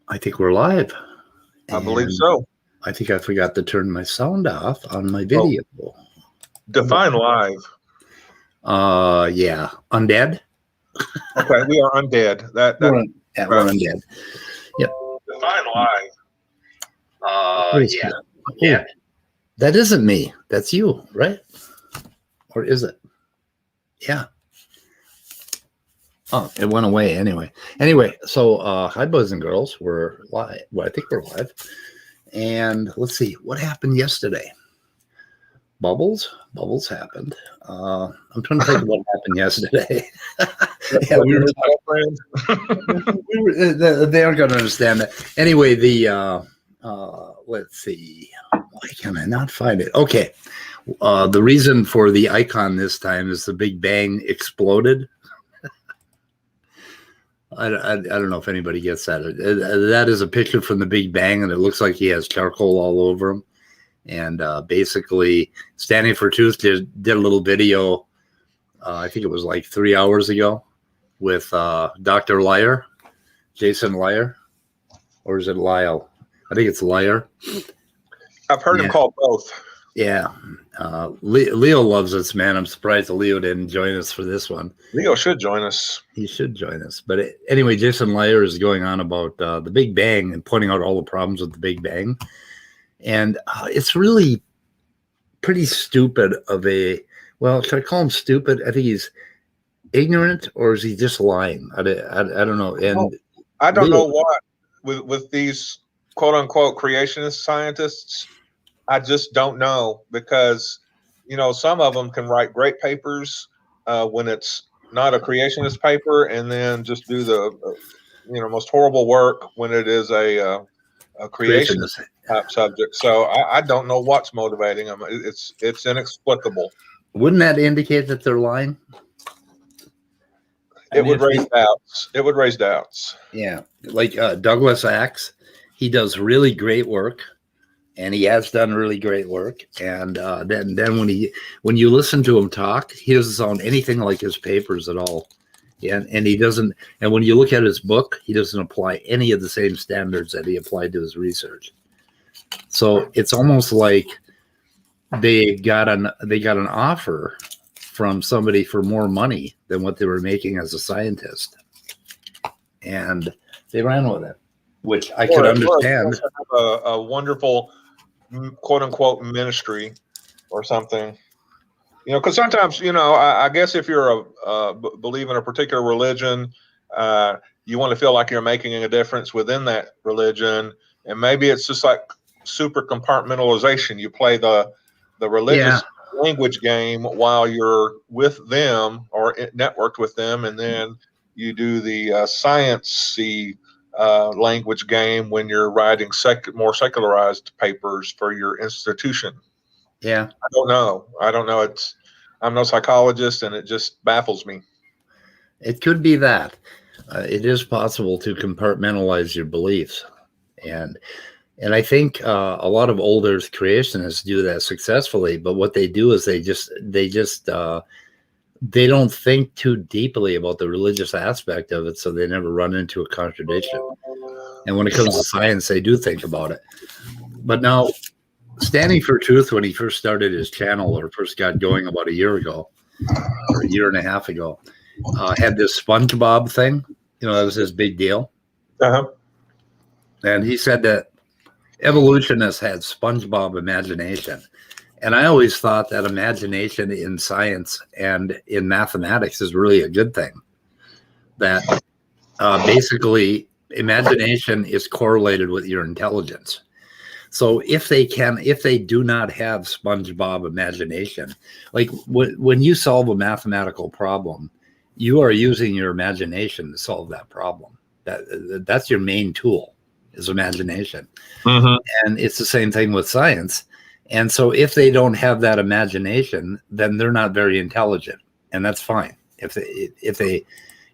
I think we're live. I believe so. I think I forgot to turn my sound off on my video. Define live. Yeah, undead. Okay, we are undead. We're undead. Yep. Define live. Yeah. Yeah. That isn't me. That's you, right? Or is it? Yeah. Oh, it went away anyway. So hi, boys and girls. We're live. Well, I think we're live. And let's see what happened yesterday. Bubbles happened. I'm trying to think of what happened yesterday. Yeah, they aren't going to understand that. Anyway, let's see. Why can I not find it? Okay. The reason for the icon this time is the Big Bang exploded. I don't know if anybody gets that. That is a picture from the Big Bang, and it looks like he has charcoal all over him. And basically, Standing for Truth did a little video, I think it was like 3 hours ago, with Dr. Lyle, Jason Lyle, or is it Lyle? I think it's Lyle. I've heard him called both. Yeah. Leo loves us, man. I'm surprised that Leo didn't join us for this one. Leo should join us. He should join us. But anyway, Jason Lyle is going on about the Big Bang and pointing out all the problems with the Big Bang. And it's really pretty stupid well, should I call him stupid? I think he's ignorant, or is he just lying? I don't know. And I don't know what with these quote unquote creationist scientists. I just don't know, because, some of them can write great papers when it's not a creationist paper, and then just do the, most horrible work when it is a creationist type subject. So I don't know what's motivating them. It's inexplicable. Wouldn't that indicate that they're lying? It would raise doubts. It would raise doubts. Yeah, like Douglas Axe, he does really great work. And he has done really great work. And then when you listen to him talk, he doesn't sound anything like his papers at all. Yeah, and he doesn't. And when you look at his book, he doesn't apply any of the same standards that he applied to his research. So it's almost like they got an offer from somebody for more money than what they were making as a scientist, and they ran with it, which I could understand. A wonderful, quote unquote, ministry or something, because sometimes, I guess if you're believe in a particular religion, you want to feel like you're making a difference within that religion. And maybe it's just like super compartmentalization. You play the religious language game while you're with them or networked with them. And then you do the science-y language game when you're writing more secularized papers for your institution. Yeah. I don't know. I'm no psychologist, and it just baffles me. It could be that. It is possible to compartmentalize your beliefs. And I think a lot of old Earth creationists do that successfully, but what they do is they don't think too deeply about the religious aspect of it, so they never run into a contradiction. And when it comes to science, they do think about it. But now, Standing for Truth, when he first started his channel, or first got going about a year ago, or a year and a half ago, had this SpongeBob thing. That was his big deal. Uh-huh. And he said that evolutionists had SpongeBob imagination. And I always thought that imagination in science and in mathematics is really a good thing. That basically imagination is correlated with your intelligence. So if they do not have SpongeBob imagination, like when you solve a mathematical problem, you are using your imagination to solve that problem. That's your main tool, is imagination. Mm-hmm. And it's the same thing with science. And so if they don't have that imagination, then they're not very intelligent, and that's fine. If they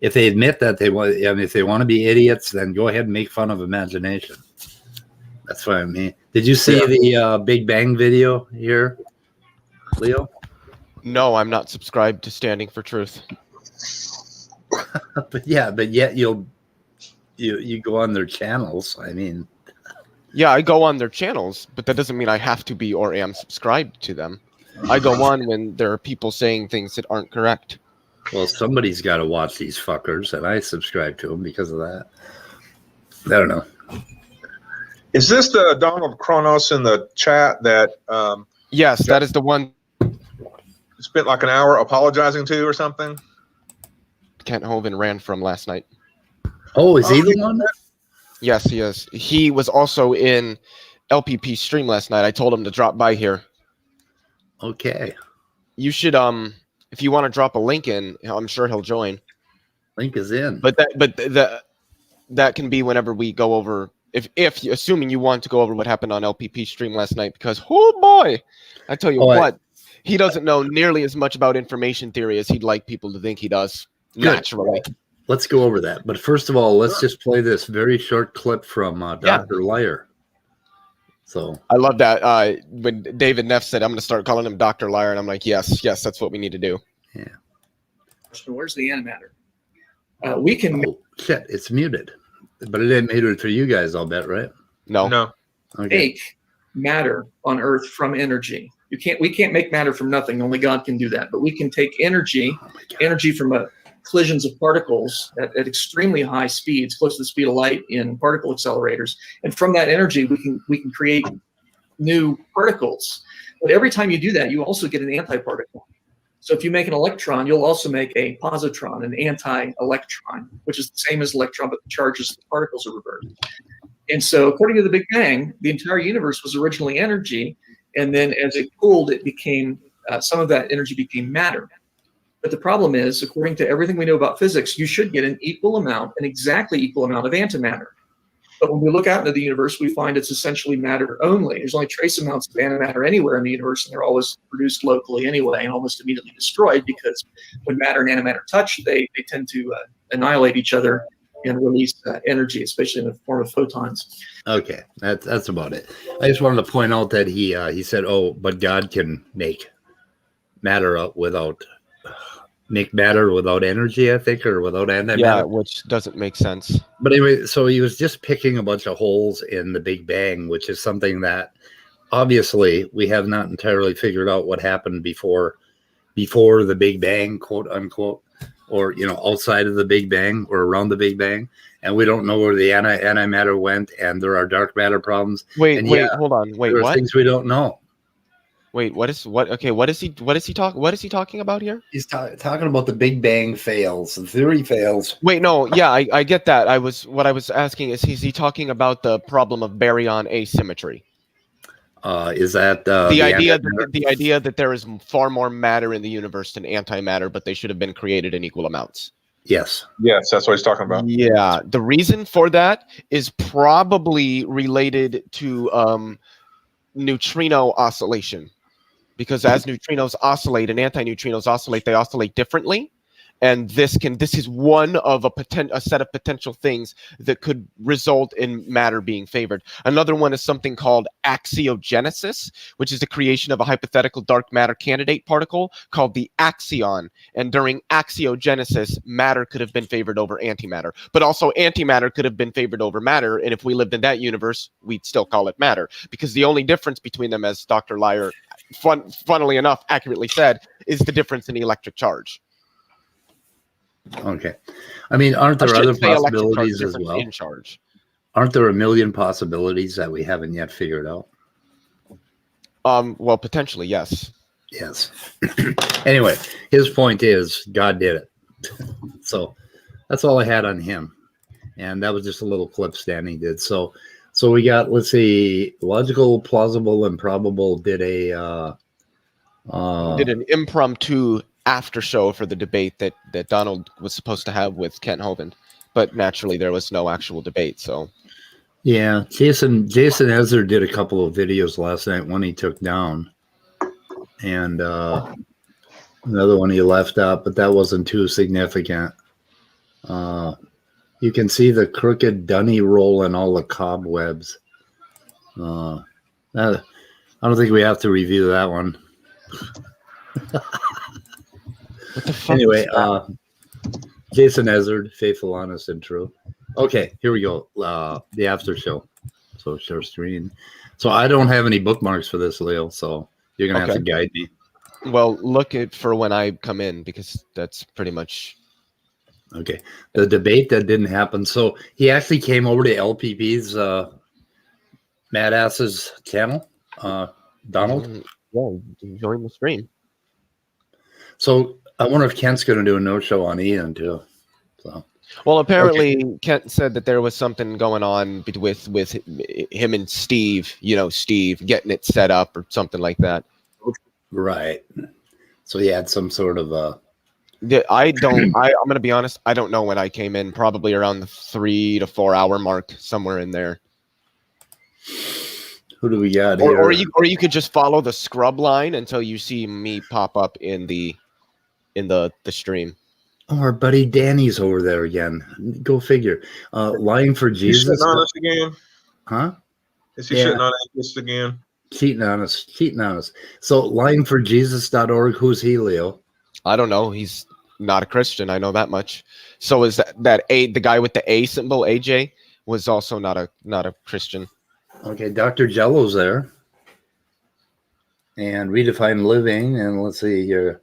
admit that if they want to be idiots, then go ahead and make fun of imagination. That's what I mean. Did you see the Big Bang video here, Leo? No, I'm not subscribed to Standing for Truth. but yet you'll You go on their channels. I mean, Yeah, I go on their channels, but that doesn't mean I have to be or am subscribed to them. I go on when there are people saying things that aren't correct. well, somebody's got to watch these fuckers, and I subscribe to them because of that. I don't know. Is this the Donald Kronos in the chat that Yes, that is the one spent like an hour apologizing to or something? Kent Hovind ran from last night. Oh, is he the one? Yes, he is. He was also in LPP stream last night. I told him to drop by here. Okay. You should if you want to drop a link in, I'm sure he'll join. Link is in. But that can be whenever we go over if assuming you want to go over what happened on LPP stream last night, because oh boy, I tell you what, he doesn't know nearly as much about information theory as he'd like people to think he does. Naturally. Let's go over that. But first of all, let's just play this very short clip from Dr. Lyle. So I love that. When David Neff said, I'm going to start calling him Dr. Liar, and I'm like, yes, that's what we need to do. Yeah. Where's the antimatter? We can. Oh, shit, it's muted. But it didn't mute it for you guys, I'll bet, right? No. Okay. Make matter on Earth from energy. We can't make matter from nothing. Only God can do that. But we can take energy from collisions of particles at extremely high speeds, close to the speed of light in particle accelerators. And from that energy, we can create new particles. But every time you do that, you also get an antiparticle. So if you make an electron, you'll also make a positron, an anti-electron, which is the same as electron, but the charges of the particles are reversed. And so according to the Big Bang, the entire universe was originally energy, and then as it cooled, it became, some of that energy became matter. But the problem is, according to everything we know about physics, you should get an exactly equal amount of antimatter. But when we look out into the universe, we find it's essentially matter only. There's only trace amounts of antimatter anywhere in the universe, and they're always produced locally anyway and almost immediately destroyed, because when matter and antimatter touch, they tend to annihilate each other and release energy, especially in the form of photons. Okay, that's about it. I just wanted to point out that he said, "Oh, but God can make matter without energy," I think, or without antimatter. Yeah, which doesn't make sense. But anyway, so he was just picking a bunch of holes in the Big Bang, which is something that obviously we have not entirely figured out what happened before the Big Bang, quote unquote, or outside of the Big Bang or around the Big Bang, and we don't know where the antimatter went, and there are dark matter problems. Wait, hold on. Wait, there are what? things we don't know. What is he talking about here? He's talking about the Big Bang fails, the theory fails. Wait, no, yeah, I get that. What I was asking is he talking about the problem of baryon asymmetry? Is that the idea that there is far more matter in the universe than antimatter, but they should have been created in equal amounts? Yes, that's what he's talking about. Yeah, the reason for that is probably related to neutrino oscillation. Because as neutrinos oscillate and antineutrinos oscillate, they oscillate differently, and this is one of a set of potential things that could result in matter being favored. Another one is something called axiogenesis, which is the creation of a hypothetical dark matter candidate particle called the axion. And during axiogenesis, matter could have been favored over antimatter, but also antimatter could have been favored over matter. And if we lived in that universe, we'd still call it matter, because the only difference between them, as Dr. Lyle funnily enough accurately said, is the difference in the electric charge. Okay. I mean, aren't there other possibilities as well? In charge. Aren't there a million possibilities that we haven't yet figured out? Well, potentially, yes. Yes. Anyway, his point is God did it. So that's all I had on him. And that was just a little clip Stanley did. So we got, let's see, logical, plausible, and probable did an impromptu after show for the debate that Donald was supposed to have with Kent Hovind, but naturally there was no actual debate. So yeah, Jason Ezra did a couple of videos last night. One he took down, and another one he left up, but that wasn't too significant. You can see the crooked dunny roll and all the cobwebs. I don't think we have to review that one. What the fuck? Anyway, Jason Ezard, faithful, honest, and true. Okay, here we go. The after show. So share screen. So I don't have any bookmarks for this, Leo. So you're gonna have to guide me. Well, look at for when I come in because that's pretty much Okay. The debate that didn't happen. So he actually came over to LPP's Mad Ass's channel, Donald. Yeah, join the stream. So I wonder if Kent's going to do a no show on Ian too. So Well, apparently Kent said that there was something going on with him and Steve. You know, Steve getting it set up or something like that. right. So he had some sort of I'm going to be honest. I don't know when I came in. Probably around the 3 to 4 hour mark, somewhere in there. Who do we got here? Or you could just follow the scrub line until you see me pop up in the stream. Oh, our buddy Danny's over there again. Go figure. Lying for He's Jesus. shitting on us again. Huh? Is he shitting on us again? Cheating on us. So lyingforjesus.org, who's he, Leo? I don't know. He's not a Christian. I know that much. So is the guy with the A symbol, AJ, was also not a Christian. Okay, Dr. Jello's there. And Redefine Living. And let's see here.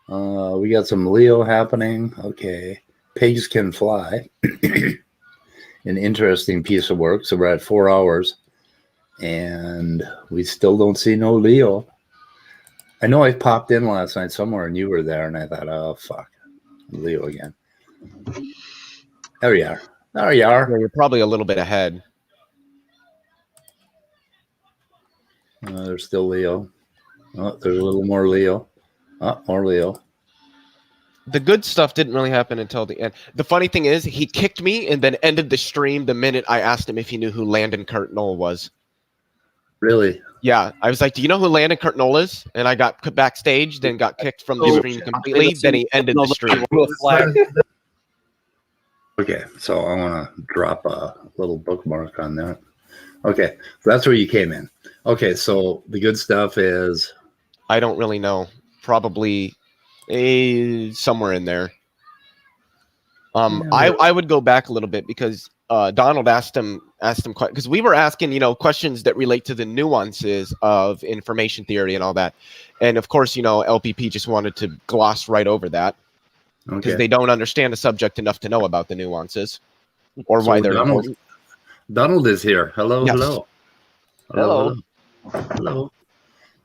We got some Leo happening. Okay. Pigs Can Fly. An interesting piece of work. So we're at 4 hours. And we still don't see no Leo. I know I popped in last night somewhere and you were there. And I thought, oh, fuck. Leo again. There you are. There you are. Yeah, you're probably a little bit ahead. There's still Leo. Oh, there's a little more Leo. Oh, more Leo. The good stuff didn't really happen until the end. The funny thing is, he kicked me and then ended the stream the minute I asked him if he knew who Landon Kirtnall was. Really? Yeah, I was like, "Do you know who Landon Kirtnall is?" And I got put backstage, then got kicked from the stream completely. Then he ended the stream. Okay, so I want to drop a little bookmark on that. Okay, so that's where you came in. Okay, so the good stuff is I don't really know. Probably somewhere in there. I would go back a little bit because Donald asked him because we were asking questions that relate to the nuances of information theory and all that, and of course LPP just wanted to gloss right over that because they don't understand the subject enough to know about the nuances or why they're important. Donald is here. Hello, Yes. hello.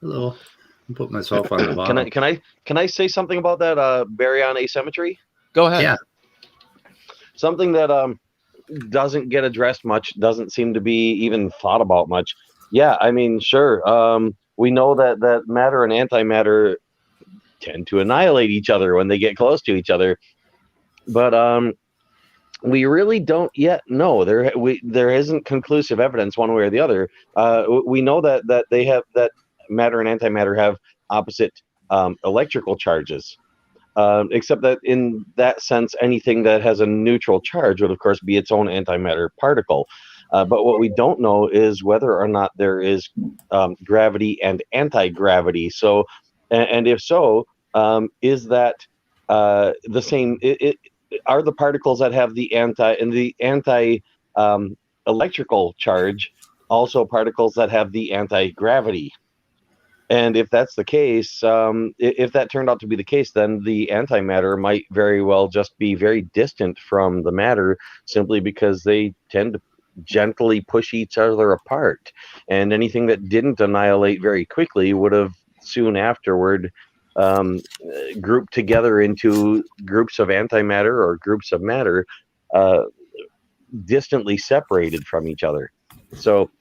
I'll put myself on the bottom. Can I say something about that baryon asymmetry? Go ahead. Yeah. Something that doesn't get addressed much, doesn't seem to be even thought about much. Yeah, I mean, sure. We know that matter and antimatter tend to annihilate each other when they get close to each other, but we really don't yet know. There isn't conclusive evidence one way or the other. We know that they have that matter and antimatter have opposite electrical charges. Except that in that sense, anything that has a neutral charge would, of course, be its own antimatter particle. But what we don't know is whether or not there is gravity and anti-gravity. So, and if so, is that the same? Are the particles that have the anti electrical charge also particles that have the anti-gravity? And if that's the case, if that turned out to be the case, then the antimatter might very well just be very distant from the matter simply because they tend to gently push each other apart. And anything that didn't annihilate very quickly would have soon afterward grouped together into groups of antimatter or groups of matter distantly separated from each other. So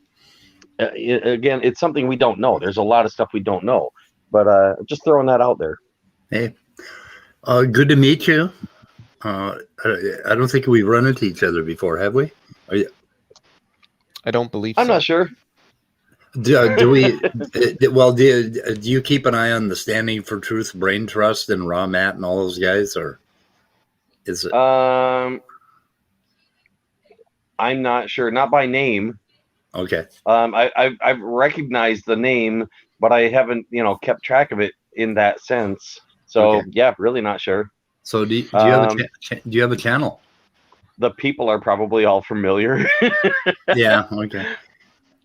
again, it's something we don't know. There's a lot of stuff we don't know, but just throwing that out there. Hey, good to meet you. I don't think we've run into each other before, have we? I don't believe I'm so. not sure. Do we? Well, do you keep an eye on the Standing for Truth Brain Trust and Raw Matt and all those guys, or is it? I'm not sure. Not by name. Okay. I've recognized the name, but I haven't, kept track of it in that sense. So Okay. yeah, really not sure. So do you have a channel? the people are probably all familiar. Yeah. Okay.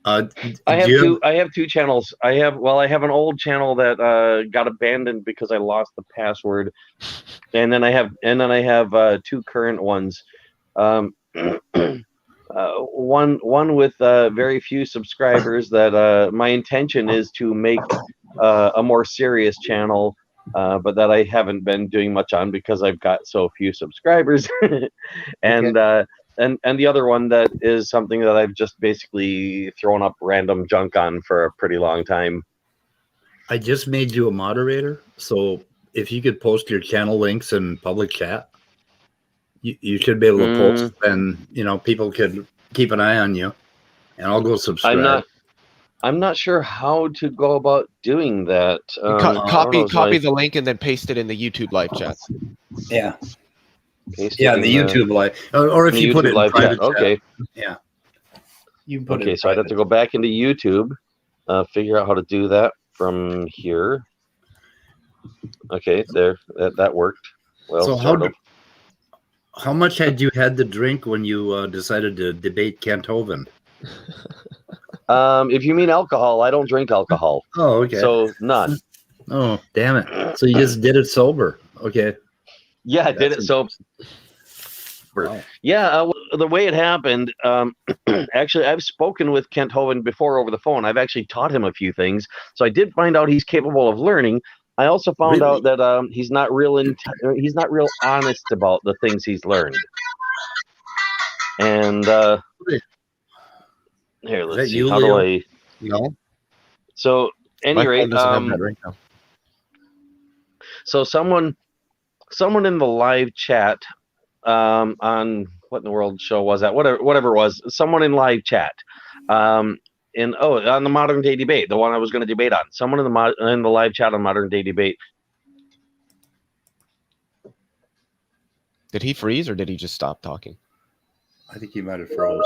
I have do you two. I have two channels. I have an old channel that got abandoned because I lost the password, and then I have two current ones. One with very few subscribers. That my intention is to make a more serious channel, but that I haven't been doing much on because I've got so few subscribers, and. Okay. And the other one that is something that I've just basically thrown up random junk on for a pretty long time. I just made you a moderator, so if you could post your channel links in public chat, you should be able to post, and people could keep an eye on you, and I'll go subscribe. I'm not sure how to go about doing that. Copy the link and then paste it in the YouTube live chat. Yeah. Paste Yeah, it in the YouTube live, or if you put it in live private chat. Okay. Yeah. You put Okay, so I'd have to go back into YouTube, figure out how to do that from here. Okay, there, that worked. Well, So sort of. how much had you had to drink when you decided to debate Kent Hovind? If you mean alcohol, I don't drink alcohol. Oh, okay. So none. Oh, damn it. So you just did it sober. Okay. Yeah, I did it sober. Wow. Yeah, the way it happened, actually, I've spoken with Kent Hovind before over the phone. I've actually taught him a few things. So I did find out he's capable of learning. I also found out that he's not real honest about the things he's learned. And here, let's see. How do I? No. So, any rate, Right so someone in the live chat on what in the world show was that? Whatever it was, someone in live chat, on the Modern Day Debate, the one I was going to debate on. Someone in the live chat on Modern Day Debate. Did he freeze or did he just stop talking? I think he might have froze.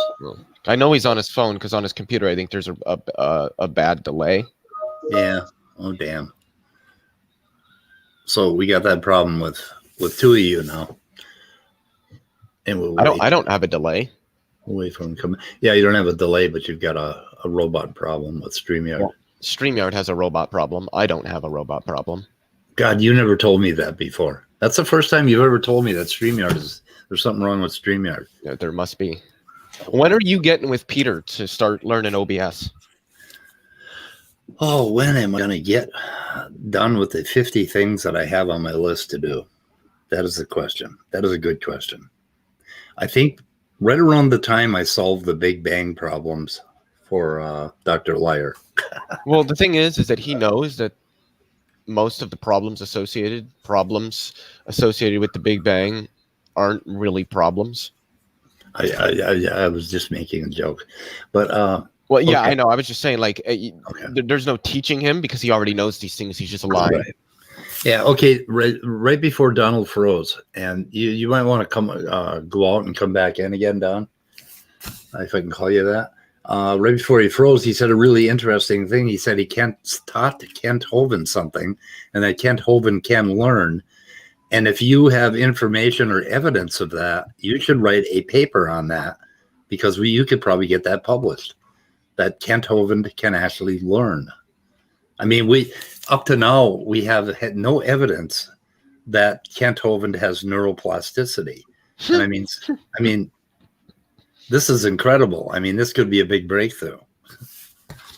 I know he's on his phone because on his computer, I think there's a bad delay. Yeah. Oh, damn. So we got that problem with two of you now. And we'll I don't have a delay. We'll wait for him to come. Yeah, you don't have a delay, but you've got a robot problem with StreamYard. Well, StreamYard has a robot problem. I don't have a robot problem. God, you never told me that before. That's the first time you've ever told me that there's something wrong with StreamYard. Yeah, there must be. When are you getting with Peter to start learning OBS? Oh, when am I going to get done with the 50 things that I have on my list to do? That is the question. That is a good question. I think right around the time I solved the Big Bang problems for Dr. Lyle. Well, the thing is that he knows that most of the problems associated with the Big Bang aren't really problems. I was just making a joke, but well, yeah, okay. I know. I was just saying, like, there's no teaching him because he already knows these things. He's just lying. Right. Yeah. Okay. Right before Donald froze, and you might want to come go out and come back in again, Don, if I can call you that. Right before he froze, he said a really interesting thing. He said he taught Kent Hovind something, and that Kent Hovind can learn. And if you have information or evidence of that, you should write a paper on that, because you could probably get that published. That Kent Hovind can actually learn. I mean, up to now we have had no evidence that Kent Hovind has neuroplasticity. And I mean, this is incredible. I mean, this could be a big breakthrough,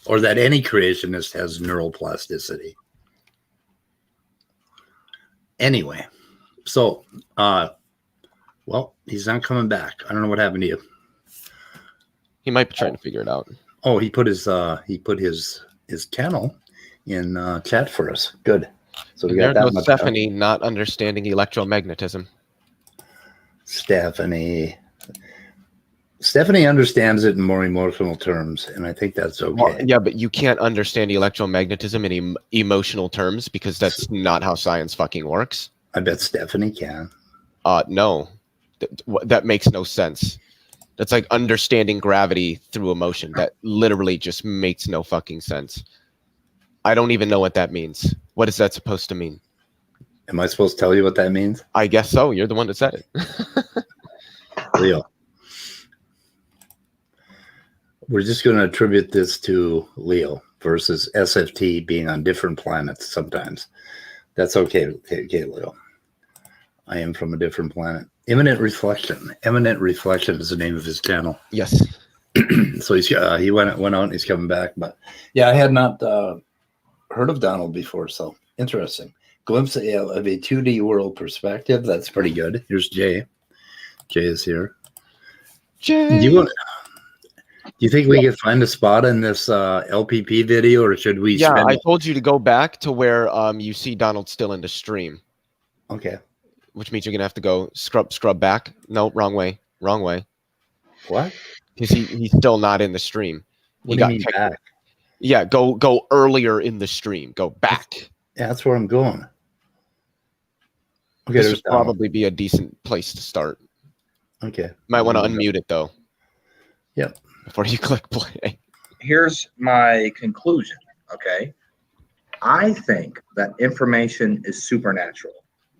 or that any creationist has neuroplasticity. Anyway, so, well, he's not coming back. I don't know what happened to you. He might be trying to figure it out. Oh, he put his channel in chat for us. Good. So we got that much. Stephanie not understanding electromagnetism. Stephanie understands it in more emotional terms, and I think that's okay. Well, yeah, but you can't understand electromagnetism in emotional terms because that's not how science fucking works. I bet Stephanie can. No, that makes no sense. That's like understanding gravity through emotion. That literally just makes no fucking sense. I don't even know what that means. What is that supposed to mean? Am I supposed to tell you what that means? I guess so. You're the one that said it. Leo. We're just going to attribute this to Leo versus SFT being on different planets sometimes. That's okay, Leo. I am from a different planet. Imminent Reflection. Eminent Reflection is the name of his channel. Yes. So he went out and he's coming back. But yeah, I had not heard of Donald before, so interesting. Glimpse of a 2D world perspective. That's pretty good. Here's Jay. Jay is here. Jay. Do you think we could find a spot in this LPP video, or should we? Yeah, I told you to go back to where you see Donald still in the stream. Okay. Which means you're gonna have to go scrub back. No, wrong way. What? Because he's still not in the stream. What do you mean back? Yeah, go earlier in the stream. Go back. Yeah, that's where I'm going. Okay, This would probably be a decent place to start. Okay. Might want to unmute it though. Yep. Before you click play. Here's my conclusion. Okay. I think that information is supernatural.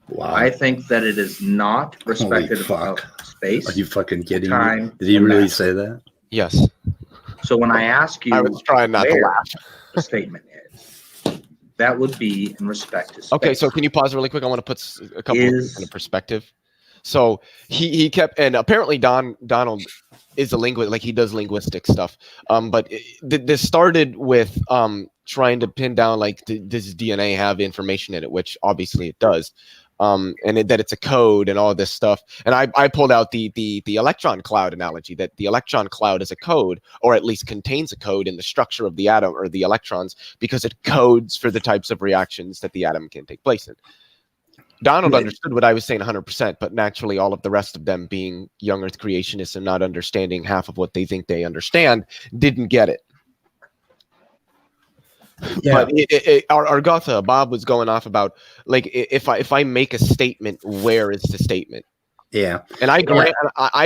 Wow. I think that it is not respected of space. Are you fucking kidding time, me? Did he really matter. say that? Yes. So when I ask you I was trying not to where laugh. the statement is, that would be in respect to space. Okay, so can you pause really quick? I want to put a couple of things in perspective. So he kept, and apparently Donald is a linguist, like he does linguistic stuff. But this started with trying to pin down like does DNA have information in it, which obviously it does. And that it's a code and all this stuff. And I pulled out the electron cloud analogy, that the electron cloud is a code, or at least contains a code in the structure of the atom or the electrons, because it codes for the types of reactions that the atom can take place in. Donald understood what I was saying 100%, but naturally all of the rest of them, being young earth creationists and not understanding half of what they think they understand, didn't get it. Yeah. But Argotha, Bob was going off about, like, if I make a statement, where is the statement? Yeah. And I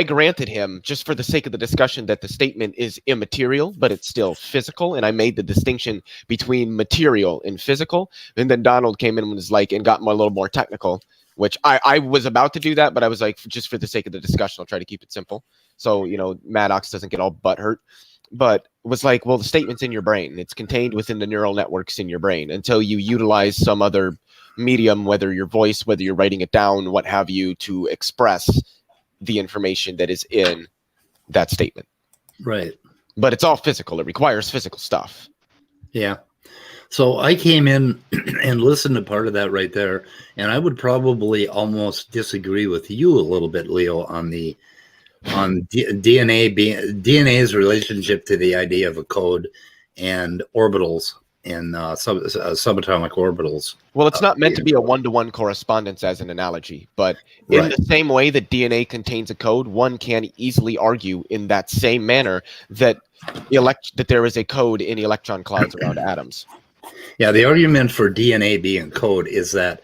granted him, just for the sake of the discussion, that the statement is immaterial, but it's still physical. And I made the distinction between material and physical. And then Donald came in and was like, and got a little more technical, which I was about to do that, but I was like, just for the sake of the discussion, I'll try to keep it simple. So, Maddox doesn't get all butthurt. But it was like, well, the statement's in your brain. It's contained within the neural networks in your brain until you utilize some other medium, whether your voice, whether you're writing it down, what have you, to express the information that is in that statement. Right. But it's all physical. It requires physical stuff. Yeah. So I came in and listened to part of that right there, and I would probably almost disagree with you a little bit, Leo, on DNA's relationship to the idea of a code and orbitals and subatomic orbitals. Well, it's not meant to be a one-to-one correspondence as an analogy, but in the same way that DNA contains a code, one can easily argue in that same manner that there is a code in electron clouds around atoms. Yeah, the argument for DNA being code is that,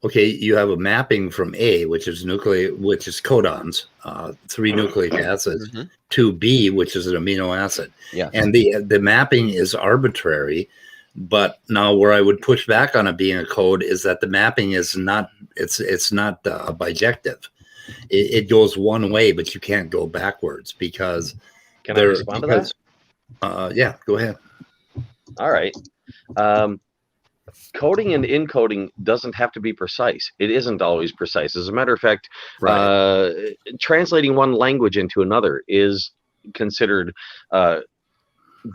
okay, you have a mapping from A, which is codons, 3 nucleic acids, to B, which is an amino acid. Yeah. And the mapping is arbitrary, but now where I would push back on it being a code is that the mapping is not, it's not bijective. It goes one way, but you can't go backwards because. Can I respond to that? Yeah, go ahead. All right. Coding and encoding doesn't have to be precise. It isn't always precise. As a matter of fact, translating one language into another is considered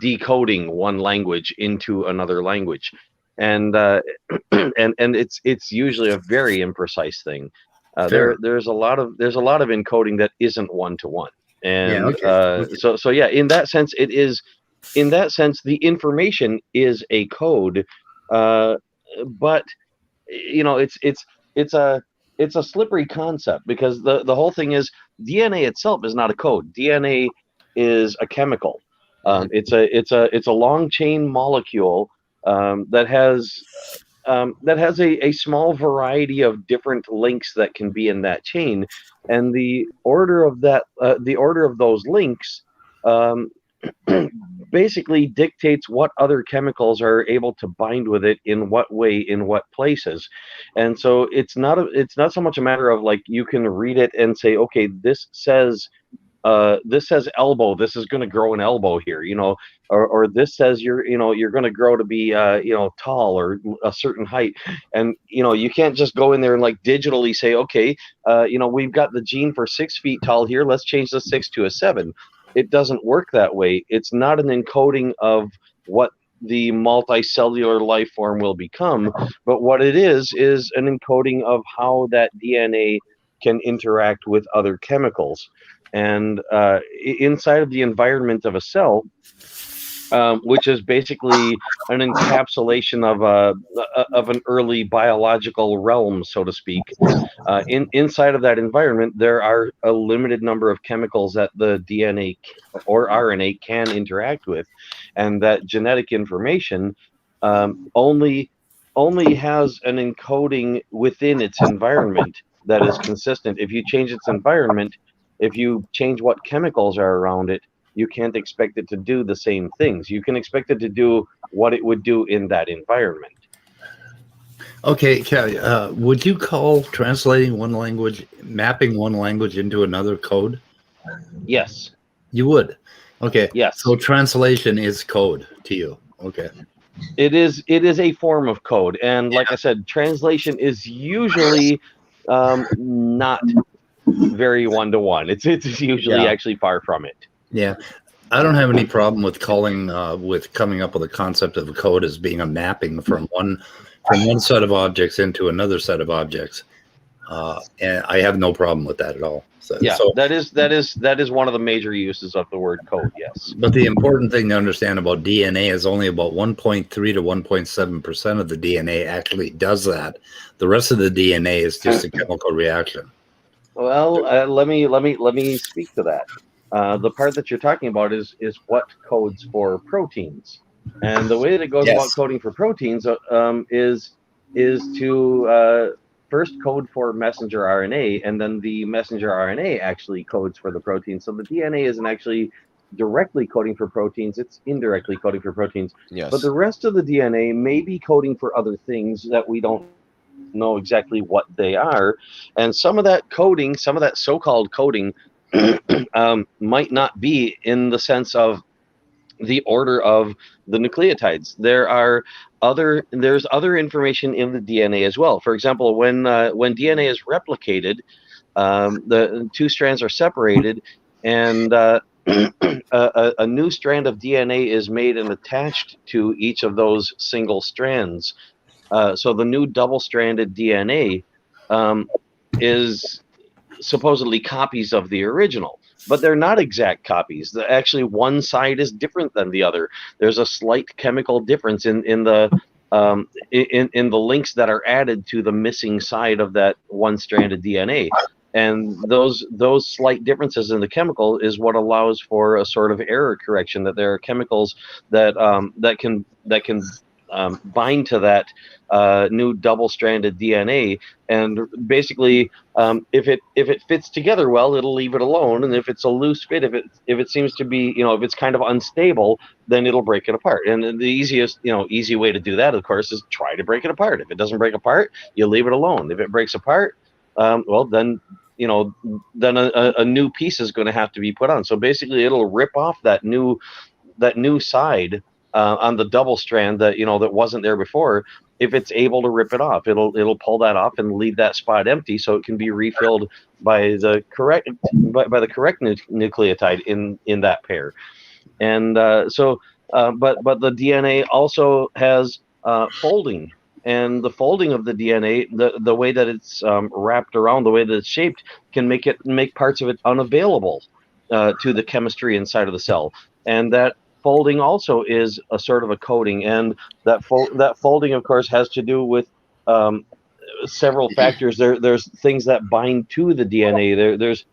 decoding one language into another language, and it's usually a very imprecise thing. There's a lot of encoding that isn't one-to-one, and so yeah, in that sense, it is. In that sense, the information is a code. But it's a slippery concept, because the whole thing is DNA itself is not a code. DNA is a chemical. It's a long chain molecule that has a small variety of different links that can be in that chain, and the order of those links basically dictates what other chemicals are able to bind with it in what way, in what places. And so it's not so much a matter of like you can read it and say, okay, this says elbow, this is going to grow an elbow here, or this says you're going to grow to be tall or a certain height. And you can't just go in there and like digitally say, okay, we've got the gene for 6 feet tall here, let's change the 6 to a 7. It doesn't work that way. It's not an encoding of what the multicellular life form will become, but what it is an encoding of how that DNA can interact with other chemicals. And inside of the environment of a cell, which is basically an encapsulation of an early biological realm, so to speak. Inside of that environment, there are a limited number of chemicals that the DNA or RNA can interact with, and that genetic information only has an encoding within its environment that is consistent. If you change its environment, if you change what chemicals are around it, you can't expect it to do the same things. You can expect it to do what it would do in that environment. Okay, Kelly, would you call translating one language, mapping one language into another code? Yes. You would? Okay. Yes. So translation is code to you. Okay. It is a form of code. And like I said, translation is usually not very one-to-one. It's usually actually far from it. Yeah. I don't have any problem with coming up with a concept of a code as being a mapping from one set of objects into another set of objects. And I have no problem with that at all. So that is one of the major uses of the word code, yes. But the important thing to understand about DNA is only about 1.3 to 1.7% of the DNA actually does that. The rest of the DNA is just a chemical reaction. Well, let me speak to that. The part that you're talking about is what codes for proteins, and the way that it goes about coding for proteins is to first code for messenger RNA, and then the messenger RNA actually codes for the protein. So the DNA isn't actually directly coding for proteins; it's indirectly coding for proteins. Yes. But the rest of the DNA may be coding for other things that we don't know exactly what they are, and some of that coding, some of that so-called coding, might not be in the sense of the order of the nucleotides. There's other information in the DNA as well. For example, when DNA is replicated, the two strands are separated, and a new strand of DNA is made and attached to each of those single strands. So the new double-stranded DNA is supposedly copies of the original, but they're not exact copies. Actually, one side is different than the other. There's a slight chemical difference in the links that are added to the missing side of that one-stranded DNA, and those slight differences in the chemical is what allows for a sort of error correction. That there are chemicals that can bind to that new double-stranded DNA, and basically, if it fits together well, it'll leave it alone, and if it's a loose fit, if it seems to be, if it's kind of unstable, then it'll break it apart. And the easy way to do that, of course, is try to break it apart. If it doesn't break apart, you leave it alone. If it breaks apart, well, then a new piece is going to have to be put on. So basically, it'll rip off that new side on the double strand that that wasn't there before. If it's able to rip it off, it'll pull that off and leave that spot empty, so it can be refilled by the correct nucleotide in that pair. And but the DNA also has folding, and the folding of the DNA, the way that it's wrapped around, the way that it's shaped, can make parts of it unavailable to the chemistry inside of the cell, and that folding also is a sort of a coding, and that folding, of course, has to do with several factors. There's things that bind to the DNA. There's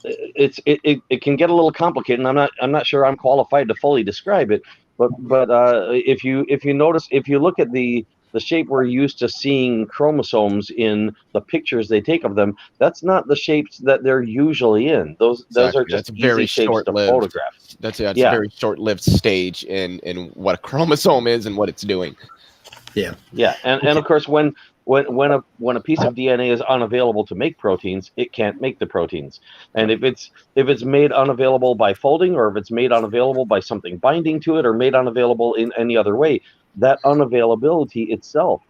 it can get a little complicated, and I'm not sure I'm qualified to fully describe it. But if you notice, if you look at the the shape we're used to seeing chromosomes in the pictures they take of them, that's not the shapes that they're usually in. Those are just That's very easy shapes to short-lived. photograph. It's a Yeah. very short-lived stage in what a chromosome is and what it's doing. Yeah, and of course, when a piece of DNA is unavailable to make proteins, it can't make the proteins. And if it's made unavailable by folding, or if it's made unavailable by something binding to it, or made unavailable in any other way, that unavailability itself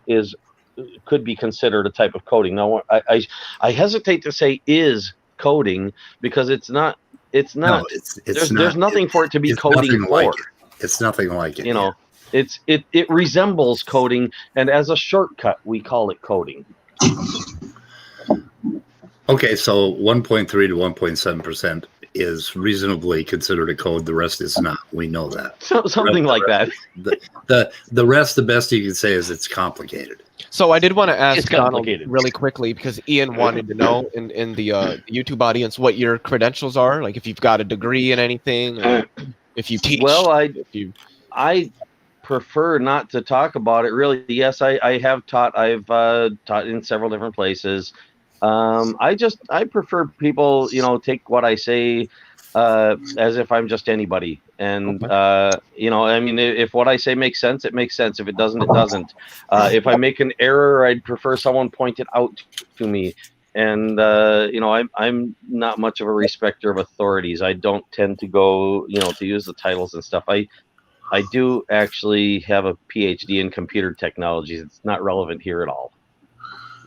could be considered a type of coding. Now, I hesitate to say is coding, because it's not. It's not. No, it's there's not. nothing for it to be It's coding nothing for. like it. It's nothing like it. You know, it resembles coding, and as a shortcut, we call it coding. Okay, so 1.3 to 1.7% is reasonably considered a code. The rest is not. We know that. So, something like that. The rest, the best you can say is it's complicated. So I did want to It's ask Donald complicated. really quickly, because Ian wanted to know in the YouTube audience what your credentials are, like if you've got a degree in anything, or if you teach. Well, if you I prefer not to talk about it. Really, yes, I have taught. I've taught in several different places. I prefer people, take what I say as if I'm just anybody. And, I mean, if what I say makes sense, it makes sense. If it doesn't, it doesn't. If I make an error, I'd prefer someone point it out to me. And, I'm not much of a respecter of authorities. I don't tend to go, to use the titles and stuff. I do actually have a PhD in computer technologies. It's not relevant here at all.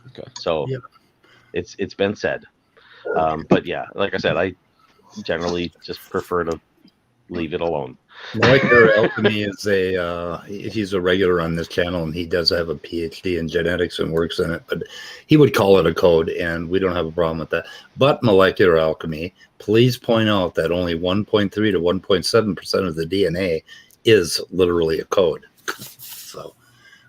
Okay. So Yep. it's been said. But yeah, like I said, I generally just prefer to leave it alone. Molecular alchemy is he's a regular on this channel, and he does have a PhD in genetics and works in it, but he would call it a code, and we don't have a problem with that. But molecular alchemy, please point out that only 1.3 to 1.7% of the DNA is literally a code. So,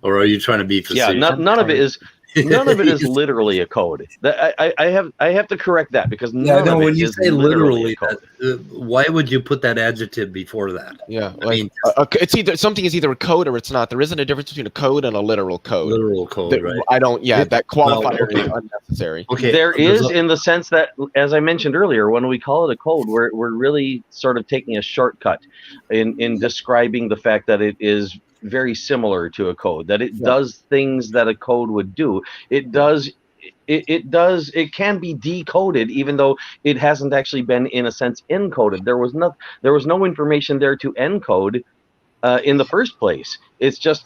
or are you trying to be facetious? Yeah, none of it is. None of it is literally a code. I have to correct that, because none of it when you is say literally a literally, code. why would you put that adjective before that? Yeah, I mean, it's either something is either a code or it's not. There isn't a difference between a code and a literal code. literal code, right? I don't. Yeah, that qualifier okay. is unnecessary. Okay, There is, in the sense that, as I mentioned earlier, when we call it a code, we're really sort of taking a shortcut in describing the fact that it is very similar to a code, that it does things that a code would do. It can be decoded, even though it hasn't actually been, in a sense, encoded. There was no information there to encode in the first place. It's just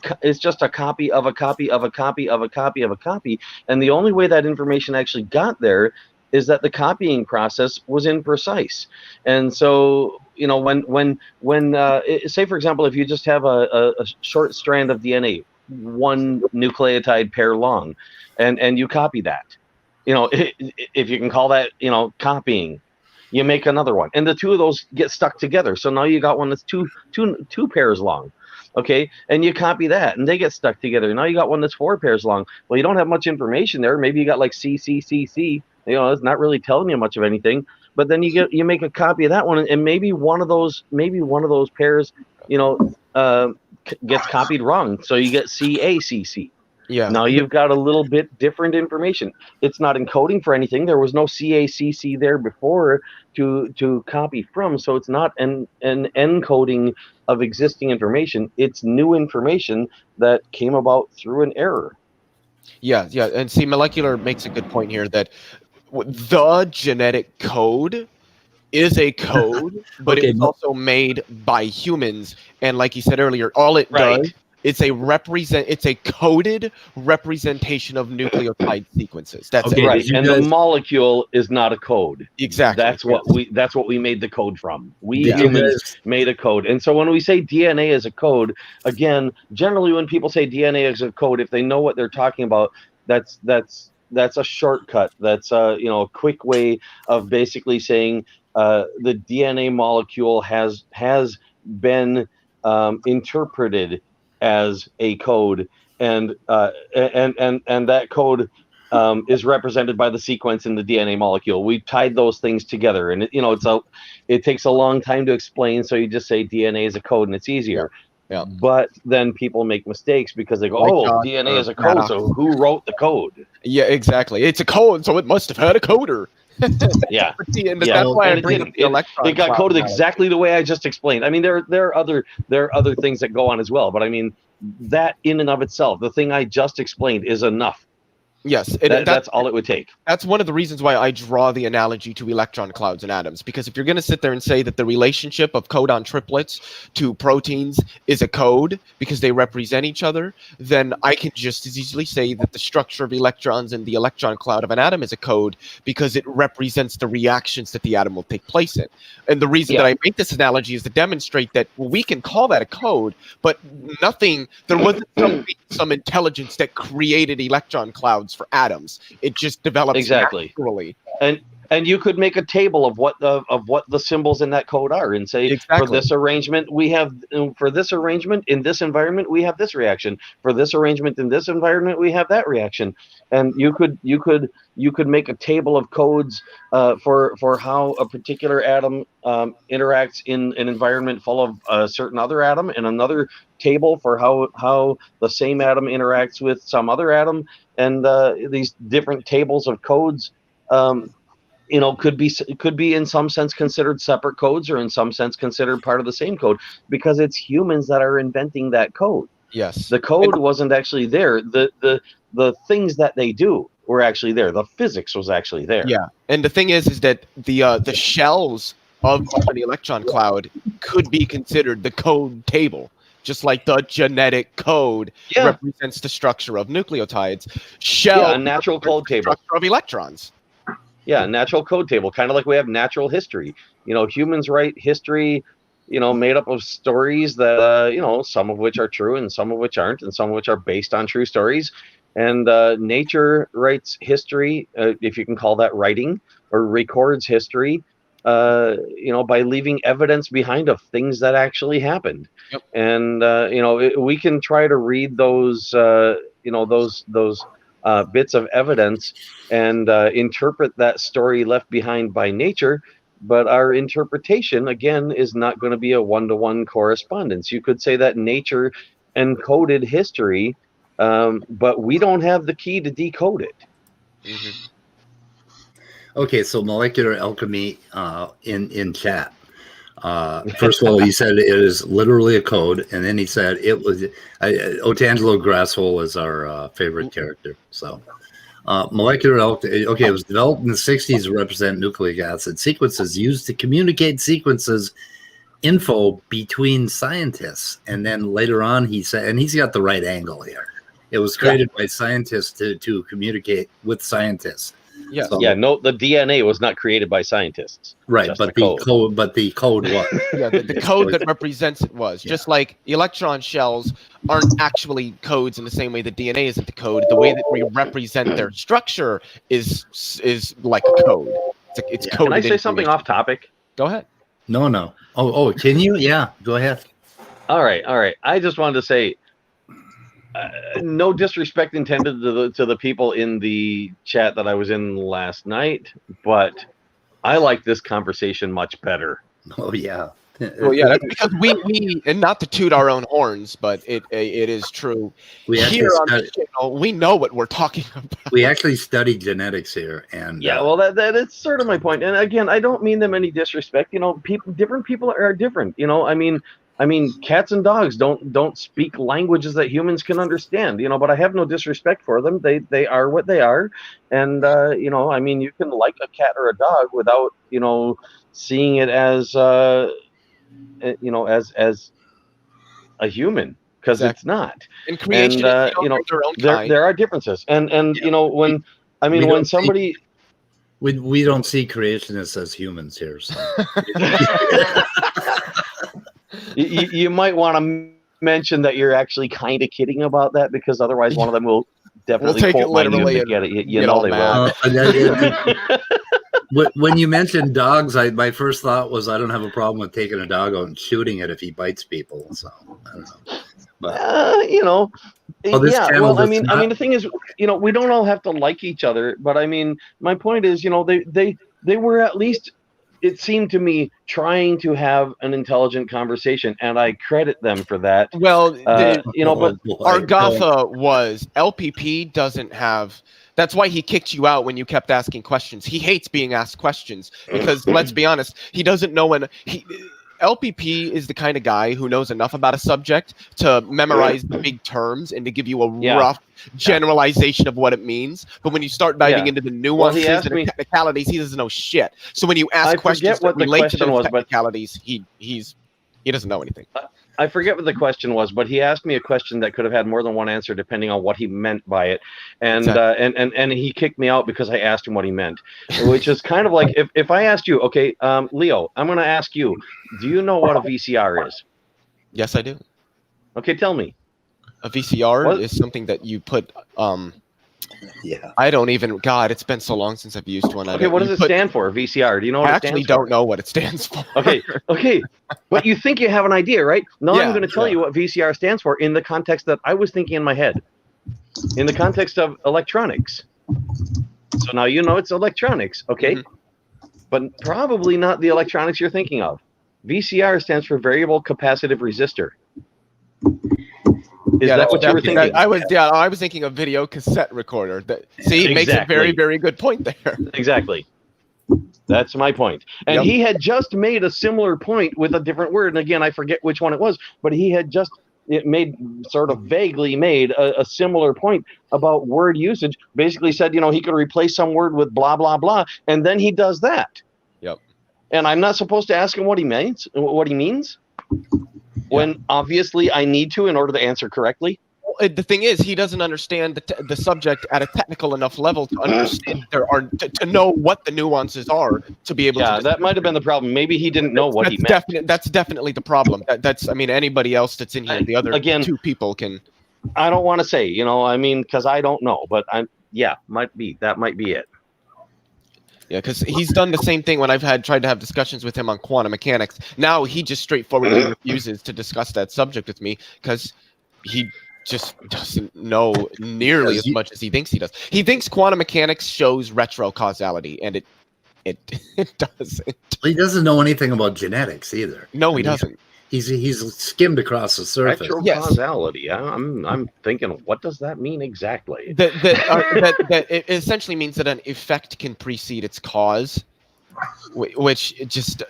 a copy of a copy of a copy of a copy of a copy, and the only way that information actually got there is that the copying process was imprecise. And so, when say, for example, if you just have a short strand of DNA, one nucleotide pair long, and you copy that, if you can call that, copying, you make another one, and the two of those get stuck together. So now you got one that's two pairs long. Okay, and you copy that, and they get stuck together. Now you got one that's 4 pairs long. Well, you don't have much information there. Maybe you got like C, C, C, C. It's not really telling you much of anything. But then you make a copy of that one, and maybe one of those pairs, gets copied wrong. So you get C, A, C, C. Yeah. Now you've got a little bit different information. It's not encoding for anything. There was no CACC there before to copy from, so it's not an encoding of existing information. It's new information that came about through an error. Yeah, and see, molecular makes a good point here that the genetic code is a code, but Okay, it's also made by humans. And like you said earlier, all it does, it's a coded representation of nucleotide sequences. That's Okay, it. Right, and the molecule is not a code. Exactly. That's what we made the code from. We humans made a code. And so when we say DNA is a code, again, generally when people say DNA is a code, if they know what they're talking about, that's a shortcut. That's a quick way of basically saying the DNA molecule has been interpreted as a code, and that code is represented by the sequence in the DNA molecule. We tied those things together, and it takes a long time to explain. So you just say DNA is a code, and it's easier. Yeah. But then people make mistakes because they go, Like "Oh, John DNA or is a code, so Maddox. who wrote the code?" Yeah, exactly. It's a code, so it must have had a coder. Yeah, But see, and yeah, that's why I and bring up the electron it got cloud coded analogy. exactly the way I just explained. I mean, there are other things that go on as well, but I mean that in and of itself, the thing I just explained is enough. Yes, and That's all it would take. that's one of the reasons why I draw the analogy to electron clouds and atoms, because if you're going to sit there and say that the relationship of codon triplets to proteins is a code because they represent each other, then I can just as easily say that the structure of electrons in the electron cloud of an atom is a code because it represents the reactions that the atom will take place in. And the reason that I make this analogy is to demonstrate that, well, we can call that a code, but there wasn't some intelligence that created electron clouds for atoms. It just develops Exactly. naturally. And you could make a table of what the symbols in that code are, and say, Exactly. for this arrangement we have, for this arrangement in this environment we have this reaction, for this arrangement in this environment we have that reaction. And you could make a table of codes for how a particular atom interacts in an environment full of a certain other atom, and another table for how the same atom interacts with some other atom. And these different tables of codes could be in some sense considered separate codes, or in some sense considered part of the same code, because it's humans that are inventing that code. Yes. The code wasn't actually there. The things that they do were actually there. The physics was actually there. Yeah. And the thing is that the shells of an electron cloud could be considered the code table. Just like the genetic code represents the structure of nucleotides, a natural code table. Structure of electrons. Yeah, natural code table, kind of like we have natural history. Humans write history, made up of stories that, some of which are true and some of which aren't, and some of which are based on true stories. And nature writes history, if you can call that writing, or records history, by leaving evidence behind of things that actually happened. Yep. And we can try to read those bits of evidence and interpret that story left behind by nature, but our interpretation again is not going to be a one-to-one correspondence. You could say that nature encoded history, but we don't have the key to decode it. Mm-hmm. Okay, so molecular alchemy in chat. First of all, he said it is literally a code, and then he said it was. Otangelo Grasshole is our favorite character. So, molecular alchemy. Okay, it was developed in the '60s to represent nucleic acid sequences used to communicate sequences info between scientists. And then later on, he said, and he's got the right angle here. It was created by scientists to communicate with scientists. Yeah. So, The DNA was not created by scientists. right, but the code was. Yeah, the code that represents it was. Just like electron shells aren't actually codes in the same way that DNA isn't the code. The way that we represent their structure is like a code. It's coded. Can I say something off topic? Go ahead. No. Oh, can you? Yeah, go ahead. All right. I just wanted to say, no disrespect intended to the people in the chat that I was in last night, but I like this conversation much better. Oh yeah. Well, yeah, that's because we and not to toot our own horns, but it is true. We actually Here on the channel, we know what we're talking about. We actually studied genetics here, and well, that is sort of my point. And again, I don't mean them any disrespect. Different people are different. I mean, cats and dogs don't speak languages that humans can understand, but I have no disrespect for them. They are what they are. And, I mean, you can like a cat or a dog without, seeing it as, as a human, because it's not. And creation, their own there are differences. And when somebody... We don't see creationists as humans here. So. You might want to mention that you're actually kind of kidding about that, because otherwise one of them will definitely take it literally. Get it. You know they will. When you mentioned dogs, my first thought was I don't have a problem with taking a dog out and shooting it if he bites people. So I don't know. But, I mean, the thing is, we don't all have to like each other, but I mean, my point is, they were at least it seemed to me trying to have an intelligent conversation, and I credit them for that. Well, But Argatha was LPP doesn't have. That's why he kicked you out when you kept asking questions. He hates being asked questions because, let's be honest, he doesn't know when LPP is the kind of guy who knows enough about a subject to memorize the big terms and to give you a rough generalization of what it means. But when you start diving into the nuances and the technicalities, he doesn't know shit. So when you ask questions that relate to those technicalities, he doesn't know anything. I forget what the question was, but he asked me a question that could have had more than one answer depending on what he meant by it, and and he kicked me out because I asked him what he meant, which is kind of like if I asked you, okay, Leo, I'm going to ask you, do you know what a VCR is? Yes, I do. Okay, tell me. A VCR is something that you put. I don't even. God, it's been so long since I've used one. Okay, what does it stand for? VCR. Do you know what it stands for? I actually don't know what it stands for. Okay. But you think you have an idea, right? Now I'm going to tell you what VCR stands for in the context that I was thinking in my head. In the context of electronics. So now you know it's electronics, okay? But probably not the electronics you're thinking of. VCR stands for variable capacitive resistor. Is that what you were thinking? I was thinking of video cassette recorder. He makes a very, very good point there. Exactly. That's my point. And he had just made a similar point with a different word. And again, I forget which one it was, but he had just vaguely made a similar point about word usage. Basically said, he could replace some word with blah, blah, blah. And then he does that. Yep. And I'm not supposed to ask him what he means. When obviously I need to in order to answer correctly. The thing is, he doesn't understand the subject at a technical enough level to understand to know what the nuances are to be able to. Yeah, that might have been the problem. Maybe he didn't know what he meant. That's definitely the problem. Anybody else that's in here, the other two people can. I don't want to say, because I don't know, but that might be it. Yeah, because he's done the same thing when I've tried to have discussions with him on quantum mechanics. Now he just straightforwardly refuses to discuss that subject with me because he just doesn't know nearly as much as he thinks he does. He thinks quantum mechanics shows retro causality, and it doesn't. He doesn't know anything about genetics either. No, he doesn't. He's skimmed across the surface. Retro causality. I'm thinking, what does that mean exactly? That it essentially means that an effect can precede its cause. Which just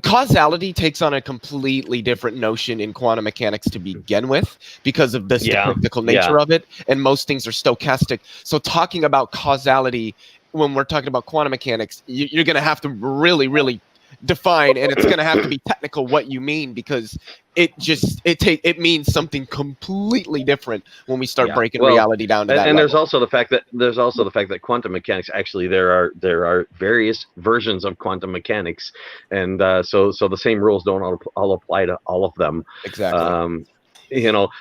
causality takes on a completely different notion in quantum mechanics to begin with because of the statistical nature of it, and most things are stochastic. So talking about causality when we're talking about quantum mechanics, you're going to have to really, really define, and it's going to have to be technical what you mean, because it means something completely different when we start breaking reality down to that and level. there's also the fact that quantum mechanics, actually there are various versions of quantum mechanics, and so the same rules don't all apply to all of them. Exactly.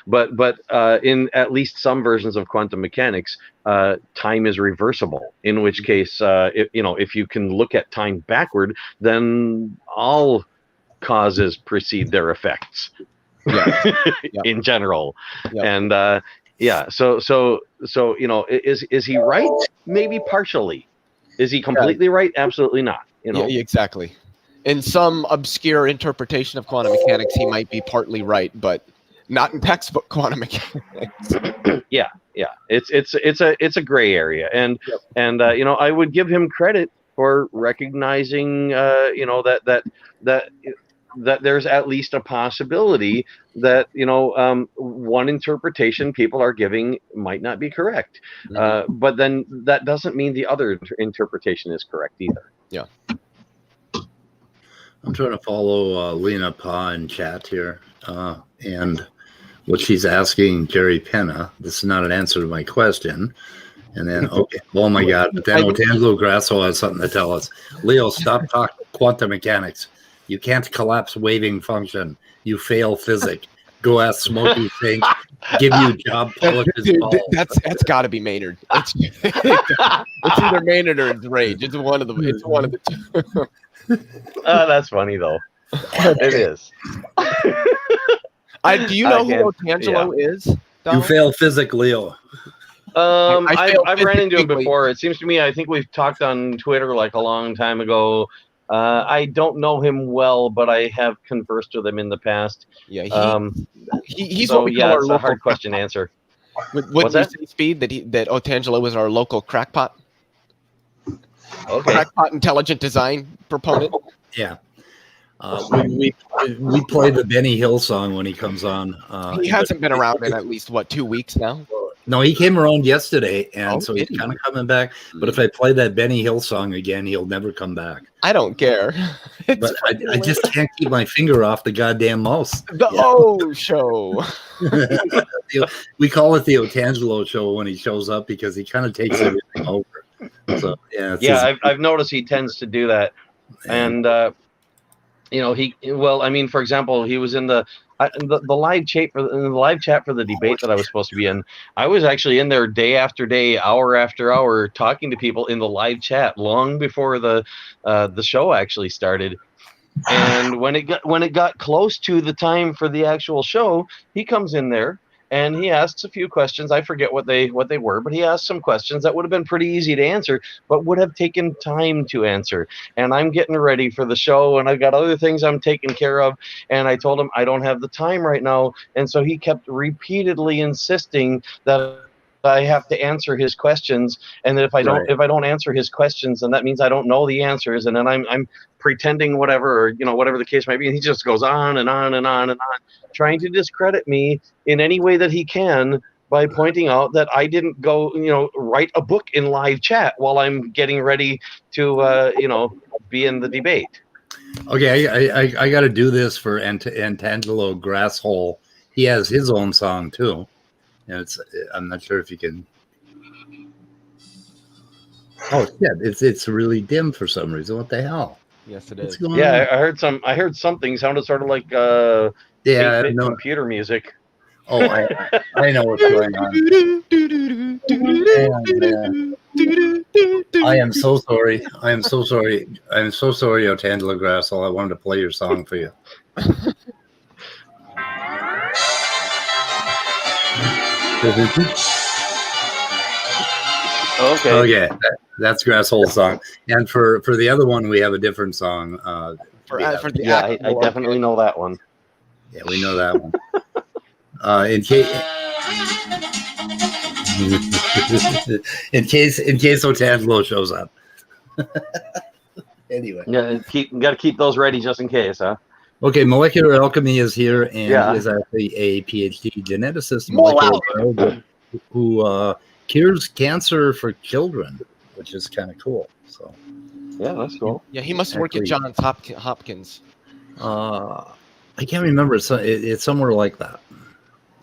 But in at least some versions of quantum mechanics, time is reversible, in which case if you can look at time backward, then all causes precede their effects. In general. And so is he right? Maybe partially. Is he completely right? Absolutely not. Exactly. In some obscure interpretation of quantum mechanics, he might be partly right, but not in textbook quantum mechanics. It's a gray area, and I would give him credit for recognizing that there's at least a possibility that one interpretation people are giving might not be correct, but then that doesn't mean the other interpretation is correct either. Yeah. I'm trying to follow Lena Pa in chat here, and what she's asking Jerry Penna. This is not an answer to my question. And then, oh my God! But then Otangelo Grasso has something to tell us. Leo, stop talking quantum mechanics. You can't collapse waving function. You fail physics. Go ask Smokey Fink. Give you job polishes balls. That's got to be Maynard. It's either Maynard or it's Rage. It's one of the two. That's funny though. It is. Do you know who Otangelo is? You fail physics, Leo. I've ran into him before. It seems to me, I think we've talked on Twitter like a long time ago. I don't know him well, but I have conversed with him in the past. Yeah, he's So what we call yeah, our it's a local hard question to answer. Wouldn't What's you that? say, Speed, that Otangelo was our local crackpot? Okay. Crackpot intelligent design proponent? Yeah. We play the Benny Hill song when he comes on. He hasn't been around in at least, 2 weeks now? No, he came around yesterday, and Oh, so he's did he? kind of coming back. But if I play that Benny Hill song again, he'll never come back. I don't care. But I just can't keep my finger off the goddamn mouse. The O show. We call it the Otangelo show when he shows up because he kind of takes everything over. So Yeah, I've noticed he tends to do that, and for example, he was in the live chat for the debate that I was supposed to be in. I was actually in there day after day, hour after hour, talking to people in the live chat long before the show actually started. And when it got close to the time for the actual show, he comes in there and he asks a few questions. I forget what they were, but he asked some questions that would have been pretty easy to answer, but would have taken time to answer. And I'm getting ready for the show, and I've got other things I'm taking care of. And I told him I don't have the time right now, and so he kept repeatedly insisting that I have to answer his questions, and that if I don't answer his questions, then that means I don't know the answers, and then I'm pretending whatever, or whatever the case might be. And he just goes on and on and on and on, trying to discredit me in any way that he can by pointing out that I didn't go, write a book in live chat while I'm getting ready to, be in the debate. Okay, I got to do this for Antangelo Grasshole. He has his own song too, and I'm not sure if you can. Oh shit! It's really dim for some reason. What the hell? Yes, it What's is. going on? Yeah, I heard something sounded sort of like 8-bit computer music. Oh, I know what's going on. I am so sorry. I am so sorry. I am so sorry, Otangelo Grasshole. I wanted to play your song for you. Okay, that's Grasshole's song. And for the other one, we have a different song. I definitely know that one. Yeah, we know that one. In case Otangelo shows up. Anyway. Yeah, got to keep those ready just in case, huh? Okay, Molecular Alchemy is here and is actually a PhD geneticist who cures cancer for children, which is kind of cool. So yeah, that's cool. Yeah, he must work at Johns Hopkins. I can't remember. It's somewhere like that.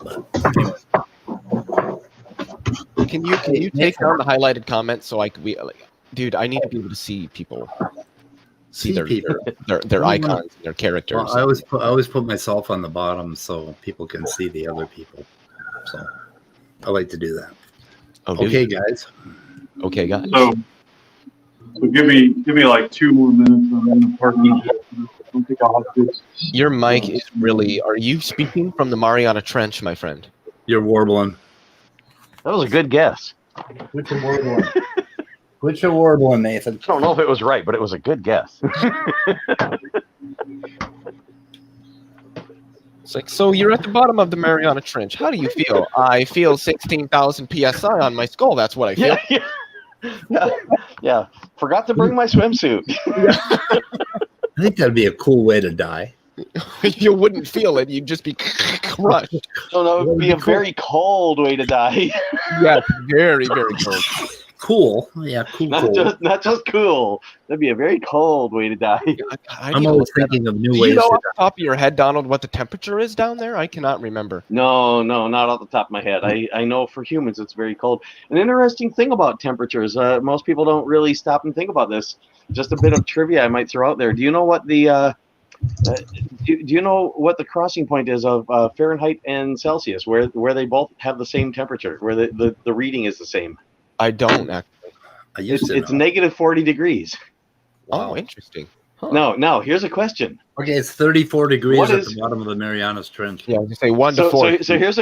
But anyway. Can you take down the highlighted comments so dude, I need to be able to see people. See their icons, their characters. Well, I always put myself on the bottom so people can see the other people. So I like to do that. Okay, guys. Okay, guys. So give me like 2 more minutes and then the parking. I don't think I'll have this. Your mic is really. Are you speaking from the Mariana Trench, my friend? You're warbling. That was a good guess. Quit your warbling. Quit your warbling, Nathan. I don't know if it was right, but it was a good guess. It's like, so you're at the bottom of the Mariana Trench. How do you feel? I feel 16,000 psi on my skull. That's what I feel. Yeah. Forgot to bring my swimsuit. I think that'd be a cool way to die. You wouldn't feel it. You'd just be crushed. So that would be a very cold way to die. Yeah, very, very cold. Cool. Yeah, cool. Not just cool. That'd be a very cold way to die. I'm always thinking of new ways. Do you know off the top of your head, Donald, what the temperature is down there? I cannot remember. No, not off the top of my head. I know for humans it's very cold. An interesting thing about temperatures, most people don't really stop and think about this. Just a bit of trivia I might throw out there. Do you know what the do you know what the crossing point is of Fahrenheit and Celsius, where they both have the same temperature, where the reading is the same? I don't actually. It's negative 40 degrees. Wow. Oh, interesting. Huh. No. Here's a question. Okay, it's 34 degrees at the bottom of the Marianas Trench. Yeah, you say 1 to 4. So here's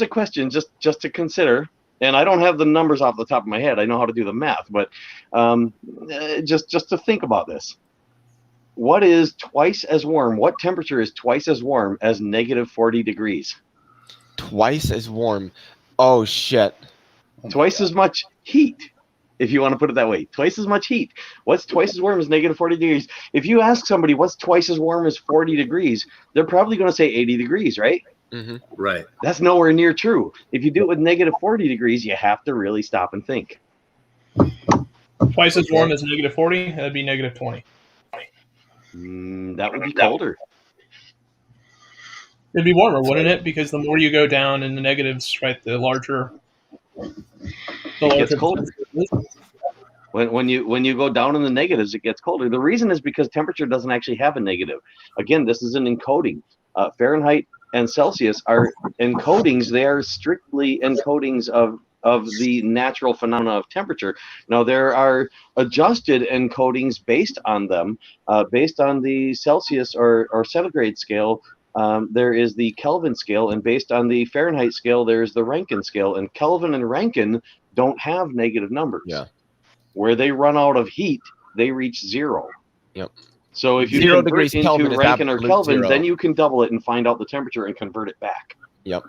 a question just to consider. And I don't have the numbers off the top of my head. I know how to do the math, but just to think about this. what is twice as warm? What temperature is twice as warm as negative 40 degrees? Twice as warm. Oh shit. Twice as much heat, if you want to put it that way. Twice as much heat. What's twice as warm as negative 40 degrees? If you ask somebody what's twice as warm as 40 degrees, they're probably going to say 80 degrees, right? Mm-hmm. Right. That's nowhere near true. If you do it with negative 40 degrees, you have to really stop and think. Twice as warm as negative 40, that'd be negative 20. That would be colder. It'd be warmer, wouldn't it? Because the more you go down in the negatives, right, the larger. It gets colder. When you go down in the negatives, it gets colder. The reason is because temperature doesn't actually have a negative. Again, this is an encoding. Fahrenheit and Celsius are encodings. They are strictly encodings of the natural phenomena of temperature. Now, there are adjusted encodings based on them, based on the Celsius or centigrade scale. There is the Kelvin scale, and based on the Fahrenheit scale, there's the Rankine scale. And Kelvin and Rankine don't have negative numbers. Yeah. Where they run out of heat, they reach zero. Yep. So if you 0 convert degrees into Kelvin is Rankine or absolute Kelvin, zero. then you can double it and find out the temperature and convert it back. Yep.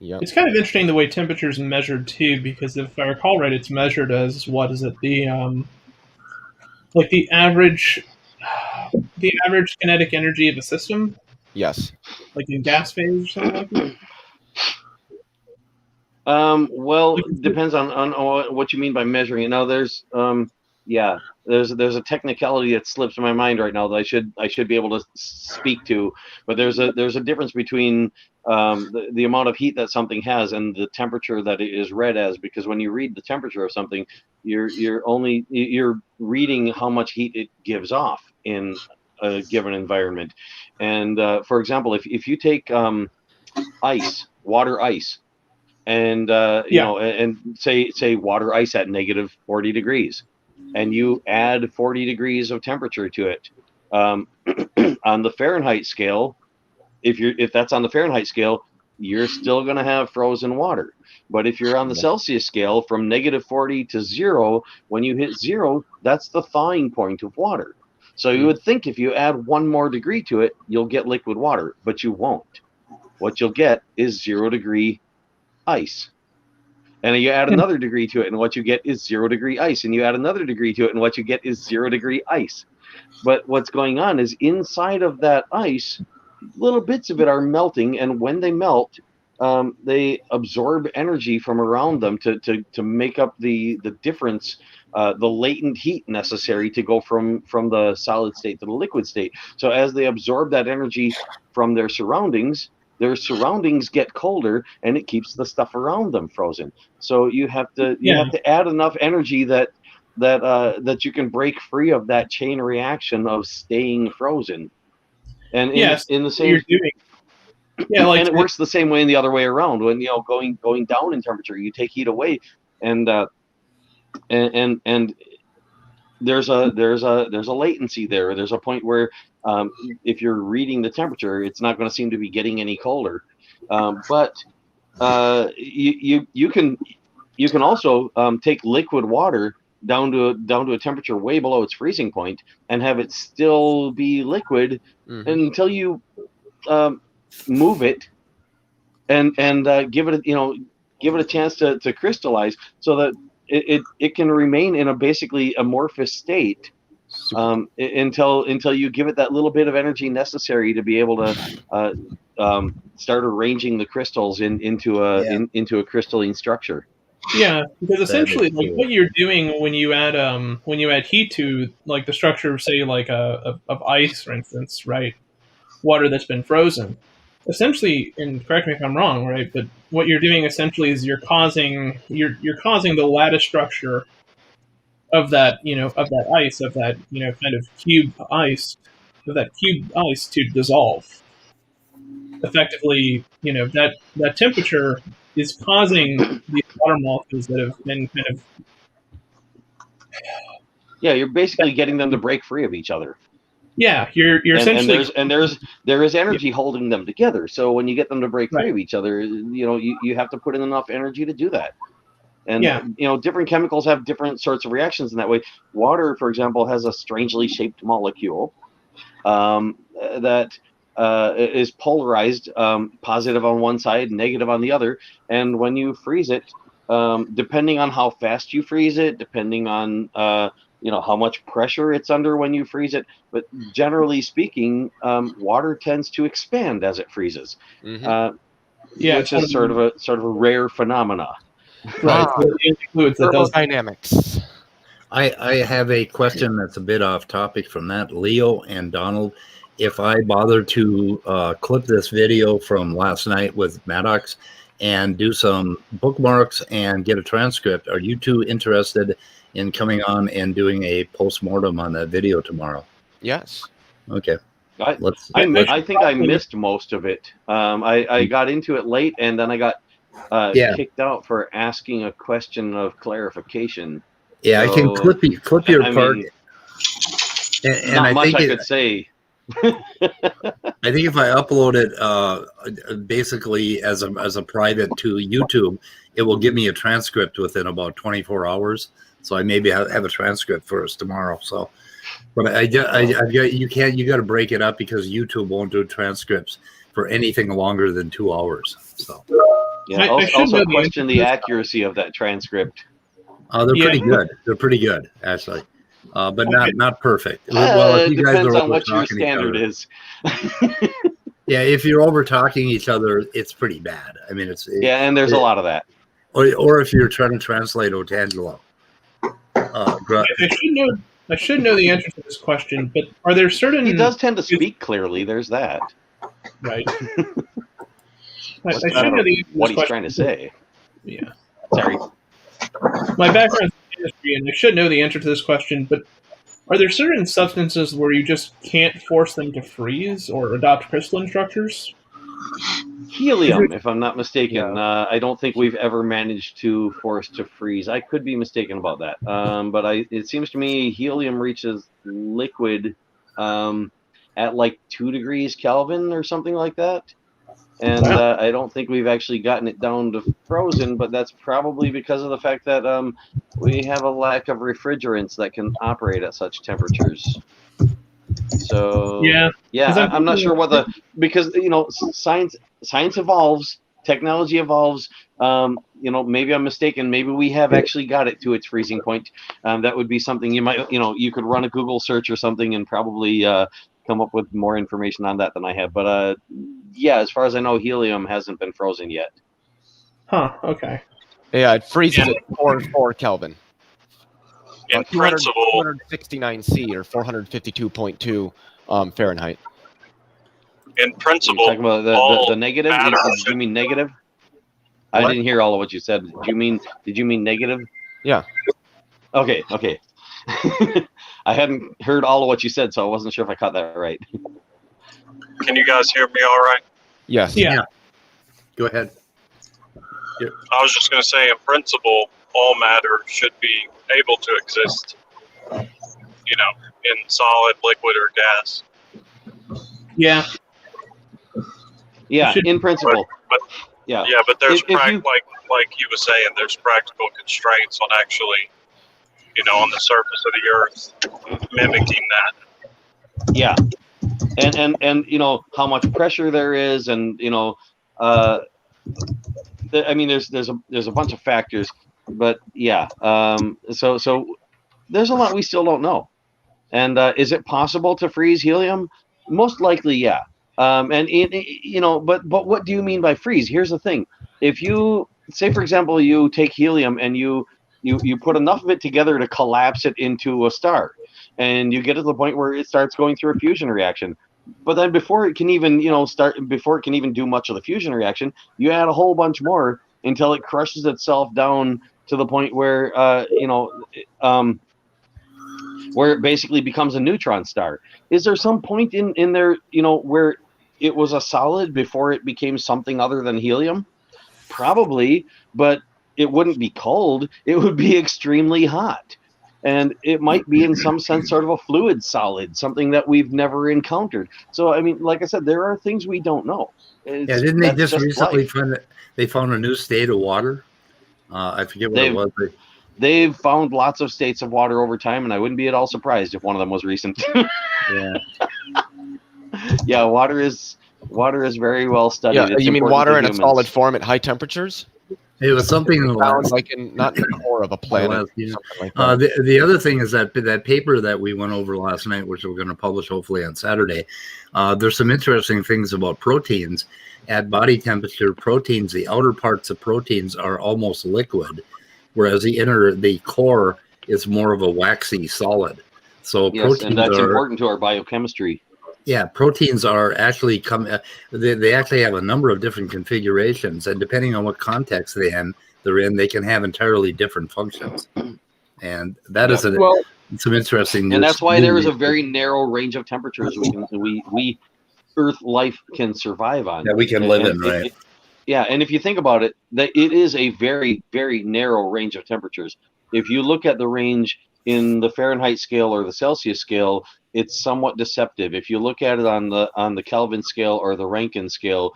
It's kind of interesting the way temperature is measured too, because if I recall right, it's measured as what is it? The like the average kinetic energy of a system, Yes. like in gas phase or something like that. Well, it depends on what you mean by measuring it. Now, there's a technicality that slips my mind right now that I should be able to speak to, but there's a difference between the amount of heat that something has and the temperature that it is read as, because when you read the temperature of something, you're reading how much heat it gives off in a given environment. And for example, if you take water ice, and and say water ice at negative 40 degrees, and you add 40 degrees of temperature to it, on the Fahrenheit scale, if that's on the Fahrenheit scale, you're still going to have frozen water. But if you're on the Celsius scale, from negative 40 to 0, when you hit 0, that's the thawing point of water. So you would think if you add one more degree to it, you'll get liquid water, but you won't. What you'll get is 0 degree ice. And you add another degree to it, and what you get is 0 degree ice. And you add another degree to it, and what you get is 0 degree ice. But what's going on is inside of that ice, little bits of it are melting, and when they melt, they absorb energy from around them to make up the difference, the latent heat necessary to go from the solid state to the liquid state. So as they absorb that energy from their surroundings get colder, and it keeps the stuff around them frozen. So you have to add enough energy that you can break free of that chain reaction of staying frozen. And in the same, and it works the same way in the other way around. When going down in temperature, you take heat away, and there's a latency there. There's a point where if you're reading the temperature, it's not going to seem to be getting any colder. But you can also take liquid water down to a temperature way below its freezing point and have it still be liquid until you move it and give it a chance to crystallize, so that it can remain in a basically amorphous state until you give it that little bit of energy necessary to be able to start arranging the crystals into a crystalline structure. Yeah, because essentially, like what you're doing when you add heat to like the structure, say like of ice, for instance, right? Water that's been frozen. Essentially, and correct me if I'm wrong, right? But what you're doing essentially is you're causing the lattice structure of that ice, of that kind of cube ice, to dissolve. Effectively, that temperature is causing these water molecules that have been kind of. Yeah, you're basically getting them to break free of each other. Yeah, you're essentially, there is energy holding them together. So when you get them to break free of each other, you have to put in enough energy to do that. And different chemicals have different sorts of reactions in that way. Water, for example, has a strangely shaped molecule that is polarized, positive on one side, negative on the other. And when you freeze it, depending on how fast you freeze it, depending on how much pressure it's under when you freeze it, but generally speaking, water tends to expand as it freezes, which is sort of a rare phenomena. Right. Thermodynamics. I have a question that's a bit off topic from that. Leo and Donald, if I bother to clip this video from last night with Maddox and do some bookmarks and get a transcript, are you two interested in coming on and doing a post-mortem on that video tomorrow? Yes. Okay. I think I missed most of it. I got into it late, and then I got kicked out for asking a question of clarification. Yeah, I can clip your part. And not much I could say. I think if I upload it basically as a private to YouTube, it will give me a transcript within about 24 hours. So I maybe have a transcript for us tomorrow. So, but you got to break it up because YouTube won't do transcripts for anything longer than 2 hours. So yeah, also question the accuracy of that transcript. They're pretty good. They're pretty good actually. But not perfect. Well, if you guys depends are on what your standard is. Yeah, if you're over talking each other, it's pretty bad. I mean, and there's a lot of that. Or if you're trying to translate Otangelo. I should know the answer to this question, but are there certain? He does tend to speak clearly. There's that. Right. I should know the answer to what he's trying to say. Yeah. Sorry. My background is in chemistry, and I should know the answer to this question, but are there certain substances where you just can't force them to freeze or adopt crystalline structures? Helium, if I'm not mistaken. I don't think we've ever managed to force to freeze. I could be mistaken about that. But it seems to me helium reaches liquid at like 2 degrees Kelvin or something like that. And I don't think we've actually gotten it down to frozen, but that's probably because of the fact that we have a lack of refrigerants that can operate at such temperatures. So I'm not sure what because science evolves, technology evolves. Maybe I'm mistaken. Maybe we have actually got it to its freezing point. That would be something you might, you could run a Google search or something and probably come up with more information on that than I have. But as far as I know, helium hasn't been frozen yet. Huh. Okay. Yeah, it freezes at 4 Kelvin. In principle, 269 C or 452.2 Fahrenheit. In principle, you're talking about the negative. Did you mean negative? I didn't hear all of what you said. Did you mean negative? Yeah. Okay. I hadn't heard all of what you said, so I wasn't sure if I caught that right. Can you guys hear me all right? Yes. Yeah. Go ahead. I was just going to say, in principle, all matter should be able to exist, in solid, liquid, or gas. Yeah. Yeah, in principle. But there's like you were saying, there's practical constraints on actually, on the surface of the Earth, mimicking that. Yeah, and how much pressure there is, and there's a bunch of factors, but so there's a lot we still don't know. And is it possible to freeze helium? Most likely, yeah. But what do you mean by freeze? Here's the thing: if you say, for example, you take helium and you put enough of it together to collapse it into a star, and you get to the point where it starts going through a fusion reaction. But then before it can even do much of the fusion reaction, you add a whole bunch more until it crushes itself down to the point where where it basically becomes a neutron star. Is there some point in there, where it was a solid before it became something other than helium? Probably, but it wouldn't be cold. It would be extremely hot. And it might be, in some sense, sort of a fluid solid, something that we've never encountered. So, I mean, like I said, there are things we don't know. Didn't they just recently find that they found a new state of water? I forget what it was. They've found lots of states of water over time, and I wouldn't be at all surprised if one of them was recent. Yeah. Yeah, water is very well studied. Yeah, It's you mean important water to in a humans. solid form at high temperatures? It was something in the Found last, like not in the core of a planet. yeah. Something like that. The other thing is that paper that we went over last night, which we're going to publish hopefully on Saturday, there's some interesting things about proteins. At body temperature, proteins, the outer parts of proteins are almost liquid, whereas the core is more of a waxy solid. So Yes, proteins and that's important to our biochemistry. Yeah, proteins are actually they actually have a number of different configurations, and depending on what context they're in, they can have entirely different functions. And that is some interesting news. And that's why there is a very narrow range of temperatures we Earth life can survive on. Yeah, we can live in, right? And if you think about it, that it is a very, very narrow range of temperatures. If you look at the range in the Fahrenheit scale or the Celsius scale, it's somewhat deceptive. If you look at it on the Kelvin scale or the Rankine scale,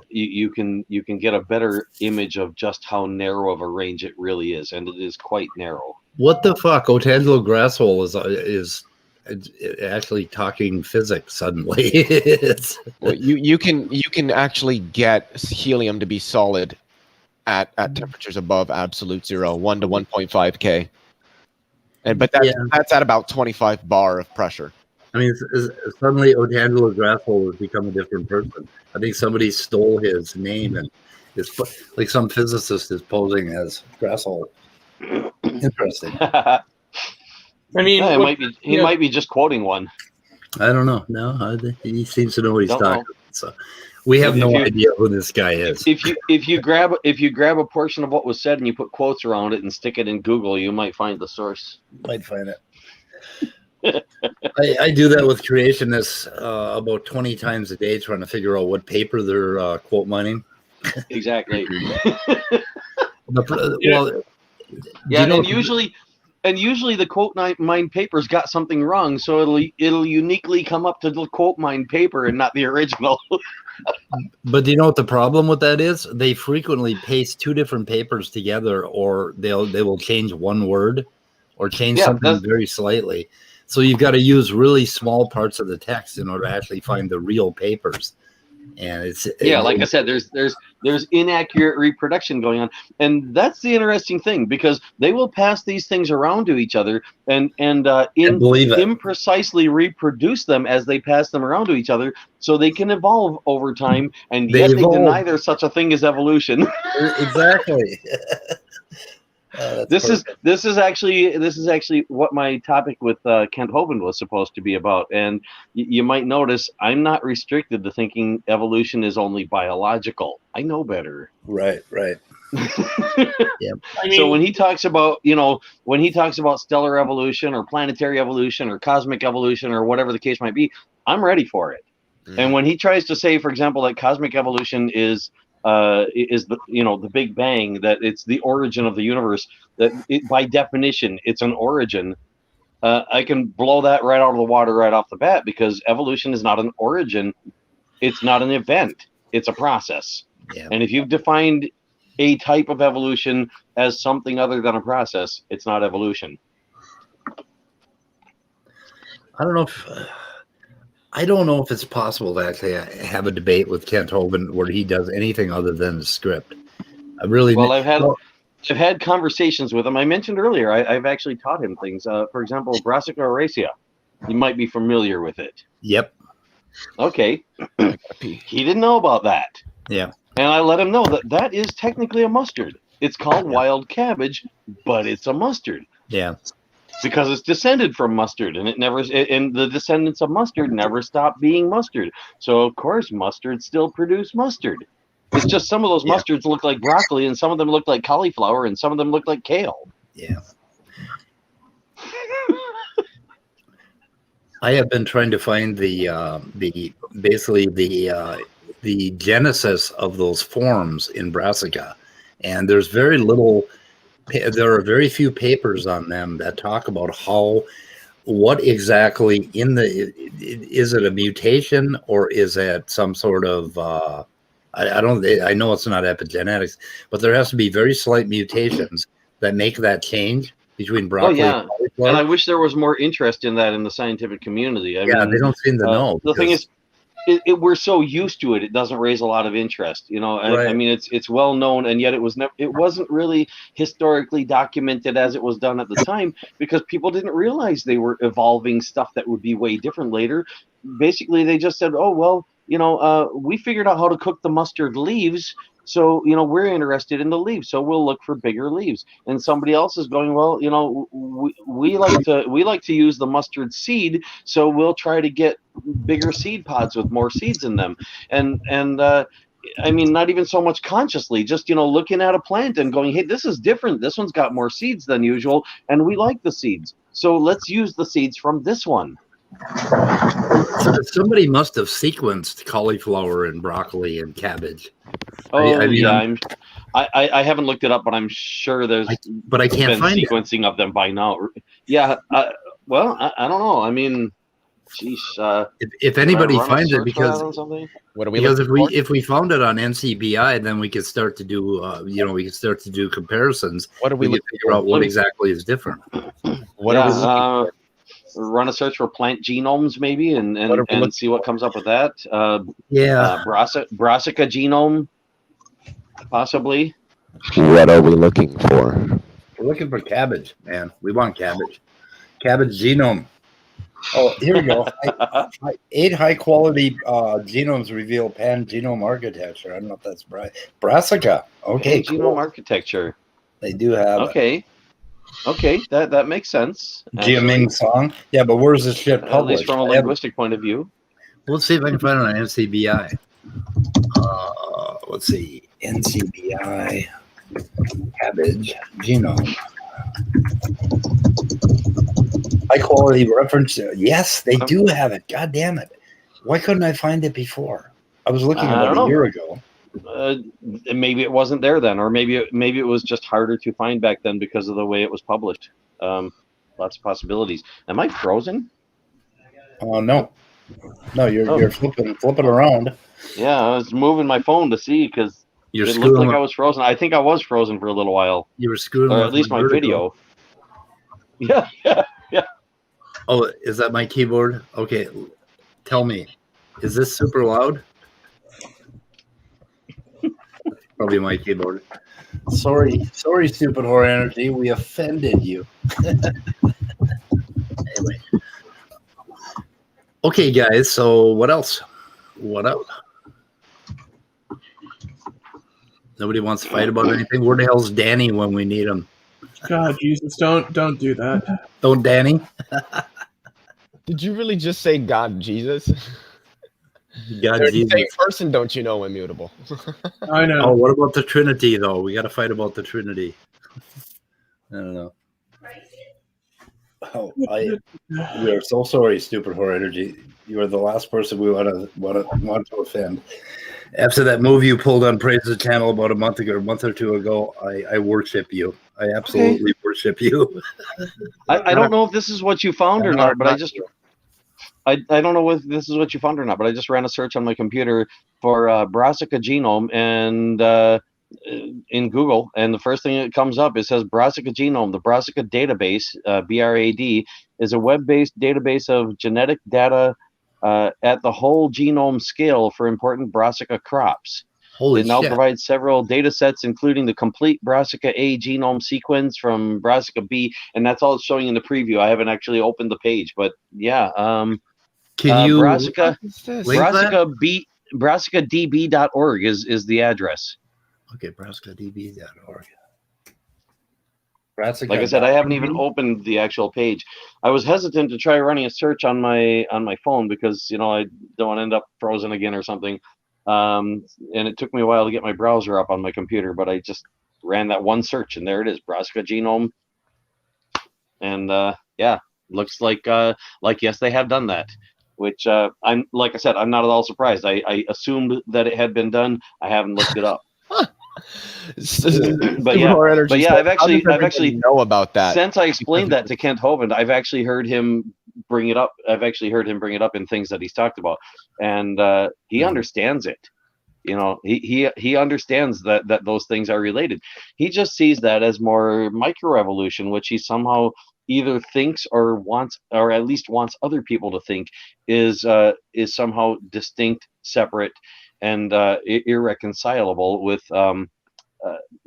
you can get a better image of just how narrow of a range it really is, and it is quite narrow. What the fuck? Otangelo Grasshole is actually talking physics suddenly. Well, you can actually get helium to be solid at temperatures above absolute zero, 1 to 1.5 K. But that's at about 25 bar of pressure. I mean, suddenly Otangelo Grasshole has become a different person. I think somebody stole his name, and it's like some physicist is posing as Grasshole. Interesting. I mean, he might be just quoting one. I don't know. No, he seems to know what he's talking about. So we have no idea who this guy is. If you grab a portion of what was said and you put quotes around it and stick it in Google, you might find the source. Might find it. I do that with creationists about 20 times a day, trying to figure out what paper they're quote mining. Exactly. And usually the quote mine paper's got something wrong, so it'll uniquely come up to the quote mine paper and not the original. But do you know what the problem with that is? They frequently paste two different papers together, or they will change one word or change something very slightly. So you've got to use really small parts of the text in order to actually find the real papers. And like I said, there's inaccurate reproduction going on, and that's the interesting thing, because they will pass these things around to each other and imprecisely reproduce them as they pass them around to each other, so they can evolve over time. And yet they deny there's such a thing as evolution. Exactly. This is actually what my topic with Kent Hovind was supposed to be about, and you might notice I'm not restricted to thinking evolution is only biological. I know better. Right. Yeah. So when he talks about stellar evolution or planetary evolution or cosmic evolution or whatever the case might be, I'm ready for it. And when he tries to say, for example, that cosmic evolution is the Big Bang, that it's the origin of the universe, that by definition it's an origin, I can blow that right out of the water right off the bat, because evolution is not an origin, it's not an event, it's a process. And if you've defined a type of evolution as something other than a process, it's not evolution. I don't know if it's possible to actually have a debate with Kent Hovind where he does anything other than the script. I've had conversations with him. I mentioned earlier, I've actually taught him things. For example, Brassica ouracea. You might be familiar with it. Yep. Okay. He didn't know about that. Yeah. And I let him know that is technically a mustard. It's called wild cabbage, but it's a mustard. Yeah. Because it's descended from mustard, and and the descendants of mustard never stopped being mustard. So of course mustards still produce mustard. It's just some of those mustards look like broccoli, and some of them look like cauliflower, and some of them look like kale. Yeah. I have been trying to find the genesis of those forms in Brassica, and there's very little. There are very few papers on them that talk about what exactly is it a mutation, or is it some sort of I know it's not epigenetics, but there has to be very slight mutations that make that change between broccoli and cauliflower. And I wish there was more interest in that in the scientific community. I mean, they don't seem to know. The thing is, we're so used to it, it doesn't raise a lot of interest. I mean, it's well known, and yet it wasn't really historically documented as it was done at the time, because people didn't realize they were evolving stuff that would be way different later. Basically, they just said, oh, well, we figured out how to cook the mustard leaves, so we're interested in the leaves, so we'll look for bigger leaves. And somebody else is going, well, we like to use the mustard seed, so we'll try to get bigger seed pods with more seeds in them. And I mean, not even so much consciously, just looking at a plant and going, hey, this is different, this one's got more seeds than usual, and we like the seeds, so let's use the seeds from this one. Somebody must have sequenced cauliflower and broccoli and cabbage. Oh, I haven't looked it up, but I'm sure there's I can't find sequencing of them by now. Yeah, well, I don't know. I mean, geez. If anybody finds it, because what are we? Because if we found it on NCBI, then we could start to do comparisons. What are we looking figure out what exactly is different? What are we looking for? Run a search for plant genomes, maybe, and see what comes up with that. Brassica genome, possibly. What are we looking for? We're looking for cabbage, man. We want cabbage. Cabbage genome. Oh, here we go. 8 high-quality genomes reveal pan-genome architecture. I don't know if that's Brassica. Okay, cool. Genome architecture. They do have it. Okay, that makes sense. Jiaming Song. Yeah, but where's this shit published? At least from a linguistic point of view. Let's see if I can find it on NCBI. Let's see. NCBI cabbage genome. High quality reference. Yes, they do have it. God damn it. Why couldn't I find it before? I was looking about a year ago. Maybe it wasn't there then, or maybe it was just harder to find back then because of the way it was published. Lots of possibilities. Am I frozen? No, you're flipping around. Yeah, I was moving my phone to see because it looked like I was frozen. I think I was frozen for a little while. You were screwing, or at least my video. Yeah. Oh, is that my keyboard? Okay, tell me, is this super loud? Probably my keyboard. Sorry, stupid horror energy. We offended you. Anyway. Okay, guys. So what else? What up? Nobody wants to fight about anything. Where the hell's Danny when we need him? God, Jesus, don't do that. Don't Danny. Did you really just say God, Jesus? God, the same person, don't you know, immutable. I know. Oh, what about the Trinity, though? We got to fight about the Trinity. I don't know. Oh, we are so sorry, stupid horror energy. You are the last person we want to offend. After that move you pulled on Praise's channel about a month or two ago, I worship you. I absolutely worship you. I don't know if this is what you found or not, but I don't know if this is what you found or not, but I just ran a search on my computer for Brassica genome and in Google, and the first thing that comes up, it says Brassica genome. The Brassica database, BRAD, is a web-based database of genetic data at the whole genome scale for important Brassica crops. It now provides several data sets, including the complete Brassica A genome sequence from Brassica B, and that's all it's showing in the preview. I haven't actually opened the page, but yeah. Can you BrassicaDB.org is the address. Okay, BrassicaDB.org. Like I said, I haven't even opened the actual page. I was hesitant to try running a search on my phone because I don't want to end up frozen again or something. And it took me a while to get my browser up on my computer, but I just ran that one search, and there it is, Brassica genome. And looks like yes, they have done that. Which I'm like I said, I'm not at all surprised. I assumed that it had been done. I haven't looked it up. but yeah, I've actually know about that since I explained that to Kent Hovind. I've actually heard him bring it up. In things that he's talked about, and he understands it. he understands that those things are related. He just sees that as more microevolution, which he somehow either thinks or wants, or at least wants other people to think is somehow distinct, separate, and irreconcilable with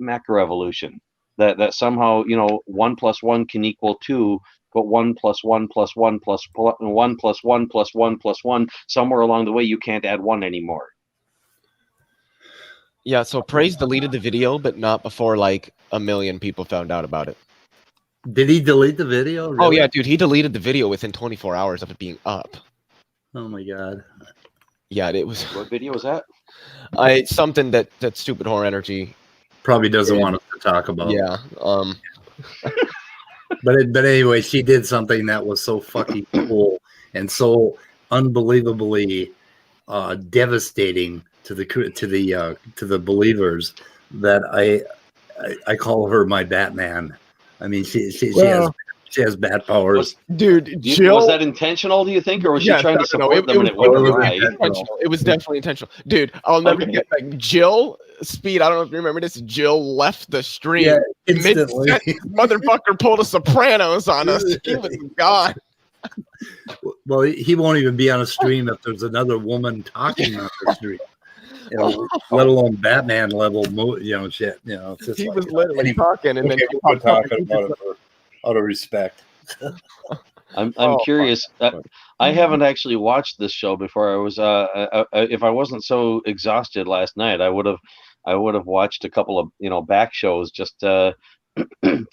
macroevolution. That somehow 1 + 1 can equal 2, but 1 + 1 + 1 + 1 + 1 + 1 + 1, somewhere along the way you can't add 1 anymore. Yeah, so Praise deleted the video, but not before like 1 million people found out about it. Did he delete the video? Really? Oh yeah, dude, he deleted the video within 24 hours of it being up. Oh my god. Yeah, it was. What video was that? Something that Stupid Horror Energy probably doesn't want us to talk about. Yeah. But anyway, she did something that was so fucking cool and so unbelievably devastating to the believers that I call her my Batman. I mean, she has bat powers. Dude, Jill, was that intentional, do you think, or was she trying to support them and it went awry? It was definitely intentional. Dude, I'll never get like Jill Speed. I don't know if you remember this. Jill left the stream. Yeah, instantly. Motherfucker pulled a Sopranos on us. He was gone. Well, he won't even be on a stream if there's another woman talking on the stream. Let alone Batman level, shit. It's just he like, was literally talking, and then we're talking about it for out of respect. I'm curious. I haven't actually watched this show before. I was if I wasn't so exhausted last night, I would have watched a couple of back shows just to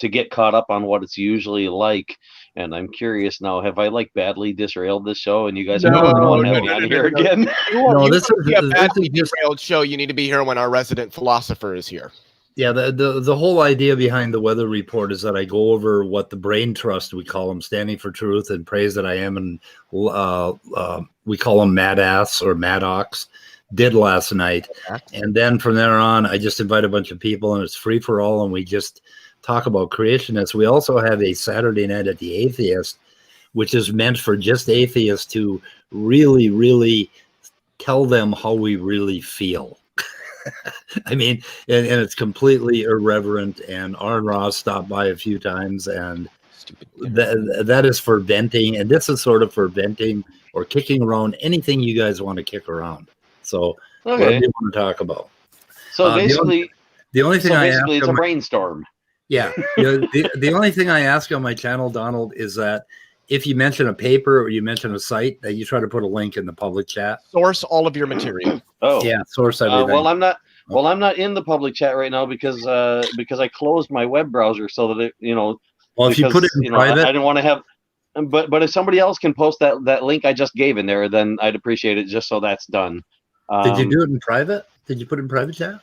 get caught up on what it's usually like. And I'm curious now, have I badly disrailed this show and you guys are on here again? This is a badly derailed show. You need to be here when our resident philosopher is here. Yeah, the whole idea behind the weather report is that I go over what the brain trust, we call them, standing for truth and praise that I am, and we call them Madass or Maddox, did last night. And then from there on, I just invite a bunch of people and it's free for all, and we just talk about creationists. We also have a Saturday night at the Atheist, which is meant for just atheists to really, really tell them how we really feel. I mean, and it's completely irreverent. And Arn Ross stopped by a few times, and that is for venting. And this is sort of for venting or kicking around anything you guys want to kick around. So, what do you want to talk about? So basically, the only thing it's a brainstorm. Yeah, the only thing I ask on my channel, Donald, is that if you mention a paper or you mention a site, that you try to put a link in the public chat. Source all of your material. Oh, yeah, source everything. Well, I'm not in the public chat right now because I closed my web browser so that it, Well, if you put it in private, I didn't want to have. But if somebody else can post that link I just gave in there, then I'd appreciate it just so that's done. Did you do it in private? Did you put it in private chat?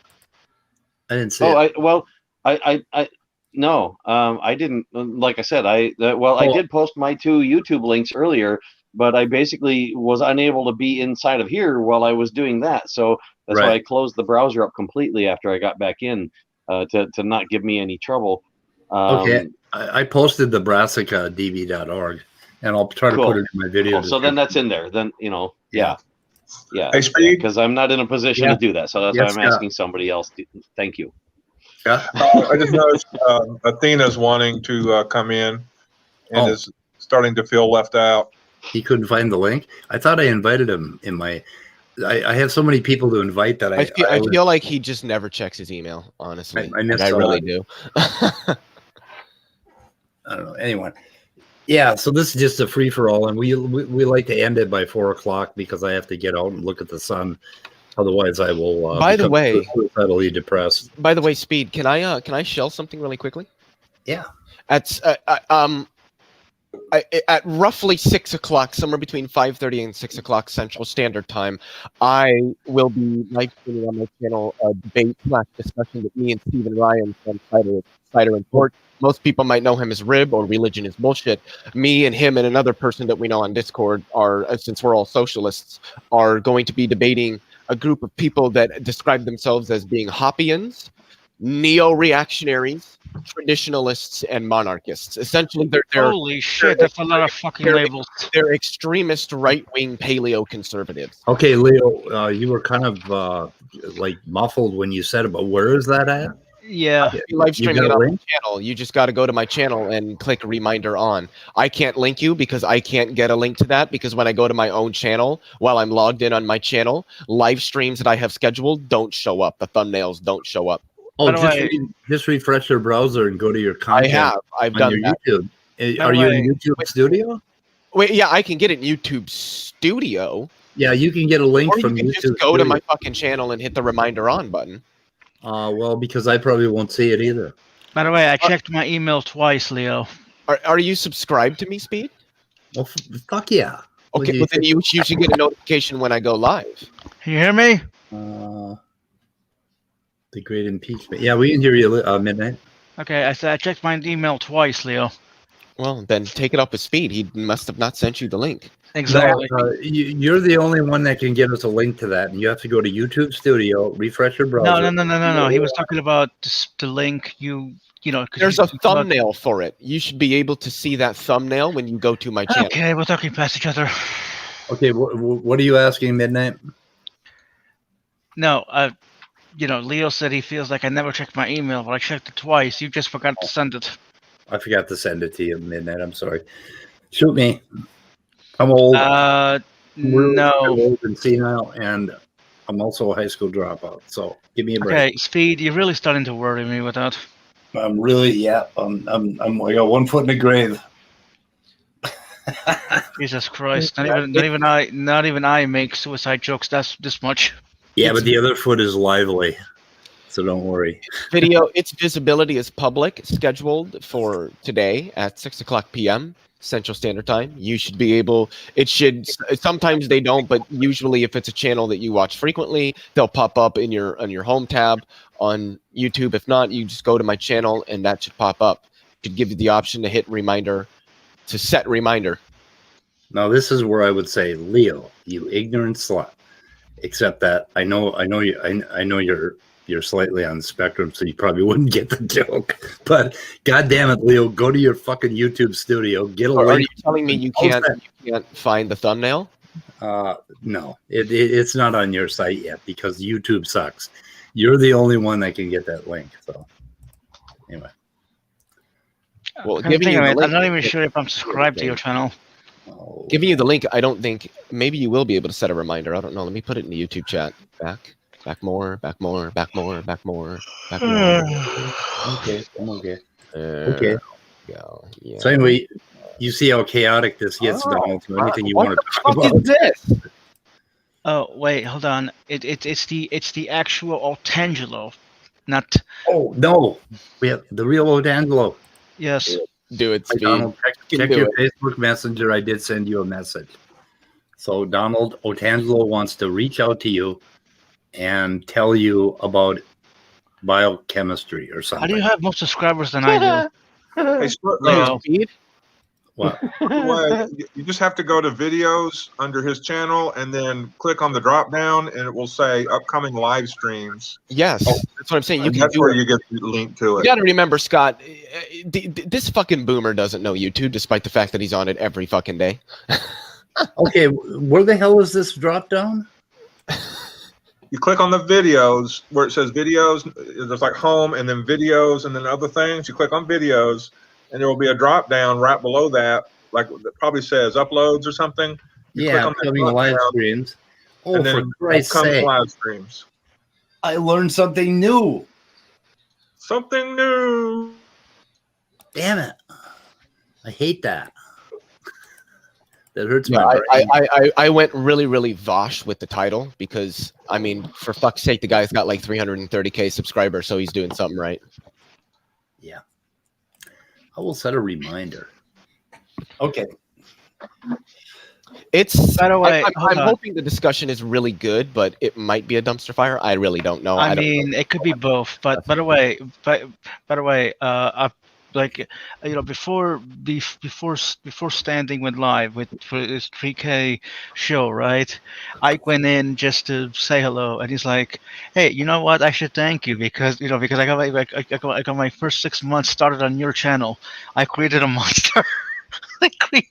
I didn't see it. No, I didn't. Like I said, I did post my 2 YouTube links earlier, but I basically was unable to be inside of here while I was doing that. So that's why I closed the browser up completely after I got back in to not give me any trouble. Okay, I posted the brassicadb.org, and I'll try to put it in my video. So then that's in there. Then yeah. Hey, Speed, because I'm not in a position to do that, so that's why I'm asking somebody else. Thank you. Yeah. I just noticed Athena's wanting to come in and is starting to feel left out. He couldn't find the link. I thought I invited him in my. I have so many people to invite that I feel like he just never checks his email. Honestly, I really do. I don't know. Anyway, yeah. So this is just a free for all, and we like to end it by 4 o'clock because I have to get out and look at the sun. Otherwise, I will. By the way, suicidally depressed. By the way, Speed, can I shell something really quickly? Yeah. At roughly 6 o'clock, somewhere between 5:30 and 6 o'clock Central Standard Time, I will be live streaming on my channel a debate/discussion with me and Stephen Ryan from Cider and Port. Most people might know him as Rib or Religion is Bullshit. Me and him and another person that we know on Discord are, since we're all socialists, are going to be debating a group of people that describe themselves as being Hoppians, neo-reactionaries, traditionalists, and monarchists. Essentially, they're Holy shit, that's a lot of fucking labels. They're extremist right-wing paleo-conservatives. Okay, Leo, you were kind of like muffled when you said it, but where is that at? Yeah. You live streaming got it a on my link? channel. You just got to go to my channel and click reminder on. I can't link you because I can't get a link to that, because when I go to my own channel, while I'm logged in on my channel, live streams that I have scheduled don't show up. The thumbnails don't show up. Oh, By the way, just refresh your browser and go to your content. I've on done your that. YouTube. Are you in YouTube Studio? Wait, yeah, I can get it in YouTube Studio. Yeah, you can get a link Or from you can YouTube just go to Studio. my fucking channel and hit the reminder on button. Well, because I probably won't see it either. By the way, I checked my email twice, Leo. Are you subscribed to me, Speed? Well, fuck yeah. Okay, but then you should get a notification when I go live. Can you hear me? The great impeachment. Yeah, we can hear you, Midnight. Okay, I said I checked my email twice, Leo. Well, then take it up with Speed. He must have not sent you the link. Exactly. No, you're the only one that can get us a link to that, and you have to go to YouTube Studio, refresh your browser. No. He was talking about the link. You know, 'cause There's you a talked about- thumbnail for it. You should be able to see that thumbnail when you go to my channel. Okay, we're talking past each other. Okay, what are you asking, Midnight? No, Leo said he feels like I never checked my email, but I checked it twice. You just forgot to send it. I forgot to send it to you, Midnight. I'm sorry. Shoot me. I'm old. Really No. old and senile, and I'm also a high school dropout. So give me a break. Okay, Speed, you're really starting to worry me with that. I'm really, yeah. I got 1 foot in the grave. Jesus Christ! Not even I make suicide jokes. That's this much. Yeah, but the other foot is lively, so don't worry. Its visibility is public, scheduled for today at 6:00 p.m. Central Standard Time. You should be able. It should. Sometimes they don't, but usually, if it's a channel that you watch frequently, they'll pop up on your home tab on YouTube. If not, you just go to my channel, and that should pop up. It should give you the option to hit reminder, to set reminder. Now, this is where I would say, Leo, you ignorant slut. Except that I know you're slightly on the spectrum, so you probably wouldn't get the joke. But God damn it, Leo, go to your fucking YouTube Studio, get a link. Are you telling me you can't find the thumbnail? No, it's not on your site yet because YouTube sucks. You're the only one that can get that link. So anyway, well, I'm not even sure if I'm subscribed to your channel. Giving you the link, I don't think. Maybe you will be able to set a reminder. I don't know. Let me put it in the YouTube chat. Back more. Okay. Okay. Yeah. So anyway, you see how chaotic this gets, Donald. So anything you want to talk What about? is this? Oh wait, hold on. It's the actual Otangelo, not. Oh no, we have the real Otangelo. Yes. Do it, Speed. Donald, check your Facebook Messenger. I did send you a message. So Donald Otangelo wants to reach out to you and tell you about biochemistry or something. How do you have more subscribers than I do? Hey, Leo. What? Well, you just have to go to videos under his channel and then click on the drop down, and it will say upcoming live streams. Yes, that's what I'm saying. That's where you get the link to it. You got to remember, Scott, this fucking boomer doesn't know YouTube, despite the fact that he's on it every fucking day. Okay, where the hell is this drop down? You click on the videos where it says videos. There's like home and then videos and then other things. You click on videos, and there will be a drop down right below that, like that probably says uploads or something. You click on that upcoming drop live down, streams. Oh, and for then Christ's upcoming sake. live streams. I learned something new. Something new. Damn it. I hate that. That hurts Yeah, my brain. I went really, really Vosh with the title because, I mean, for fuck's sake, the guy's got like 330K subscribers, so he's doing something right. Yeah. I will set a reminder. Okay. It's. By the way, I'm hoping the discussion is really good, but it might be a dumpster fire. I really don't know. I mean, it could be both. But by the way, before standing with live for this 3K show, right? I went in just to say hello, and he's like, "Hey, you know what? I should thank you because I got my first 6 months started on your channel. I created a monster. I created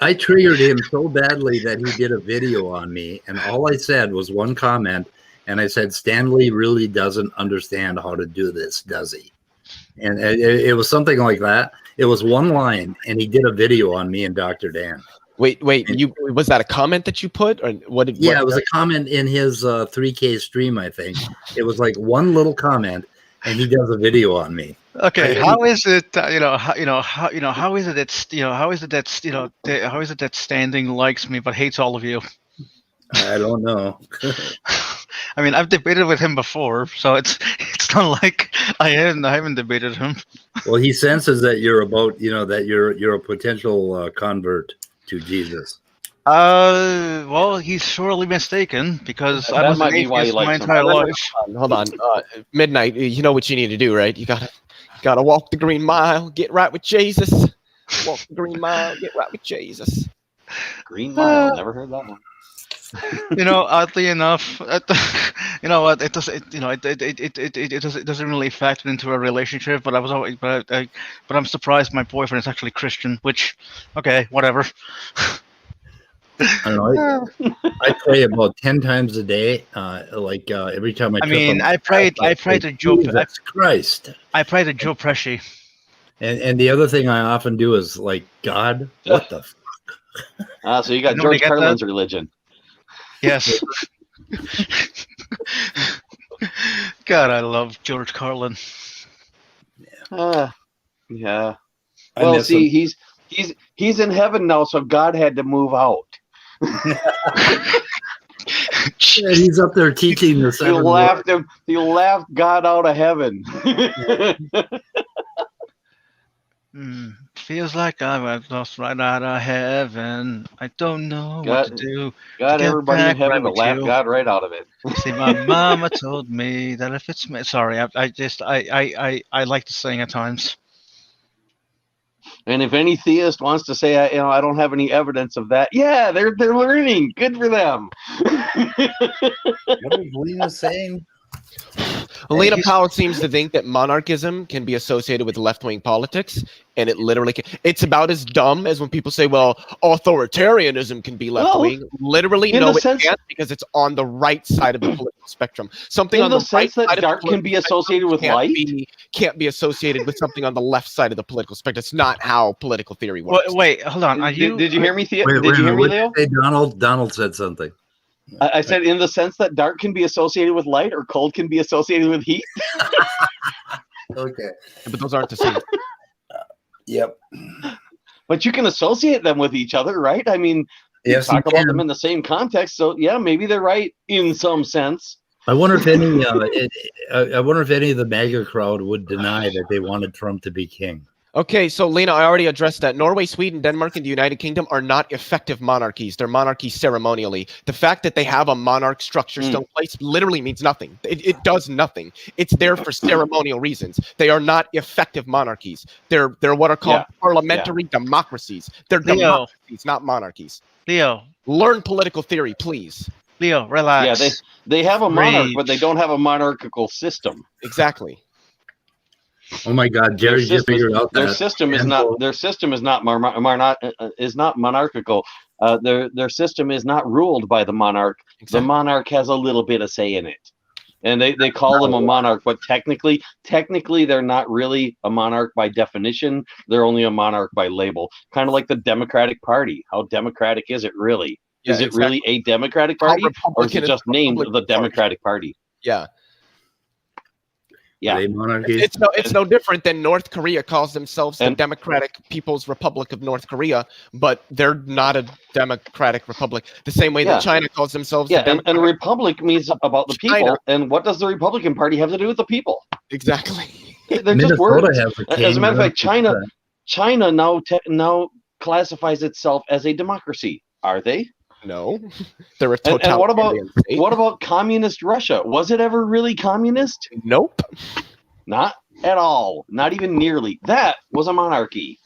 I triggered him so badly that he did a video on me, and all I said was one comment, and I said, Stanley really doesn't understand how to do this, does he? And it was something like that. It was one line, and he did a video on me and Dr. Dan. Wait, was that a comment that you put, or what? It was a comment in his 3K stream, I think. It was like one little comment, and he does a video on me. Okay, how is it? How is it that Standing likes me but hates all of you? I don't know. I mean, I've debated with him before, so it's not like I haven't debated him. Well, he senses that you're about, that you're a potential convert to Jesus. Well, he's sorely mistaken because I was an atheist my entire life. Hold on. Midnight, you know what you need to do, right? You gotta walk the green mile, get right with Jesus. Walk the green mile, get right with Jesus. Green mile, never heard that one. Oddly enough, you know what? It doesn't. It doesn't really factor into a relationship. But I'm surprised my boyfriend is actually Christian. Which, okay, whatever. I don't know. I pray about 10 times a day. Every time I pray to Joe. Jesus Christ. I pray to Joe Pesci. And the other thing I often do is like, God, what the fuck? So you got George Carlin's religion. Yes. God, I love George Carlin. Yeah. Well, see, he's in heaven now, so God had to move out. He's up there teaching the seven. He laughed God out of heaven. Feels like I was lost right out of heaven. I don't know what to do. Got everybody in heaven to laugh God right out of it. See, my mama told me that if it's me, sorry, I like to sing at times. And if any theist wants to say, I don't have any evidence of that, yeah, they're learning. Good for them. What is Lena saying? Lena Powell seems to think that monarchism can be associated with left-wing politics, and it literally can. It's about as dumb as when people say, well, authoritarianism can be left-wing. Literally, no, it can't, because it's on the right side of the political spectrum. Something on the right side of the dark can be associated with light? Can't be associated with something on the left side of the political spectrum. It's not how political theory works. Wait, hold on. Did you hear me, Theo? Did you hear me, Leo? Hey, Donald said something. I said in the sense that dark can be associated with light or cold can be associated with heat. Okay. But those aren't the same. Yep. But you can associate them with each other, right? I mean, you talk about them in the same context. So yeah, maybe they're right in some sense. I wonder if any of the MAGA crowd would deny that they wanted Trump to be king. Okay, so Lena, I already addressed that. Norway, Sweden, Denmark, and the United Kingdom are not effective monarchies. They're monarchies ceremonially. The fact that they have a monarch structure still in place literally means nothing. It does nothing. It's there for ceremonial reasons. They are not effective monarchies. They're what are called parliamentary democracies. They're democracies, not monarchies. Leo, learn political theory, please. Leo, relax. Yeah, they have a monarch, but they don't have a monarchical system. Exactly. Oh my God, Jerry just figured out their system is not monarchical. Their system is not ruled by the monarch. Exactly. The monarch has a little bit of say in it, and they call them a monarch, but technically they're not really a monarch by definition. They're only a monarch by label. Kind of like the Democratic Party. How democratic is it really? Is it really a Democratic Party, or is it just named the Democratic Party? Yeah. Yeah, it's no different than North Korea calls themselves the Democratic People's Republic of North Korea, but they're not a democratic republic. The same way that China calls themselves. And a republic means about the people. And what does the Republican Party have to do with the people? Exactly. They're just words. As a matter of fact, China now classifies itself as a democracy. Are they? No, they're a totalitarian and what about communist Russia? Was it ever really communist? Nope. Not at all. Not even nearly. That was a monarchy.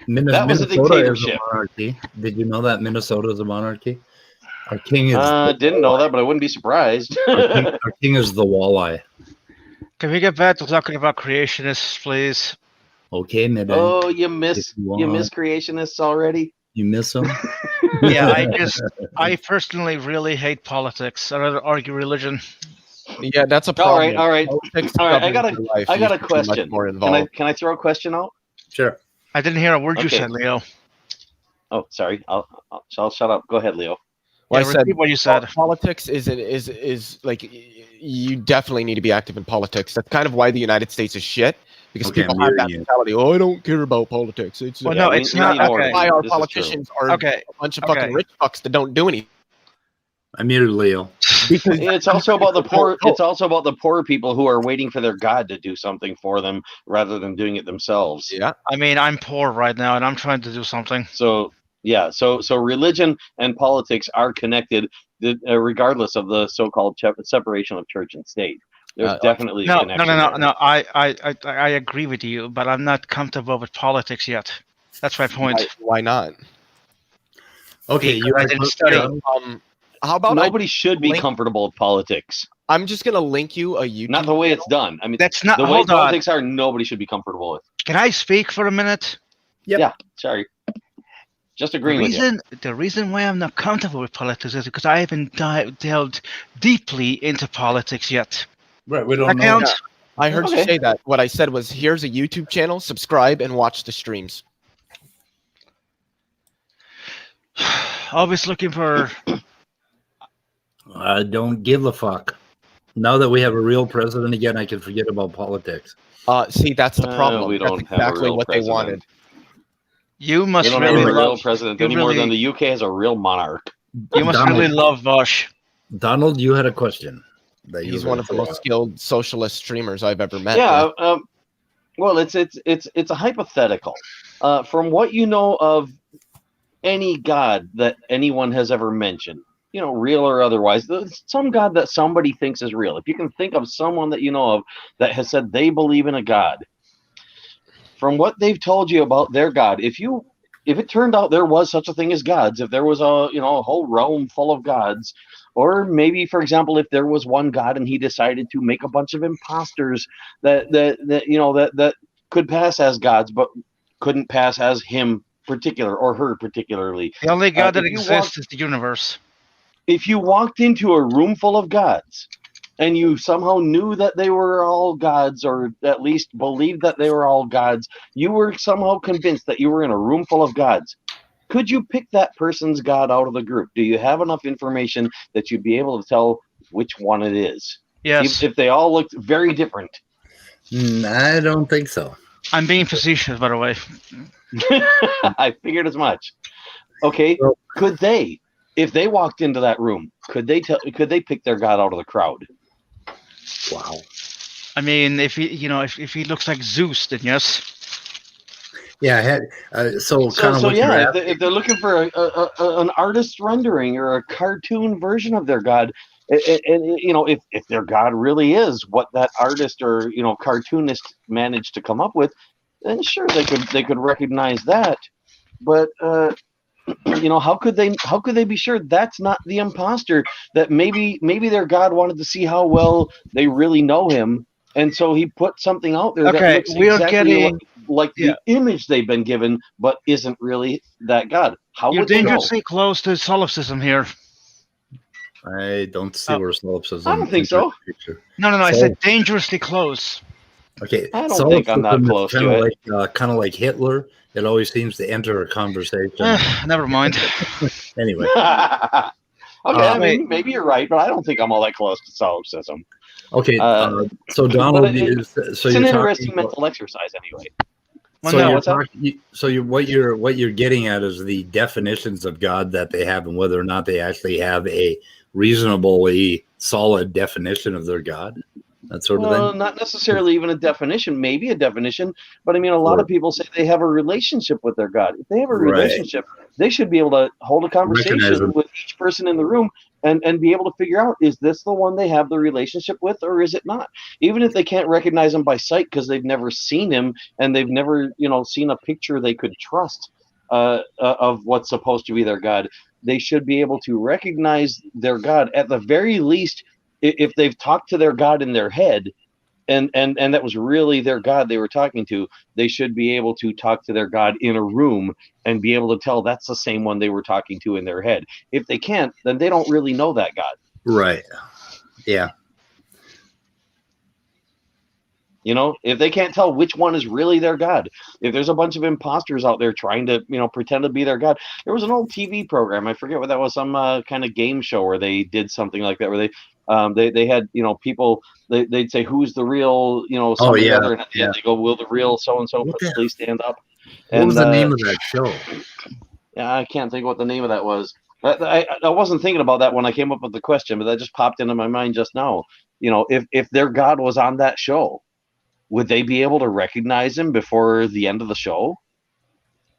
That was a dictatorship. Monarchy. Did you know that Minnesota is a monarchy? Our king is. Didn't know that, but I wouldn't be surprised. Our king is the walleye. Can we get back to talking about creationists, please? Okay, Midday. Oh, you miss creationists already? You miss them? Yeah, I personally really hate politics. I'd rather argue religion. Yeah, that's a problem. All right. I got a question. Can I throw a question out? Sure. I didn't hear a word you said, Leo. Oh, sorry. I'll shut up. Go ahead, Leo. Well, I said what you said. Politics is like, you definitely need to be active in politics. That's kind of why the United States is shit, because people have that mentality. Oh, I don't care about politics. It's well, no, it's not. Okay. Why our politicians are a bunch of fucking rich fucks that don't do anything. I muted Leo. Because it's also about the poor. It's also about the poor people who are waiting for their God to do something for them rather than doing it themselves. Yeah, I mean, I'm poor right now, and I'm trying to do something. So yeah, so religion and politics are connected, regardless of the so-called separation of church and state. There's definitely a connection. No. I agree with you, but I'm not comfortable with politics yet. That's my point. Why not? Okay, because I didn't study. How about nobody should be comfortable with politics? I'm just gonna link you a YouTube. Not the way it's done. I mean, that's not the way politics are. Nobody should be comfortable with. Can I speak for a minute? Yep. Yeah. Sorry. Just agreeing with you. The reason why I'm not comfortable with politics is because I haven't delved deeply into politics yet. Right. We don't know. Yeah. I heard you say that. What I said was, here's a YouTube channel. Subscribe and watch the streams. Always looking for. I don't give a fuck. Now that we have a real president again, I can forget about politics. See, that's the problem. We don't that's have exactly a real what president. they wanted. You must they don't really have a real love president any more than the UK has a real monarch. You must really love Bosch. Donald, you had a question. He's one of the most skilled socialist streamers I've ever met. Yeah. Well, it's a hypothetical. From what you know of any god that anyone has ever mentioned, you know, real or otherwise, some god that somebody thinks is real. If you can think of someone that you know of that has said they believe in a god, from what they've told you about their god, if it turned out there was such a thing as gods, if there was a whole realm full of gods, or maybe, for example, if there was one god and he decided to make a bunch of imposters that could pass as gods but couldn't pass as him particular or her particularly. The only god that exists is the universe. If you walked into a room full of gods and you somehow knew that they were all gods, or at least believed that they were all gods, you were somehow convinced that you were in a room full of gods, could you pick that person's god out of the group? Do you have enough information that you'd be able to tell which one it is? Yes. If they all looked very different. I don't think so. I'm being facetious, by the way. I figured as much. Okay, could they, if they walked into that room, could they pick their god out of the crowd? Wow. I mean, if he looks like Zeus, then yes. Yeah. If they're looking for an artist's rendering or a cartoon version of their god, and if their god really is what that artist or cartoonist managed to come up with, then sure they could recognize that. But how could they be sure that's not the imposter? That maybe their god wanted to see how well they really know him, and so he put something out there that looks exactly like the image they've been given, but isn't really that god. How You're would they know? dangerously close to solipsism here. I don't see where solipsism. I don't think so. No. I said dangerously close. Okay, I don't think I'm that close to it. Kind of like Hitler. It always seems to enter a conversation. Never mind. Anyway. Okay, I mean, maybe you're right, but I don't think I'm all that close to solipsism. Okay, so Donald is. So it's an interesting mental exercise, anyway. What you're getting at is the definitions of God that they have, and whether or not they actually have a reasonably solid definition of their God. that sort of Well, thing? not necessarily even a definition, maybe a definition, but I mean, a lot of people say they have a relationship with their God. If they have a Right. relationship, they should be able to hold a Recognize conversation them. with each person in the room and be able to figure out, is this the one they have the relationship with, or is it not? Even if they can't recognize him by sight because they've never seen him and they've never, seen a picture they could trust of what's supposed to be their God, they should be able to recognize their God at the very least. If they've talked to their God in their head, and that was really their God they were talking to, they should be able to talk to their God in a room and be able to tell that's the same one they were talking to in their head. If they can't, then they don't really know that God. Right. Yeah. If they can't tell which one is really their God, if there's a bunch of imposters out there trying to, pretend to be their God. There was an old TV program, I forget what that was, some kind of game show where they did something like that, where they had, people, they'd say, who's the real, somebody yeah, other, and at the end they go, will the real so-and-so please stand up? What was the name of that show? Yeah, I can't think of what the name of that was. I wasn't thinking about that when I came up with the question, but that just popped into my mind just now. If their God was on that show, would they be able to recognize him before the end of the show?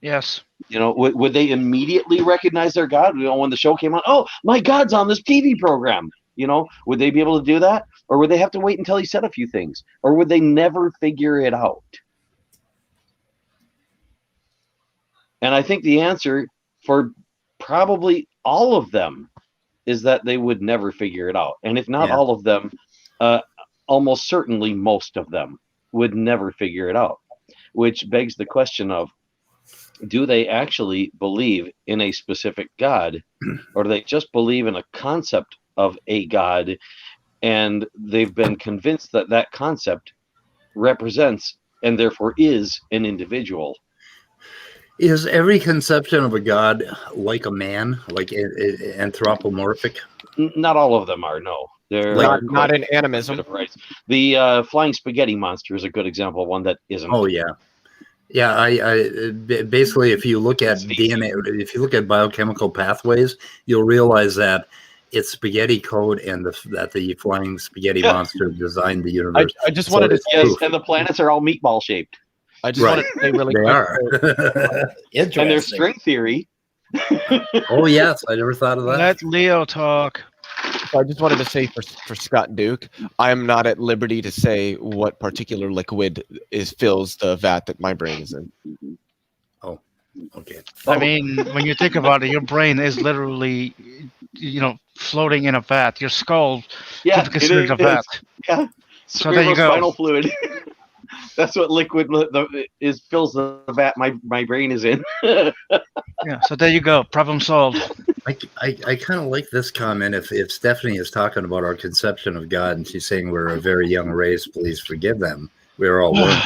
Yes. Would they immediately recognize their God? When the show came on, oh, my God's on this TV program. Would they be able to do that? Or would they have to wait until he said a few things? Or would they never figure it out? And I think the answer for probably all of them is that they would never figure it out. And if not all of them, almost certainly most of them would never figure it out, which begs the question of, do they actually believe in a specific God, or do they just believe in a concept of a God, and they've been convinced that that concept represents and therefore is an individual? Is every conception of a God like a man, like anthropomorphic? Not all of them are, no. They're not in animism. The flying spaghetti monster is a good example of one that isn't. Oh yeah, yeah. I basically, if you look at DNA, if you look at biochemical pathways, you'll realize that it's spaghetti code, and that the flying spaghetti monster designed the universe. I just wanted to yes, and the planets are all meatball shaped. I just wanted to say really they quick. are. And their string theory. Oh yes, I never thought of that. Let Leo talk. So I just wanted to say for Scott Duke, I am not at liberty to say what particular liquid fills the vat that my brain is in. Oh, okay. I mean, when you think about it, your brain is literally, floating in a vat. Your skull could be considered a vat. Yeah. So there you go. Spinal fluid. That's what liquid fills the vat my brain is in. Yeah, so there you go. Problem solved. I kind of like this comment. If Stephanie is talking about our conception of God and she's saying we're a very young race, please forgive them. We're all one.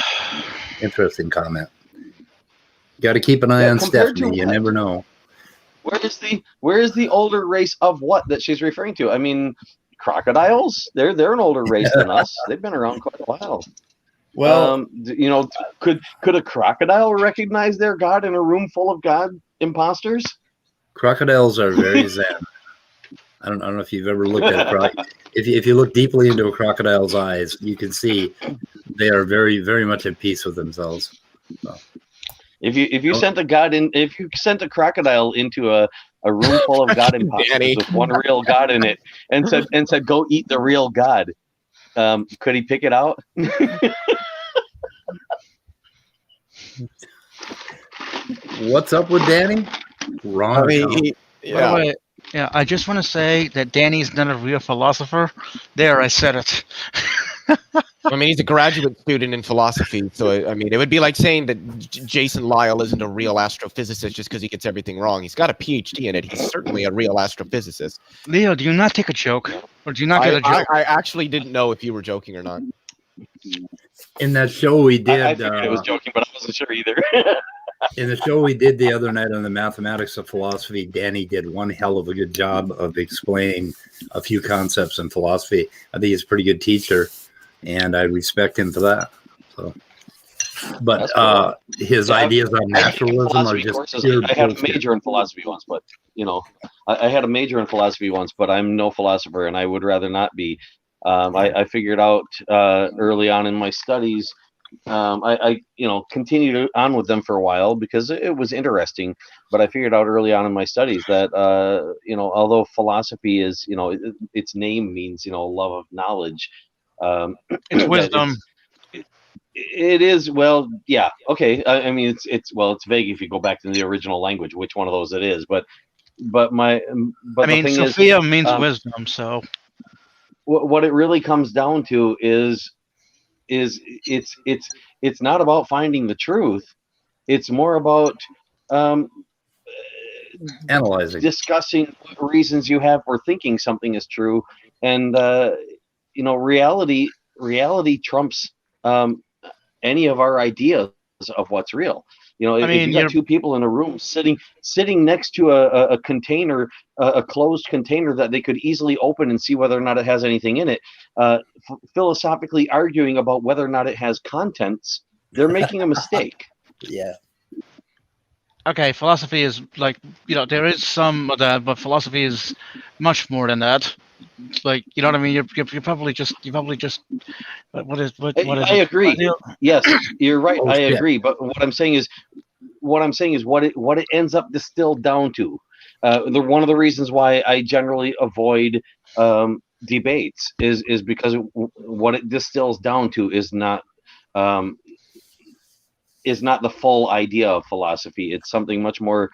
Interesting comment. Got to keep an eye on Stephanie. You never know. Where is the older race of what that she's referring to? I mean, crocodiles. They're an older race than us. They've been around quite a while. Well, could a crocodile recognize their God in a room full of God imposters? Crocodiles are very zen. I don't know if you've ever looked at if you look deeply into a crocodile's eyes, you can see they are very, very much at peace with themselves. So. If you sent a crocodile into a room full of God imposters with one real God in it and said go eat the real God, could he pick it out? What's up with Danny? Wrong. Yeah, I just want to say that Danny's not a real philosopher. There, I said it. I mean, he's a graduate student in philosophy, so I mean, it would be like saying that Jason Lyle isn't a real astrophysicist just because he gets everything wrong. He's got a PhD in it. He's certainly a real astrophysicist. Leo, do you not take a joke, or do you not get a joke? I actually didn't know if you were joking or not. In that show we did, I figured I was joking, but I wasn't sure either. In the show we did the other night on the mathematics of philosophy, Danny did one hell of a good job of explaining a few concepts in philosophy. I think he's a pretty good teacher, and I respect him for that. So, but his ideas on naturalism are just pure I had a bullshit. major in philosophy once, but I had a major in philosophy once, but I'm no philosopher, and I would rather not be. I figured out early on in my studies. I continued on with them for a while because it was interesting. But I figured out early on in my studies that although philosophy is its name means love of knowledge, It's wisdom. It is, well, yeah, okay. I mean, it's vague if you go back to the original language, which one of those it is. But I mean, the thing Sophia is, means wisdom. So what it really comes down to is it's not about finding the truth. It's more about analyzing, discussing what reasons you have for thinking something is true, and reality trumps any of our ideas of what's real. If you got two people in a room sitting next to a container, a closed container that they could easily open and see whether or not it has anything in it, philosophically arguing about whether or not it has contents, they're making a mistake. Yeah. Okay, philosophy is like, there is some of that, but philosophy is much more than that. Like, you know what I mean? You're probably just what is I agree. Yes, you're right. I agree. But what I'm saying is what it ends up distilled down to. One of the reasons why I generally avoid debates is because what it distills down to is not the full idea of philosophy. It's something much more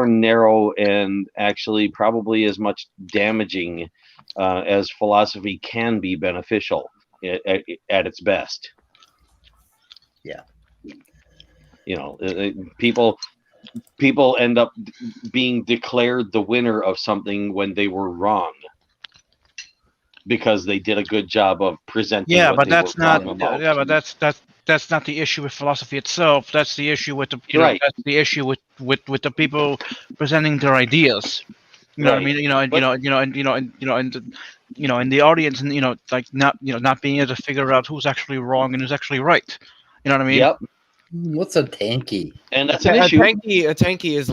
narrow and actually probably as much damaging as philosophy can be beneficial at its best. Yeah. People end up being declared the winner of something when they were wrong because they did a good job of presenting. Yeah, but that's not. Yeah, but that's not the issue with philosophy itself. That's the issue with the that's the issue with the people presenting their ideas. You know what I mean? And the audience, and like not being able to figure out who's actually wrong and who's actually right. You know what I mean? Yep. What's a tanky? And that's an issue. A tanky is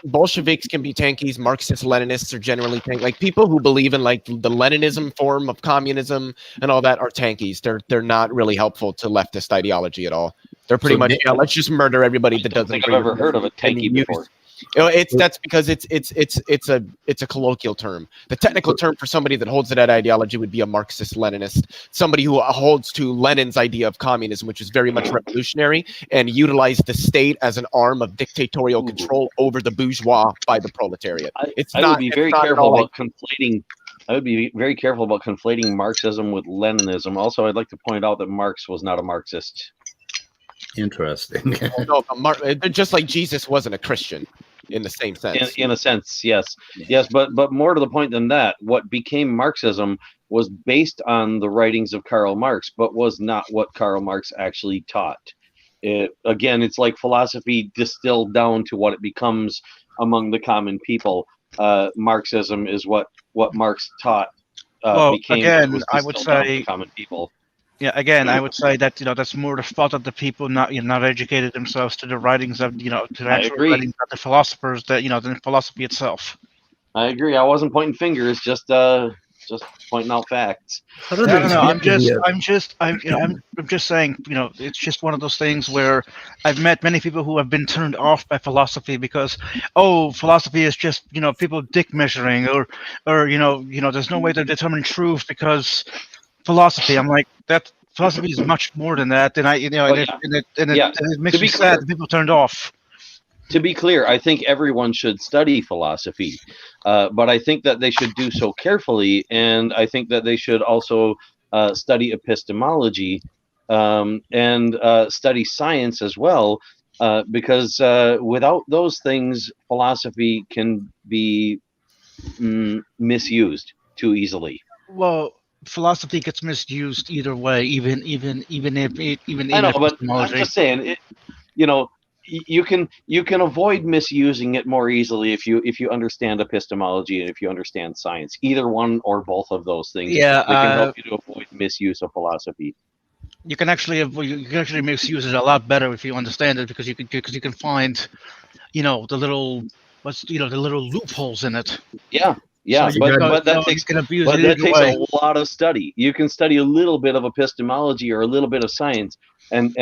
Bolsheviks can be tankies. Marxists, Leninists are generally like people who believe in like the Leninism form of communism and all that are tankies. They're not really helpful to leftist ideology at all. They're pretty much let's just murder everybody that doesn't. I've ever heard of a tanky before. That's because it's a colloquial term. The technical term for somebody that holds to that ideology would be a Marxist Leninist, somebody who holds to Lenin's idea of communism, which is very much revolutionary and utilized the state as an arm of dictatorial control over the bourgeois by the proletariat. I would be very careful about conflating Marxism with Leninism. Also, I'd like to point out that Marx was not a Marxist. Interesting. No, just like Jesus wasn't a Christian in the same sense. In a sense, yes. But more to the point than that, what became Marxism was based on the writings of Karl Marx, but was not what Karl Marx actually taught. It's like philosophy distilled down to what it becomes among the common people. Marxism is what Marx taught. I would say common people. Yeah, again, I would say that that's more the fault of the people not educated themselves to the writings of to the actual writings of the philosophers than philosophy itself. I agree. I wasn't pointing fingers, just pointing out facts. I'm just saying, it's just one of those things where I've met many people who have been turned off by philosophy because, philosophy is just, people dick measuring or there's no way to determine truth because philosophy. I'm like, that philosophy is much more than that. And it makes me sad that people turned off. To be clear, I think everyone should study philosophy, but I think that they should do so carefully, and I think that they should also study epistemology and study science as well, because without those things, philosophy can be misused too easily. Well, philosophy gets misused either way, even if I know, but I'm just saying, you can avoid misusing it more easily if you understand epistemology and if you understand science. Either one or both of those things. Yeah, can help you to avoid misuse of philosophy. You can actually misuse it a lot better if you understand it because you can find, the little what's the little loopholes in it. Yeah. So But that takes a a lot of study. You can study a little bit of epistemology or a little bit of science and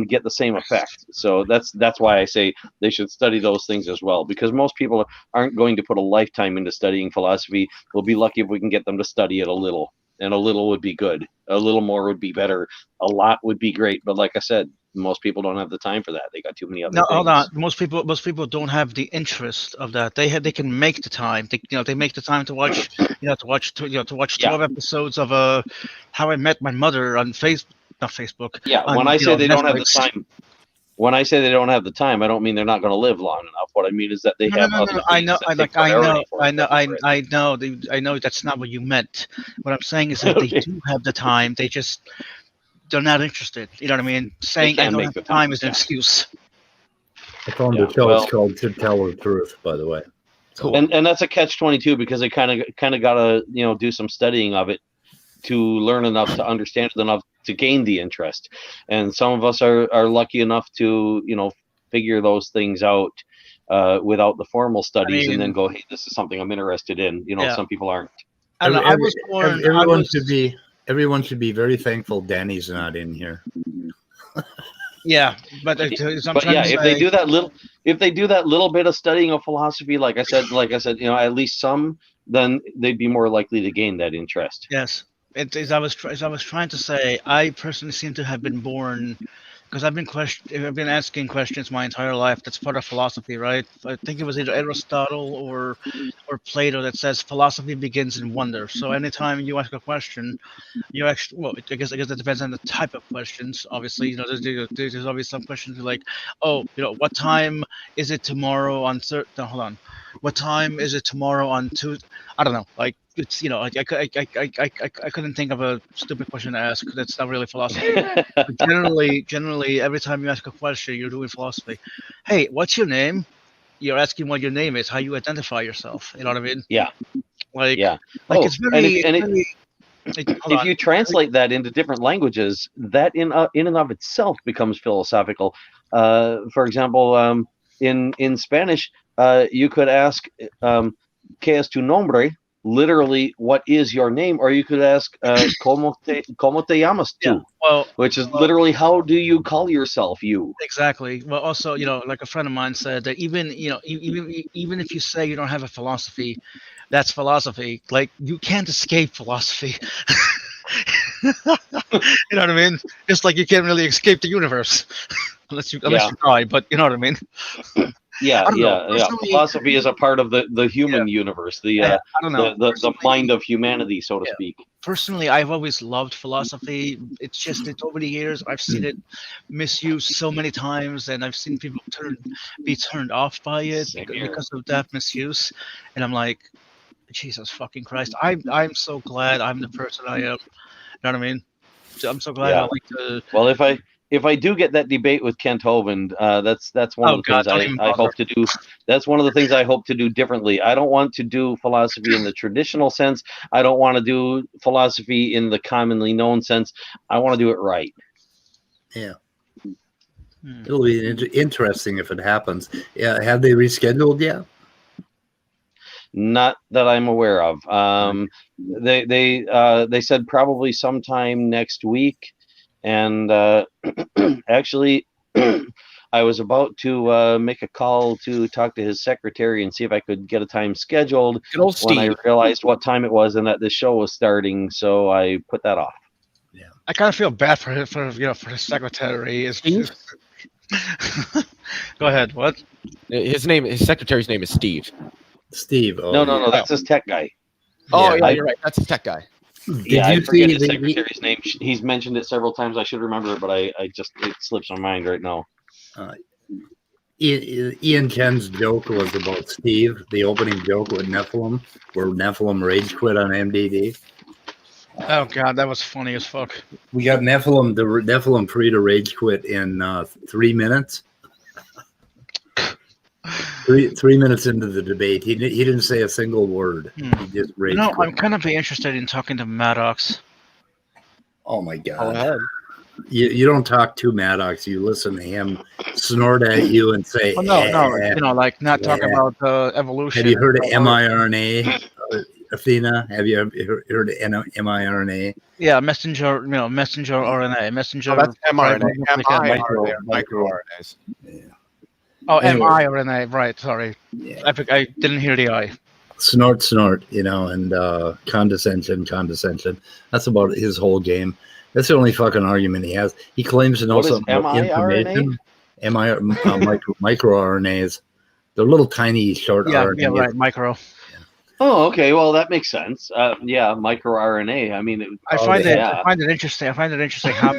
get the same effect. So that's why I say they should study those things as well, because most people aren't going to put a lifetime into studying philosophy. We'll be lucky if we can get them to study it a little, and a little would be good. A little more would be better. A lot would be great. But like I said, most people don't have the time for that. They got too many other things. Hold on. Most people don't have the interest of that. They can make the time. They make the time to watch 12 episodes of How I Met My Mother on Facebook. Yeah, when I say they don't have the time, when I say they don't have the time, I don't mean they're not going to live long enough. What I mean is that they have other things. I know that's not what you meant. What I'm saying is that they do have the time. They're not interested. You know what I mean? Saying I don't have the time is an excuse. I found the show it's called To Tell the Truth, by the way. Cool. And that's a catch-22 because they kind of got to do some studying of it to learn enough to understand it enough to gain the interest. And some of us are lucky enough to figure those things out without the formal studies and then go, hey, this is something I'm interested in. Some people aren't. Everyone should be very thankful Danny's not in here. Yeah, but if they do that little bit of studying of philosophy, like I said, at least some, then they'd be more likely to gain that interest. Yes, as I was trying to say, I personally seem to have been born. Because I've been asking questions my entire life. That's part of philosophy, right? I think it was either Aristotle or Plato that says philosophy begins in wonder. So anytime you ask a question, you actually, well, I guess it depends on the type of questions. Obviously, there's always some questions like, what time is it tomorrow on hold on, what time is it tomorrow on Tuesday? I don't know, like. It's I couldn't think of a stupid question to ask. That's not really philosophy. But generally, every time you ask a question, you're doing philosophy. Hey, what's your name? You're asking what your name is, how you identify yourself. You know what I mean? Yeah. It's very. If you translate that into different languages, that in and of itself becomes philosophical. For example, in Spanish, you could ask, "¿Qué es tu nombre?" Literally, what is your name? Or you could ask, ¿Cómo te llamas tú? Yeah, which is literally, how do you call yourself, you? Exactly. Well, also, like a friend of mine said that even if you say you don't have a philosophy, that's philosophy. Like, you can't escape philosophy. You know what I mean? Just like you can't really escape the universe unless you die. But you know what I mean? Yeah. Philosophy is a part of the human universe, the mind of humanity, so to speak. Personally, I've always loved philosophy. It's just that over the years, I've seen it misused so many times, and I've seen people be turned off by it because of that misuse. And I'm like, Jesus fucking Christ! I'm so glad I'm the person I am. You know what I mean? I'm so glad I like to. Well, if I do get that debate with Kent Hovind, that's one of the things I hope to do. That's one of the things I hope to do differently. I don't want to do philosophy in the traditional sense. I don't want to do philosophy in the commonly known sense. I want to do it right. Yeah. It'll be interesting if it happens. Yeah, have they rescheduled yet? Not that I'm aware of. They said probably sometime next week. And actually, I was about to make a call to talk to his secretary and see if I could get a time scheduled when I realized what time it was and that the show was starting. So I put that off. Yeah, I kind of feel bad for the secretary. Go ahead. What? His secretary's name is Steve. Steve. Oh, no, that's his tech guy. Oh yeah, you're right. That's his tech guy. I forget his secretary's name. He's mentioned it several times. I should remember it, but it slips my mind right now. Ian Chen's joke was about Steve, the opening joke with Nephilim, where Nephilim rage quit on MDD. Oh God, that was funny as fuck. We got the Nephilim free to rage quit in 3 minutes. 3 minutes into the debate, he didn't say a single word. He just rage quit. I'm kind of interested in talking to Maddox. Oh my God! You don't talk to Maddox. You listen to him snort at you and say, Well, no, like not talking about evolution. Have you heard of mRNA, Athena? Have you ever heard of mRNA? Yeah, messenger RNA, messenger. Oh, that's mRNA. microRNAs. Yeah. Oh, Anyway. mRNA. Right. Sorry, Yeah. I didn't hear the I. Snort, and condescension. That's about his whole game. That's the only fucking argument he has. He claims to know something about information. MicroRNAs. They're little tiny short RNAs. Yeah, right, micro. Oh, okay. Well, that makes sense. microRNA. I mean, I find it interesting. I find it interesting how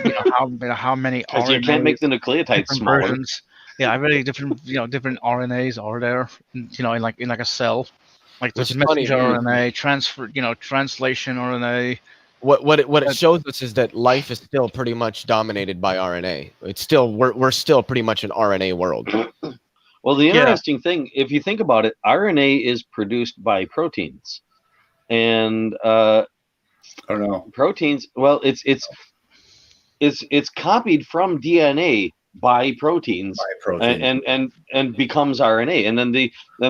how many because you can't make the nucleotides smaller. Versions. Yeah, really different different RNAs are there. In like a cell. Like there's messenger RNA, translation RNA. What it shows us is that life is still pretty much dominated by RNA. It's still we're still pretty much an RNA world. Well, the interesting thing, if you think about it, RNA is produced by proteins, and I don't know. Proteins. Well, it's copied from DNA by proteins, and becomes RNA, and then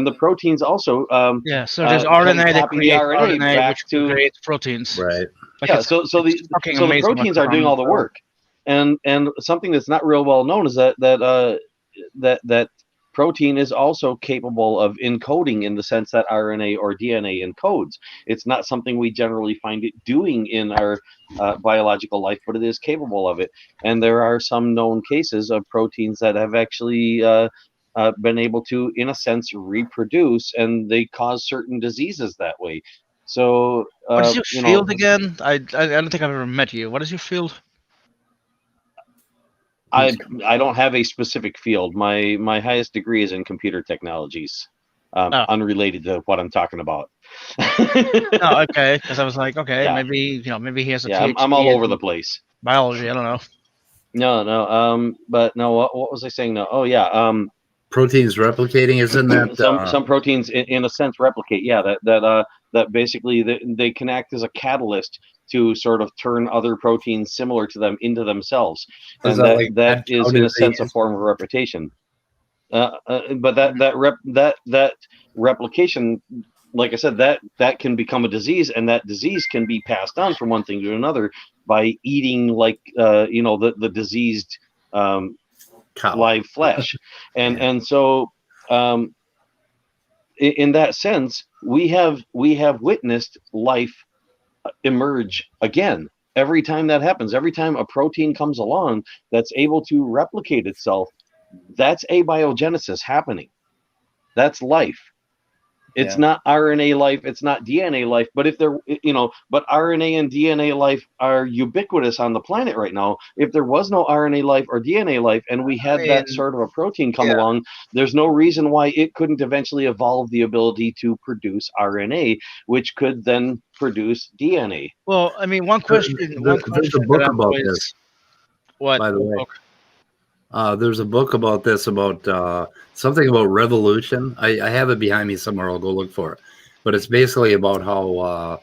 the proteins also so there's RNA that creates RNA back which to creates proteins, right? Like so the proteins are doing all the work, and something that's not real well known is that protein is also capable of encoding in the sense that RNA or DNA encodes. It's not something we generally find it doing in our biological life, but it is capable of it. And there are some known cases of proteins that have actually been able to, in a sense, reproduce, and they cause certain diseases that way. So, what is your field again? I don't think I've ever met you. What is your field? I don't have a specific field. My highest degree is in computer technologies, unrelated to what I'm talking about. Oh, okay. Because I was like, okay, maybe he has a PhD. I'm all over the place. Biology, I don't know. No. But no. What was I saying? No. Oh yeah. Proteins replicating, isn't that some proteins in a sense replicate? Yeah. That basically they can act as a catalyst to sort of turn other proteins similar to them into themselves, and that is in a sense a form of replication. But that replication, like I said, that can become a disease, and that disease can be passed on from one thing to another by eating the diseased live flesh, and so in that sense we have witnessed life emerge again. Every time that happens, every time a protein comes along that's able to replicate itself, that's abiogenesis happening. That's life. It's not RNA life, it's not DNA life, but but RNA and DNA life are ubiquitous on the planet right now. If there was no RNA life or DNA life, and we had that sort of a protein come along, there's no reason why it couldn't eventually evolve the ability to produce RNA, which could then produce DNA. Well, I mean, one question. There's a book about this. What? By the way. There's a book about this, about something about revolution. I have it behind me somewhere. I'll go look for it. But it's basically about how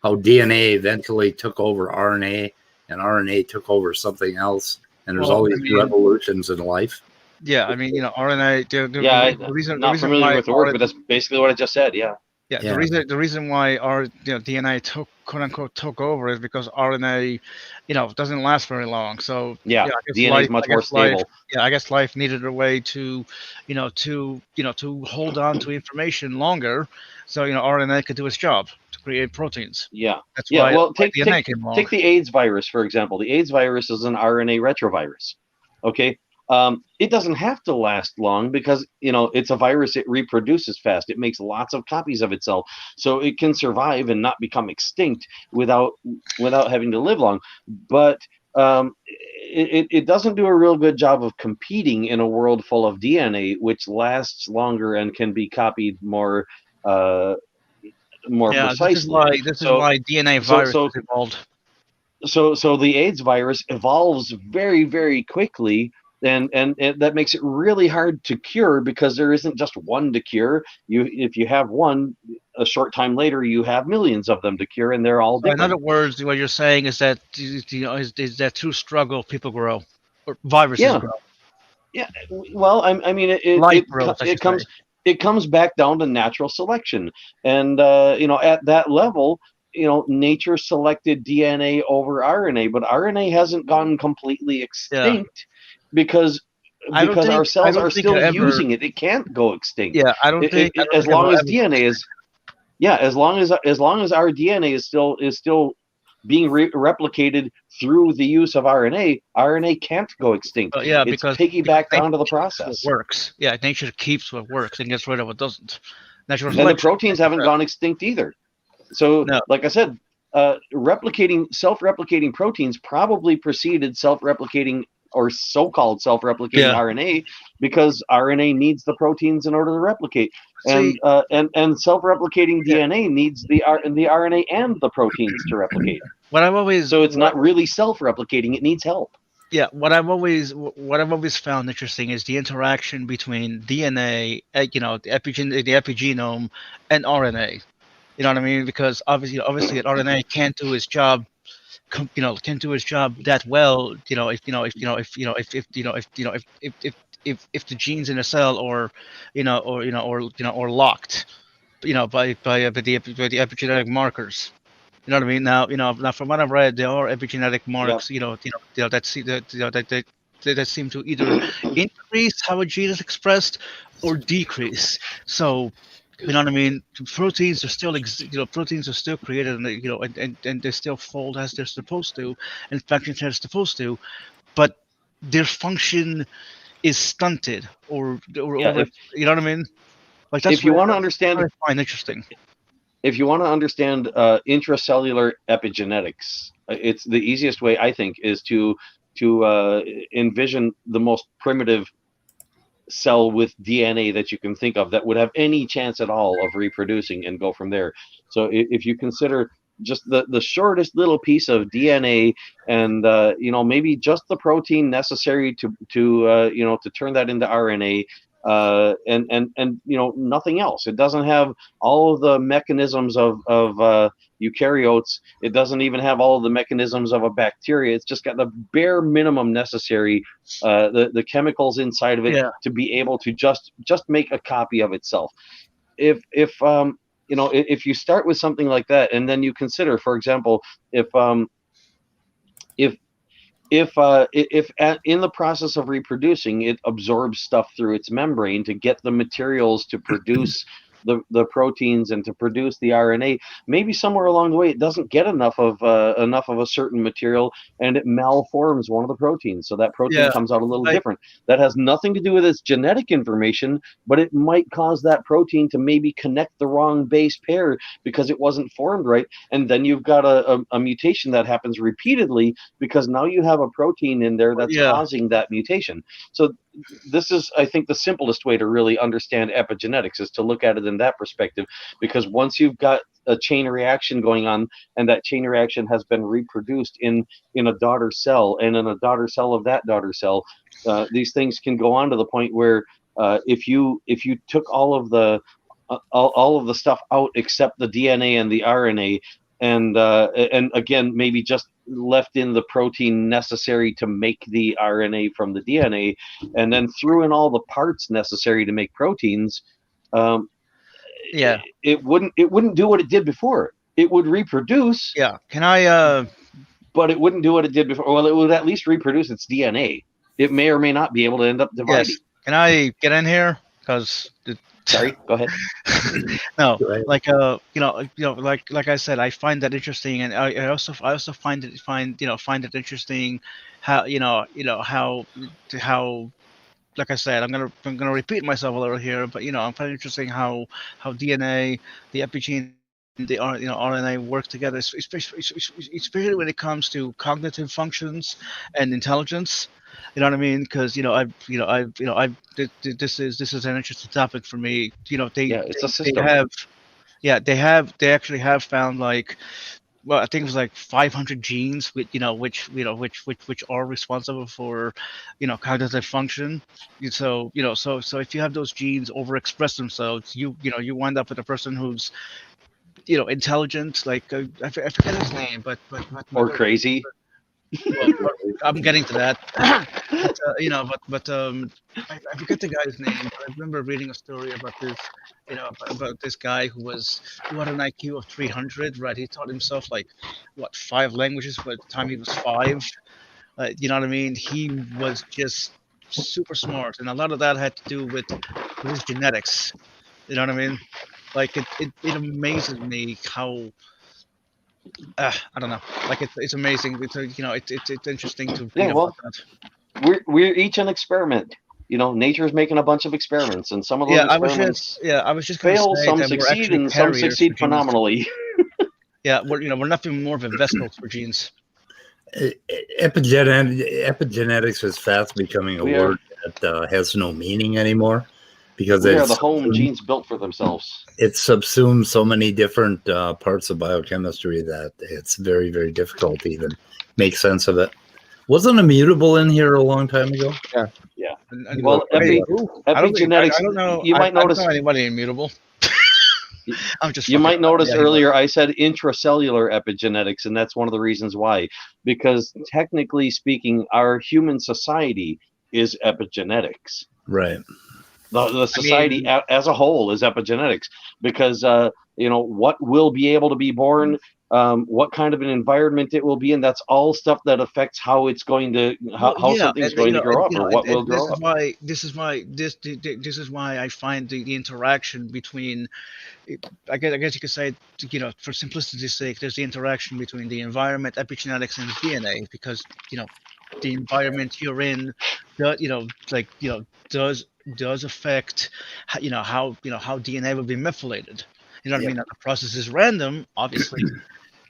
DNA eventually took over RNA, and RNA took over something else, and there's all these revolutions in life. Yeah, I mean, RNA. I'm not familiar with the word, but that's basically what I just said. Yeah. Yeah, the reason why our DNA quote unquote took over is because RNA, doesn't last very long. So DNA is much more stable. I guess life needed a way to hold on to information longer, so RNA could do its job to create proteins. Yeah, that's why. Well, take DNA came along. Take the AIDS virus for example. The AIDS virus is an RNA retrovirus. Okay. It doesn't have to last long because it's a virus. It reproduces fast. It makes lots of copies of itself, so it can survive and not become extinct without having to live long. But it doesn't do a real good job of competing in a world full of DNA, which lasts longer and can be copied more precisely. This is why DNA viruses evolved. So the AIDS virus evolves very, very quickly and that makes it really hard to cure because there isn't just one to cure. If you have one, a short time later you have millions of them to cure, and they're all So in different. other words, what you're saying is that is that through struggle people grow, or viruses grow. Yeah, well, I mean, Life growth, I should say. it comes back down to natural selection, and at that level, nature selected DNA over RNA, but RNA hasn't gone completely extinct because our cells are still using it. It can't go extinct. Yeah, I don't think as long as DNA is, as long as our DNA is still being replicated through the use of RNA can't go extinct. Yeah, it's because piggybacked onto the process. What works. Yeah, nature keeps what works and gets rid of what doesn't. Natural and the proteins haven't gone extinct either. So, like I said, self-replicating proteins probably preceded self-replicating or so-called self-replicating RNA, because RNA needs the proteins in order to replicate, and self-replicating DNA needs the RNA and the proteins to replicate. So it's not really self-replicating; it needs help. Yeah, what I've always found interesting is the interaction between DNA, the epigenome, and RNA. You know what I mean? Because obviously, an RNA can't do its job. Can't do its job that well. If the genes in a cell or locked, by the epigenetic markers. You know what I mean? Now from what I've read, there are epigenetic marks. That seem to either increase how a gene is expressed or decrease. So, you know what I mean? Proteins are still proteins are still created, and they still fold as they're supposed to, and functions as they're supposed to, but their function is stunted or over. You know what I mean? Like that's if you want to understand, I find interesting. If you want to understand intracellular epigenetics, it's the easiest way, I think, is to envision the most primitive cell with DNA that you can think of that would have any chance at all of reproducing, and go from there. So if you consider just the shortest little piece of DNA, and maybe just the protein necessary to turn that into RNA, and nothing else. It doesn't have all of the mechanisms of eukaryotes. It doesn't even have all of the mechanisms of a bacteria. It's just got the bare minimum necessary, the chemicals inside of it to be able to just make a copy of itself. If you start with something like that, and then you consider, for example, if in the process of reproducing, it absorbs stuff through its membrane to get the materials to produce the proteins and to produce the RNA, maybe somewhere along the way it doesn't get enough of a certain material, and it malforms one of the proteins, so that protein comes out a little different. That has nothing to do with its genetic information, but it might cause that protein to maybe connect the wrong base pair because it wasn't formed right, and then you've got a mutation that happens repeatedly because now you have a protein in there that's causing that mutation. So this is, I think, the simplest way to really understand epigenetics, is to look at it in that perspective, because once you've got a chain reaction going on, and that chain reaction has been reproduced in a daughter cell, and in a daughter cell of that daughter cell, these things can go on to the point where if you took all of the stuff out except the DNA and the RNA, and again maybe just left in the protein necessary to make the RNA from the DNA, and then threw in all the parts necessary to make proteins, it wouldn't do what it did before. It would reproduce. Yeah. Can I? But it wouldn't do what it did before. Well, it would at least reproduce its DNA. It may or may not be able to end up dividing. Yes. Can I get in here? Because sorry, go ahead. No, like like I said, I find that interesting, and I also find it interesting how how, like I said, I'm gonna repeat myself a little here, but I find it interesting how DNA, the epigene, the RNA work together, especially when it comes to cognitive functions and intelligence. You know what I mean? Because this is an interesting topic for me. They actually have found, like, well, I think it was like 500 genes, which which are responsible for, cognitive function. So if you have those genes overexpress themselves, you wind up with a person who's, intelligent. Like I forget his name, but Or crazy. well, I'm getting to that. I forget the guy's name, but I remember reading a story about this, about this guy who had an IQ of 300, right? He taught himself like what 5 languages by the time he was 5. You know what I mean? He was just super smart, and a lot of that had to do with his genetics. You know what I mean? Like it amazes me how I don't know. Like it's amazing. It's interesting to read about that. We're each an experiment. Nature's making a bunch of experiments, and some of those experiments I was just gonna fail, say some that we're succeed, actually and some carriers succeed for genes. phenomenally. Yeah, we're nothing more of a vessel for genes. Epigenetics is fast becoming a word that has no meaning anymore, because we are the home genes built for themselves. It subsumes so many different parts of biochemistry that it's very, very difficult to even make sense of it. Wasn't immutable in here a long time ago? Yeah. And well, epigenetics. I don't know. You might notice. I don't know anybody immutable. You might notice earlier I said intracellular epigenetics, and that's one of the reasons why. Because technically speaking, our human society is epigenetics. Right. The society as a whole is epigenetics, because what will be able to be born, what kind of an environment it will be in. That's all stuff that affects how it's going to how something's going to grow up, or what will grow up. This is why I find the interaction between, I guess you could say, for simplicity's sake, there's the interaction between the environment, epigenetics, and DNA, because the environment you're in, does affect how DNA will be methylated. You know what I mean? The process is random, obviously,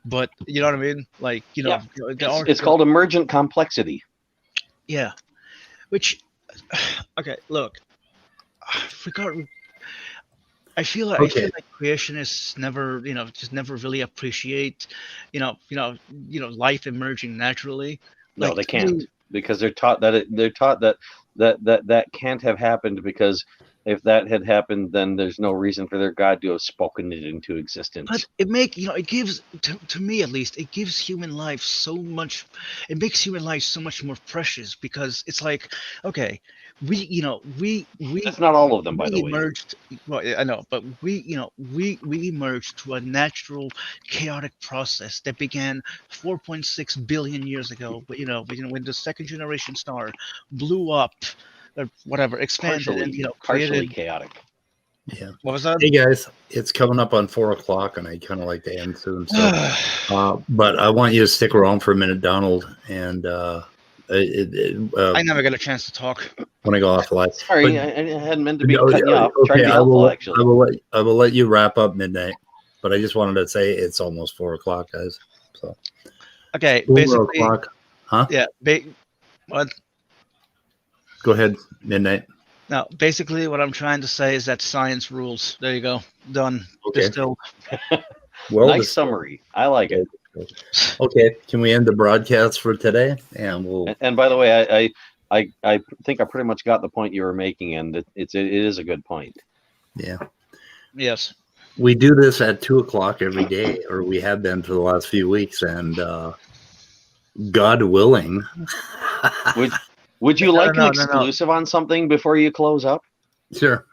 but you know what I mean? Like it's called emergent complexity. Yeah, which okay, look, I feel like creationists never, just never really appreciate, life emerging naturally. No, they can't, because they're taught that can't have happened, because if that had happened, then there's no reason for their God to have spoken it into existence. But it gives, to me at least, it gives human life so much. It makes human life so much more precious, because it's like, okay, we That's not all of them, by the way. Emerged. Well, I know, but we emerged through a natural, chaotic process that began 4.6 billion years ago. But when the second generation star blew up, or whatever, expanded, and partially chaotic. Yeah. What was that? Hey guys, it's coming up on 4:00, and I kind of like to end soon. So, but I want you to stick around for a minute, Donald, and I never got a chance to talk when I go off the light. Sorry, I hadn't meant to be cutting you off. Trying to be helpful, actually. I will let you wrap up midnight, but I just wanted to say it's almost 4:00, guys. So okay, basically, huh? Yeah. What? Go ahead, midnight. Now, basically, what I'm trying to say is that science rules. There you go. Done. Okay. Distilled. Well, nice summary. I like it. Okay, can we end the broadcast for today? And we'll. And by the way, I think I pretty much got the point you were making, and it is a good point. Yeah. Yes. We do this at 2:00 every day, or we have been for the last few weeks, and God willing. Would you like an exclusive on something before you close up? Sure.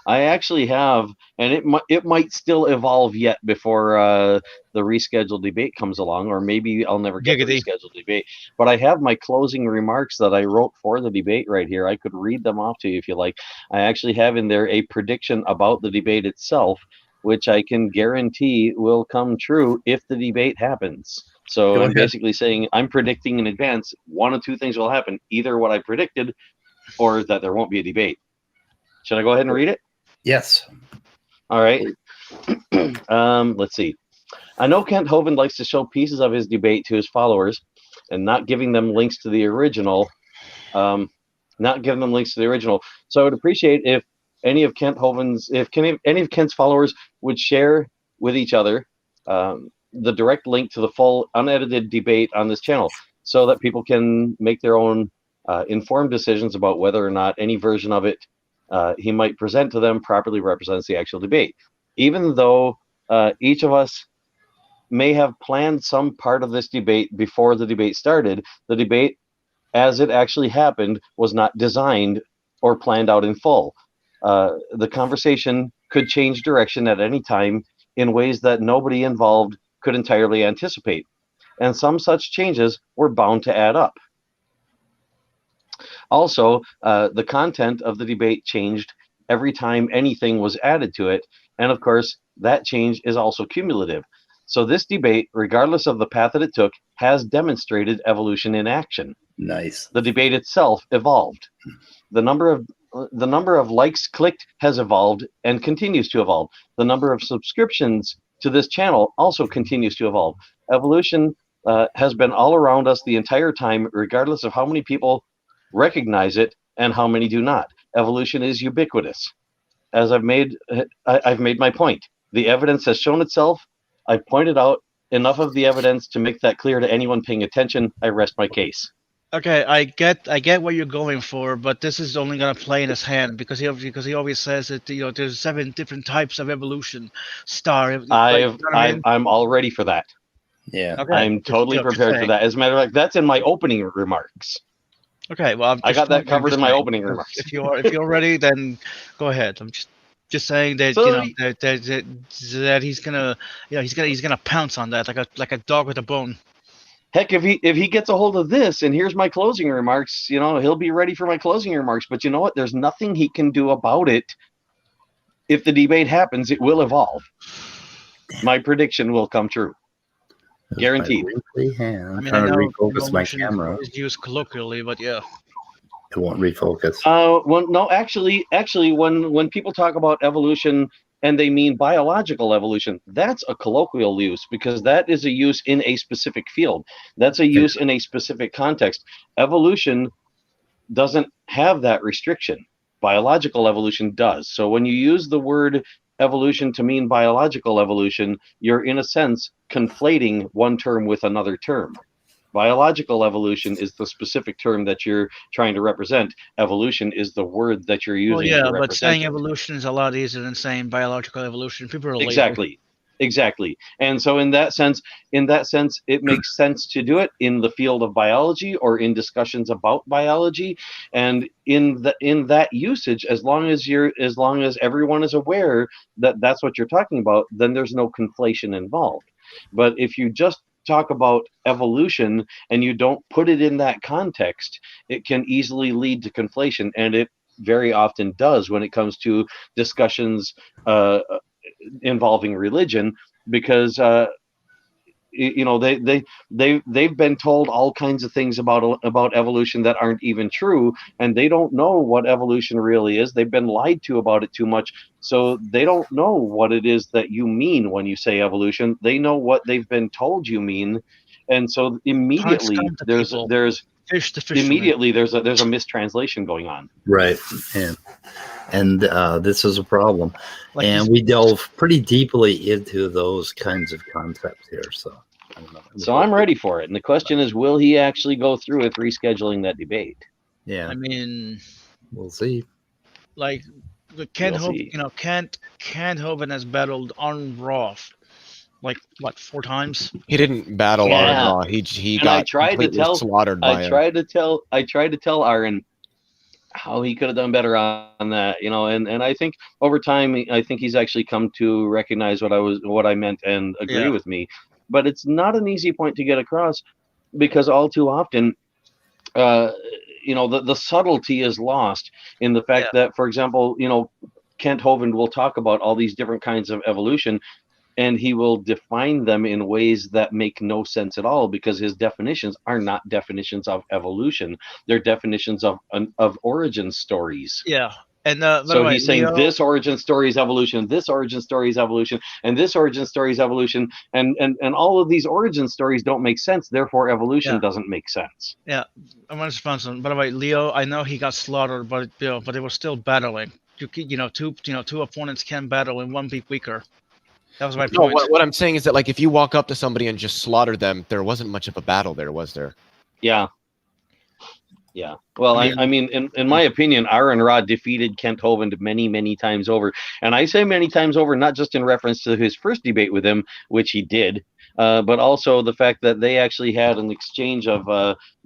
I actually have, and it might still evolve yet before the rescheduled debate comes along, or maybe I'll never get the rescheduled debate. But I have my closing remarks that I wrote for the debate right here. I could read them off to you if you like. I actually have in there a prediction about the debate itself, which I can guarantee will come true if the debate happens. So I'm basically saying I'm predicting in advance one of two things will happen: either what I predicted, or that there won't be a debate. Should I go ahead and read it? Yes. All right. Let's see. I know Kent Hovind likes to show pieces of his debate to his followers, and not giving them links to the original. So I would appreciate if any of Kent's followers would share with each other the direct link to the full unedited debate on this channel so that people can make their own informed decisions about whether or not any version of it he might present to them properly represents the actual debate. Even though each of us may have planned some part of this debate before the debate started, the debate as it actually happened was not designed or planned out in full. The conversation could change direction at any time in ways that nobody involved could entirely anticipate. And some such changes were bound to add up. Also, the content of the debate changed every time anything was added to it. And of course, that change is also cumulative. So this debate, regardless of the path that it took, has demonstrated evolution in action. Nice. The debate itself evolved. The number of likes clicked has evolved and continues to evolve. The number of subscriptions to this channel also continues to evolve. Evolution has been all around us the entire time, regardless of how many people recognize it and how many do not. Evolution is ubiquitous. As I've made my point. The evidence has shown itself. I've pointed out enough of the evidence to make that clear to anyone paying attention. I rest my case. Okay, I get what you're going for, but this is only gonna play in his hand because he always says that there's 7 different types of evolution. I'm all ready for that. Yeah, Okay. I'm totally prepared for that. As a matter of fact, that's in my opening remarks. Okay, well, I got that covered in my opening remarks. If you're ready, then go ahead. I'm just saying that that he's gonna he's gonna pounce on that like a dog with a bone. Heck, if he gets a hold of this, and here's my closing remarks, he'll be ready for my closing remarks. But you know what? There's nothing he can do about it. If the debate happens, it will evolve. My prediction will come true. Guaranteed. I'm trying to refocus my camera. Is used colloquially, but yeah. It won't refocus. Well, no, actually, when people talk about evolution and they mean biological evolution, that's a colloquial use because that is a use in a specific field. That's a use in a specific context. Evolution doesn't have that restriction. Biological evolution does. So when you use the word evolution to mean biological evolution, you're in a sense conflating one term with another term. Biological evolution is the specific term that you're trying to represent. Evolution is the word that you're using. Well, yeah, to but represent saying it. evolution is a lot easier than saying biological evolution. People are lazy. Exactly. And so in that sense, it makes sense to do it in the field of biology or in discussions about biology. And in that usage, as long as everyone is aware that that's what you're talking about, then there's no conflation involved. But if you just talk about evolution and you don't put it in that context, it can easily lead to conflation, and it very often does when it comes to discussions involving religion, because they've been told all kinds of things about evolution that aren't even true, and they don't know what evolution really is. They've been lied to about it too much, so they don't know what it is that you mean when you say evolution. They know what they've been told you mean, and so immediately there's a mistranslation going on. Right. And this is a problem. And we delve pretty deeply into those kinds of concepts here. So I don't know. So I'm ready for it. And the question is, will he actually go through with rescheduling that debate? Yeah. I mean, we'll see. Like Kent Hovind has battled on Raw like what 4 times. He didn't battle on Raw. He got completely slaughtered by him. I tried to tell Aaron how he could have done better on that, and I think over time, I think he's actually come to recognize what I meant and agree with me. But it's not an easy point to get across, because all too often, the subtlety is lost in the fact that, for example, Kent Hovind will talk about all these different kinds of evolution, and he will define them in ways that make no sense at all, because his definitions are not definitions of evolution. They're definitions of origin stories. Yeah. And so he's saying this origin story is evolution, this origin story is evolution, and this origin story is evolution, and all of these origin stories don't make sense. Therefore, evolution doesn't make sense. Yeah, I want to respond to him. By the way, Leo, I know he got slaughtered, but they were still battling. Two opponents can battle and one be weaker. That was my No, point. what I'm saying is that, like, if you walk up to somebody and just slaughter them, there wasn't much of a battle there, was there? Yeah. Yeah. Well, I mean, in my opinion, Aaron Rod defeated Kent Hovind many, many times over. And I say many times over, not just in reference to his first debate with him, which he did, but also the fact that they actually had an exchange of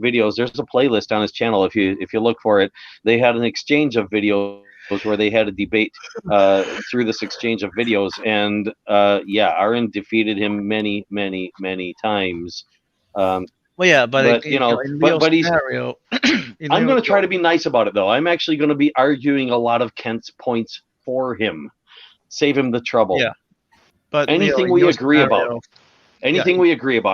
videos. There's a playlist on his channel. If you look for it, they had an exchange of videos where they had a debate through this exchange of videos. And yeah, Aaron defeated him many, many, many times. Well, yeah, but you know, in but he's. scenario, I'm going to try to be nice about it, though. I'm actually going to be arguing a lot of Kent's points for him, save him the trouble. Yeah, but anything we agree about,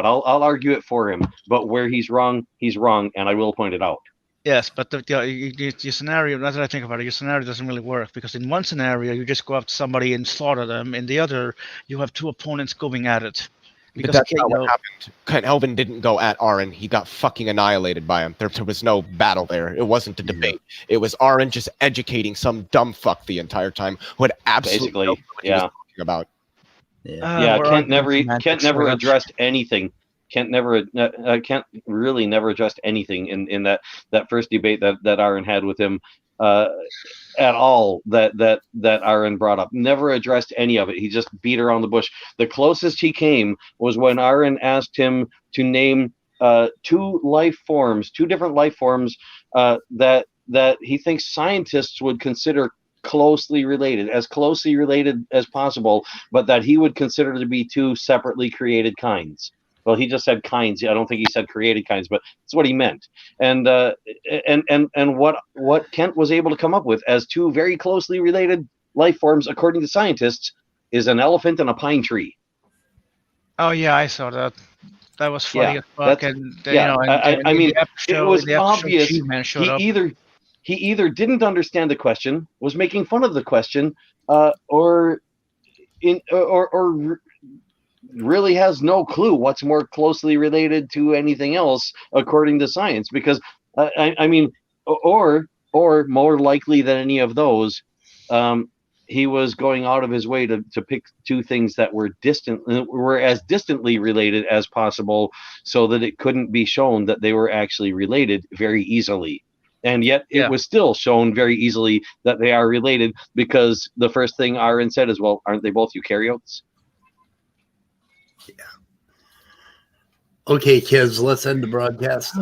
I'll argue it for him. But where he's wrong, and I will point it out. Yes, but your scenario, now that I think about it, your scenario doesn't really work, because in one scenario, you just go up to somebody and slaughter them. In the other, you have two opponents going at it. Because that's not what happened. Kent Hovind didn't go at Aaron. He got fucking annihilated by him. There was no battle there. It wasn't a debate. It was Aaron just educating some dumb fuck the entire time who had absolutely no clue what he was talking about. Kent never addressed anything. Kent really never addressed anything in that first debate that Aaron had with him at all that Aaron brought up. Never addressed any of it. He just beat around the bush. The closest he came was when Aaron asked him to name two different life forms that he thinks scientists would consider closely related as possible, but that he would consider to be two separately created kinds. Well, he just said kinds. I don't think he said created kinds, but that's what he meant. And what Kent was able to come up with as two very closely related life forms, according to scientists, is an elephant and a pine tree. Oh yeah, I saw that. That was funny as fuck. It was obvious. He either didn't understand the question, was making fun of the question, or really has no clue what's more closely related to anything else according to science. Because or more likely than any of those, he was going out of his way to pick two things that were as distantly related as possible, so that it couldn't be shown that they were actually related very easily. And yet it was still shown very easily that they are related, because the first thing Aaron said is, well, aren't they both eukaryotes? Yeah. Okay, kids, let's end the broadcast.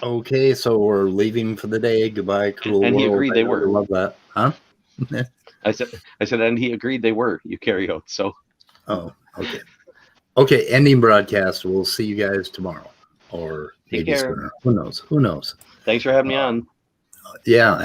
Okay, so we're leaving for the day. Goodbye, cruel and world. He agreed they were. Love that, huh? I said, and he agreed they were eukaryotes. So. Oh, okay. Okay, ending broadcast. We'll see you guys tomorrow, or maybe sooner. Who knows? Thanks for having me on. Yeah.